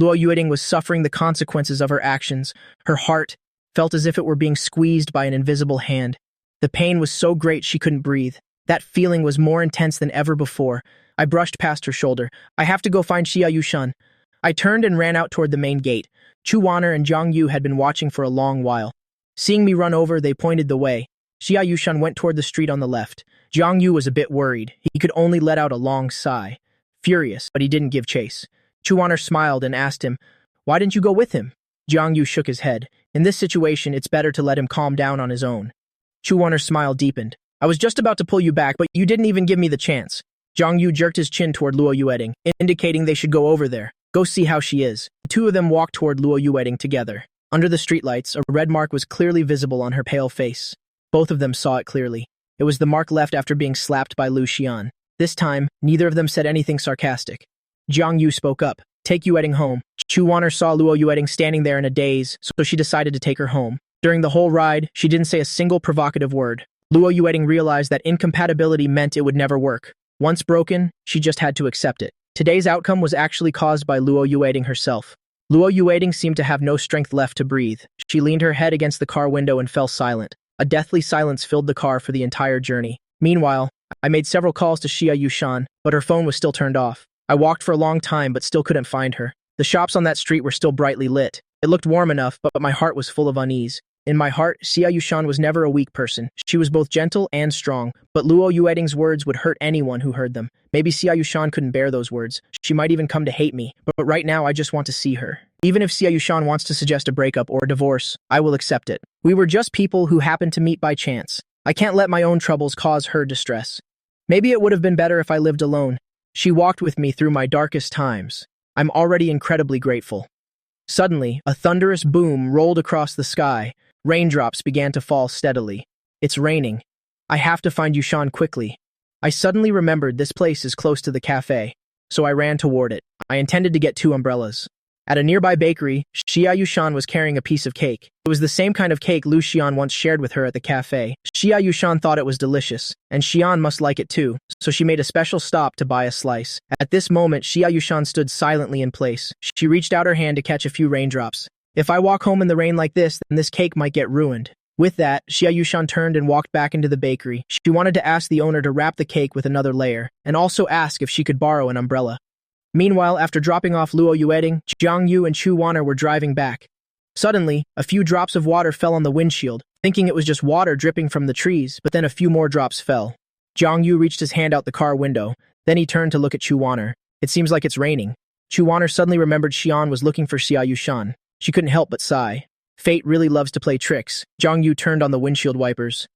Luo Yueding was suffering the consequences of her actions. Her heart felt as if it were being squeezed by an invisible hand. The pain was so great she couldn't breathe. That feeling was more intense than ever before. I brushed past her shoulder. "I have to go find Xia Yushan." I turned and ran out toward the main gate. Chu Wanner and Zhang Yu had been watching for a long while. Seeing me run over, they pointed the way. Xia Yushan went toward the street on the left. Zhang Yu was a bit worried. He could only let out a long sigh. Furious, but he didn't give chase. Chu Wanner smiled and asked him, "Why didn't you go with him?" Zhang Yu shook his head. "In this situation, it's better to let him calm down on his own." Chu Wanner's smile deepened. "I was just about to pull you back, but you didn't even give me the chance." Zhang Yu jerked his chin toward Luo Yueding, indicating they should go over there. "Go see how she is." The two of them walked toward Luo Yueding together. Under the streetlights, a red mark was clearly visible on her pale face. Both of them saw it clearly. It was the mark left after being slapped by Lu Xian. This time, neither of them said anything sarcastic. Zhang Yu spoke up. "Take Yueding home." Chu Wanner saw Luo Yueding standing there in a daze, so she decided to take her home. During the whole ride, she didn't say a single provocative word. Luo Yueding realized that incompatibility meant it would never work. Once broken, she just had to accept it. Today's outcome was actually caused by Luo Yueding herself. Luo Yueding seemed to have no strength left to breathe. She leaned her head against the car window and fell silent. A deathly silence filled the car for the entire journey. Meanwhile, I made several calls to Xia Yushan, but her phone was still turned off. I walked for a long time but still couldn't find her. The shops on that street were still brightly lit. It looked warm enough, but my heart was full of unease. In my heart, Xia Yushan was never a weak person. She was both gentle and strong, but Luo Yueding's words would hurt anyone who heard them. Maybe Xia Yushan couldn't bear those words. She might even come to hate me, but right now I just want to see her. Even if Xia Yushan wants to suggest a breakup or a divorce, I will accept it. We were just people who happened to meet by chance. I can't let my own troubles cause her distress. Maybe it would have been better if I lived alone. She walked with me through my darkest times. I'm already incredibly grateful. Suddenly, a thunderous boom rolled across the sky. Raindrops began to fall steadily. It's raining. I have to find Yushan quickly. I suddenly remembered this place is close to the cafe, so I ran toward it. I intended to get 2 umbrellas. At a nearby bakery, Xia Yushan was carrying a piece of cake. It was the same kind of cake Lu Xian once shared with her at the cafe. Xia Yushan thought it was delicious, and Xian must like it too, so she made a special stop to buy a slice. At this moment, Xia Yushan stood silently in place. She reached out her hand to catch a few raindrops. If I walk home in the rain like this, then this cake might get ruined. With that, Xia Yushan turned and walked back into the bakery. She wanted to ask the owner to wrap the cake with another layer, and also ask if she could borrow an umbrella. Meanwhile, after dropping off Luo Yueding, Jiang Yu and Chu Waner were driving back. Suddenly, a few drops of water fell on the windshield, thinking it was just water dripping from the trees, but then a few more drops fell. Jiang Yu reached his hand out the car window. Then he turned to look at Chu Waner. It seems like it's raining. Chu Waner suddenly remembered Xian was looking for Xia Yushan. She couldn't help but sigh. Fate really loves to play tricks. Jiang Yu turned on the windshield wipers.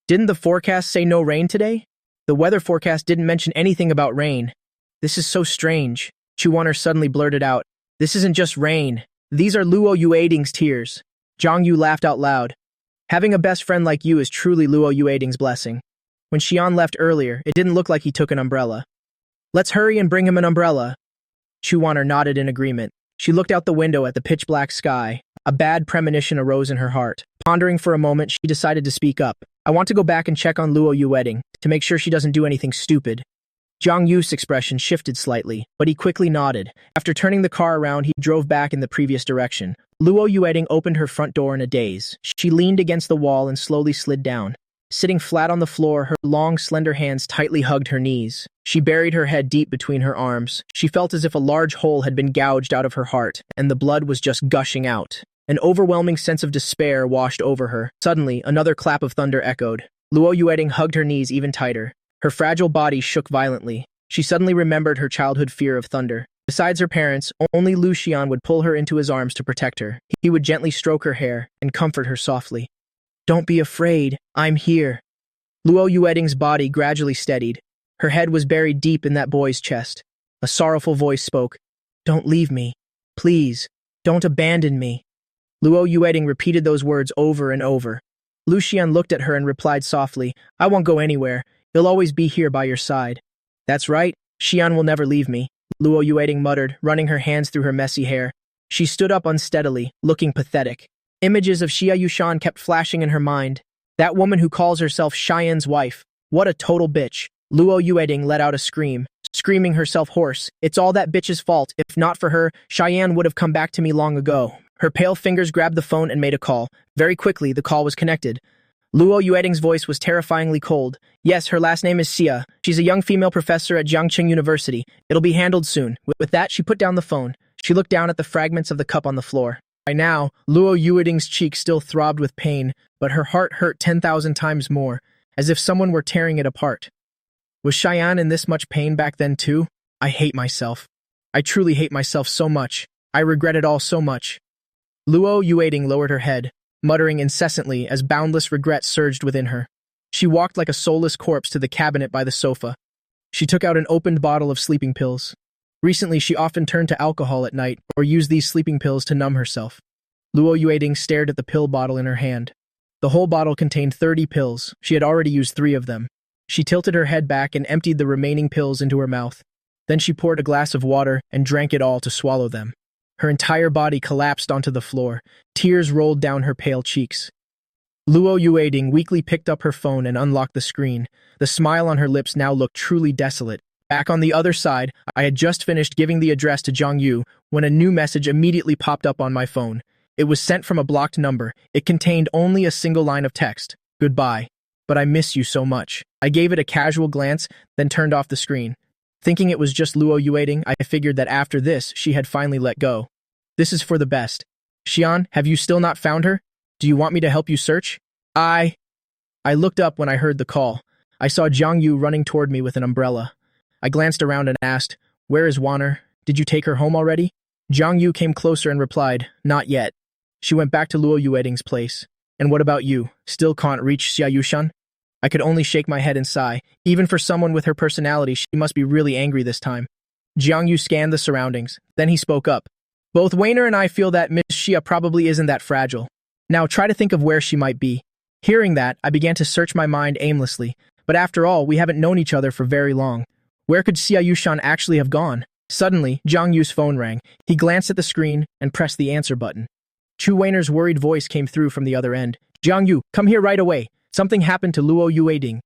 Didn't the forecast say no rain today? The weather forecast didn't mention anything about rain. This is so strange. Chu Waner suddenly blurted out. This isn't just rain. These are Luo Yueding's tears. Jiang Yu laughed out loud. Having a best friend like you is truly Luo Yueding's blessing. When Xian left earlier, it didn't look like he took an umbrella. Let's hurry and bring him an umbrella. Chu Waner nodded in agreement. She looked out the window at the pitch-black sky. A bad premonition arose in her heart. Pondering for a moment, she decided to speak up. I want to go back and check on Luo Yueding, to make sure she doesn't do anything stupid. Jiang Yu's expression shifted slightly, but he quickly nodded. After turning the car around, he drove back in the previous direction. Luo Yueding opened her front door in a daze. She leaned against the wall and slowly slid down. Sitting flat on the floor, her long, slender hands tightly hugged her knees. She buried her head deep between her arms. She felt as if a large hole had been gouged out of her heart, and the blood was just gushing out. An overwhelming sense of despair washed over her. Suddenly, another clap of thunder echoed. Luo Yueding hugged her knees even tighter. Her fragile body shook violently. She suddenly remembered her childhood fear of thunder. Besides her parents, only Lu Xian would pull her into his arms to protect her. He would gently stroke her hair and comfort her softly. Don't be afraid, I'm here. Luo Yueding's body gradually steadied. Her head was buried deep in that boy's chest. A sorrowful voice spoke. Don't leave me. Please, don't abandon me. Luo Yueding repeated those words over and over. Lu Xian looked at her and replied softly, I won't go anywhere. He'll always be here by your side. That's right, Xian will never leave me, Luo Yueding muttered, running her hands through her messy hair. She stood up unsteadily, looking pathetic. Images of Xia Yushan kept flashing in her mind. That woman who calls herself Cheyenne's wife. What a total bitch. Luo Yueding let out a scream, screaming herself hoarse. It's all that bitch's fault. If not for her, Cheyenne would have come back to me long ago. Her pale fingers grabbed the phone and made a call. Very quickly, the call was connected. Luo Yueding's voice was terrifyingly cold. Yes, her last name is Xia. She's a young female professor at Jiangqing University. It'll be handled soon. With that, she put down the phone. She looked down at the fragments of the cup on the floor. By now, Luo Yueding's cheek still throbbed with pain, but her heart hurt 10,000 times more, as if someone were tearing it apart. Was Cheyenne in this much pain back then too? I hate myself. I truly hate myself so much. I regret it all so much. Luo Yueding lowered her head, muttering incessantly as boundless regret surged within her. She walked like a soulless corpse to the cabinet by the sofa. She took out an opened bottle of sleeping pills. Recently, she often turned to alcohol at night or used these sleeping pills to numb herself. Luo Yueding stared at the pill bottle in her hand. The whole bottle contained 30 pills. She had already used 3 of them. She tilted her head back and emptied the remaining pills into her mouth. Then she poured a glass of water and drank it all to swallow them. Her entire body collapsed onto the floor. Tears rolled down her pale cheeks. Luo Yueding weakly picked up her phone and unlocked the screen. The smile on her lips now looked truly desolate. Back on the other side, I had just finished giving the address to Jiang Yu when a new message immediately popped up on my phone. It was sent from a blocked number. It contained only a single line of text. Goodbye. But I miss you so much. I gave it a casual glance, then turned off the screen. Thinking it was just Luo Yueding, I figured that after this, she had finally let go. This is for the best. Xian, have you still not found her? Do you want me to help you search? I looked up when I heard the call. I saw Jiang Yu running toward me with an umbrella. I glanced around and asked, Where is Waner? Did you take her home already? Jiang Yu came closer and replied, Not yet. She went back to Luo Yueding's place. And what about you? Still can't reach Xia Yushan? I could only shake my head and sigh. Even for someone with her personality, she must be really angry this time. Jiang Yu scanned the surroundings. Then he spoke up. Both Wainer and I feel that Miss Xia probably isn't that fragile. Now try to think of where she might be. Hearing that, I began to search my mind aimlessly. But after all, we haven't known each other for very long. Where could Xia Yushan actually have gone? Suddenly, Jiang Yu's phone rang. He glanced at the screen and pressed the answer button. Chu Weiner's worried voice came through from the other end. Jiang Yu, come here right away. Something happened to Luo Yueding.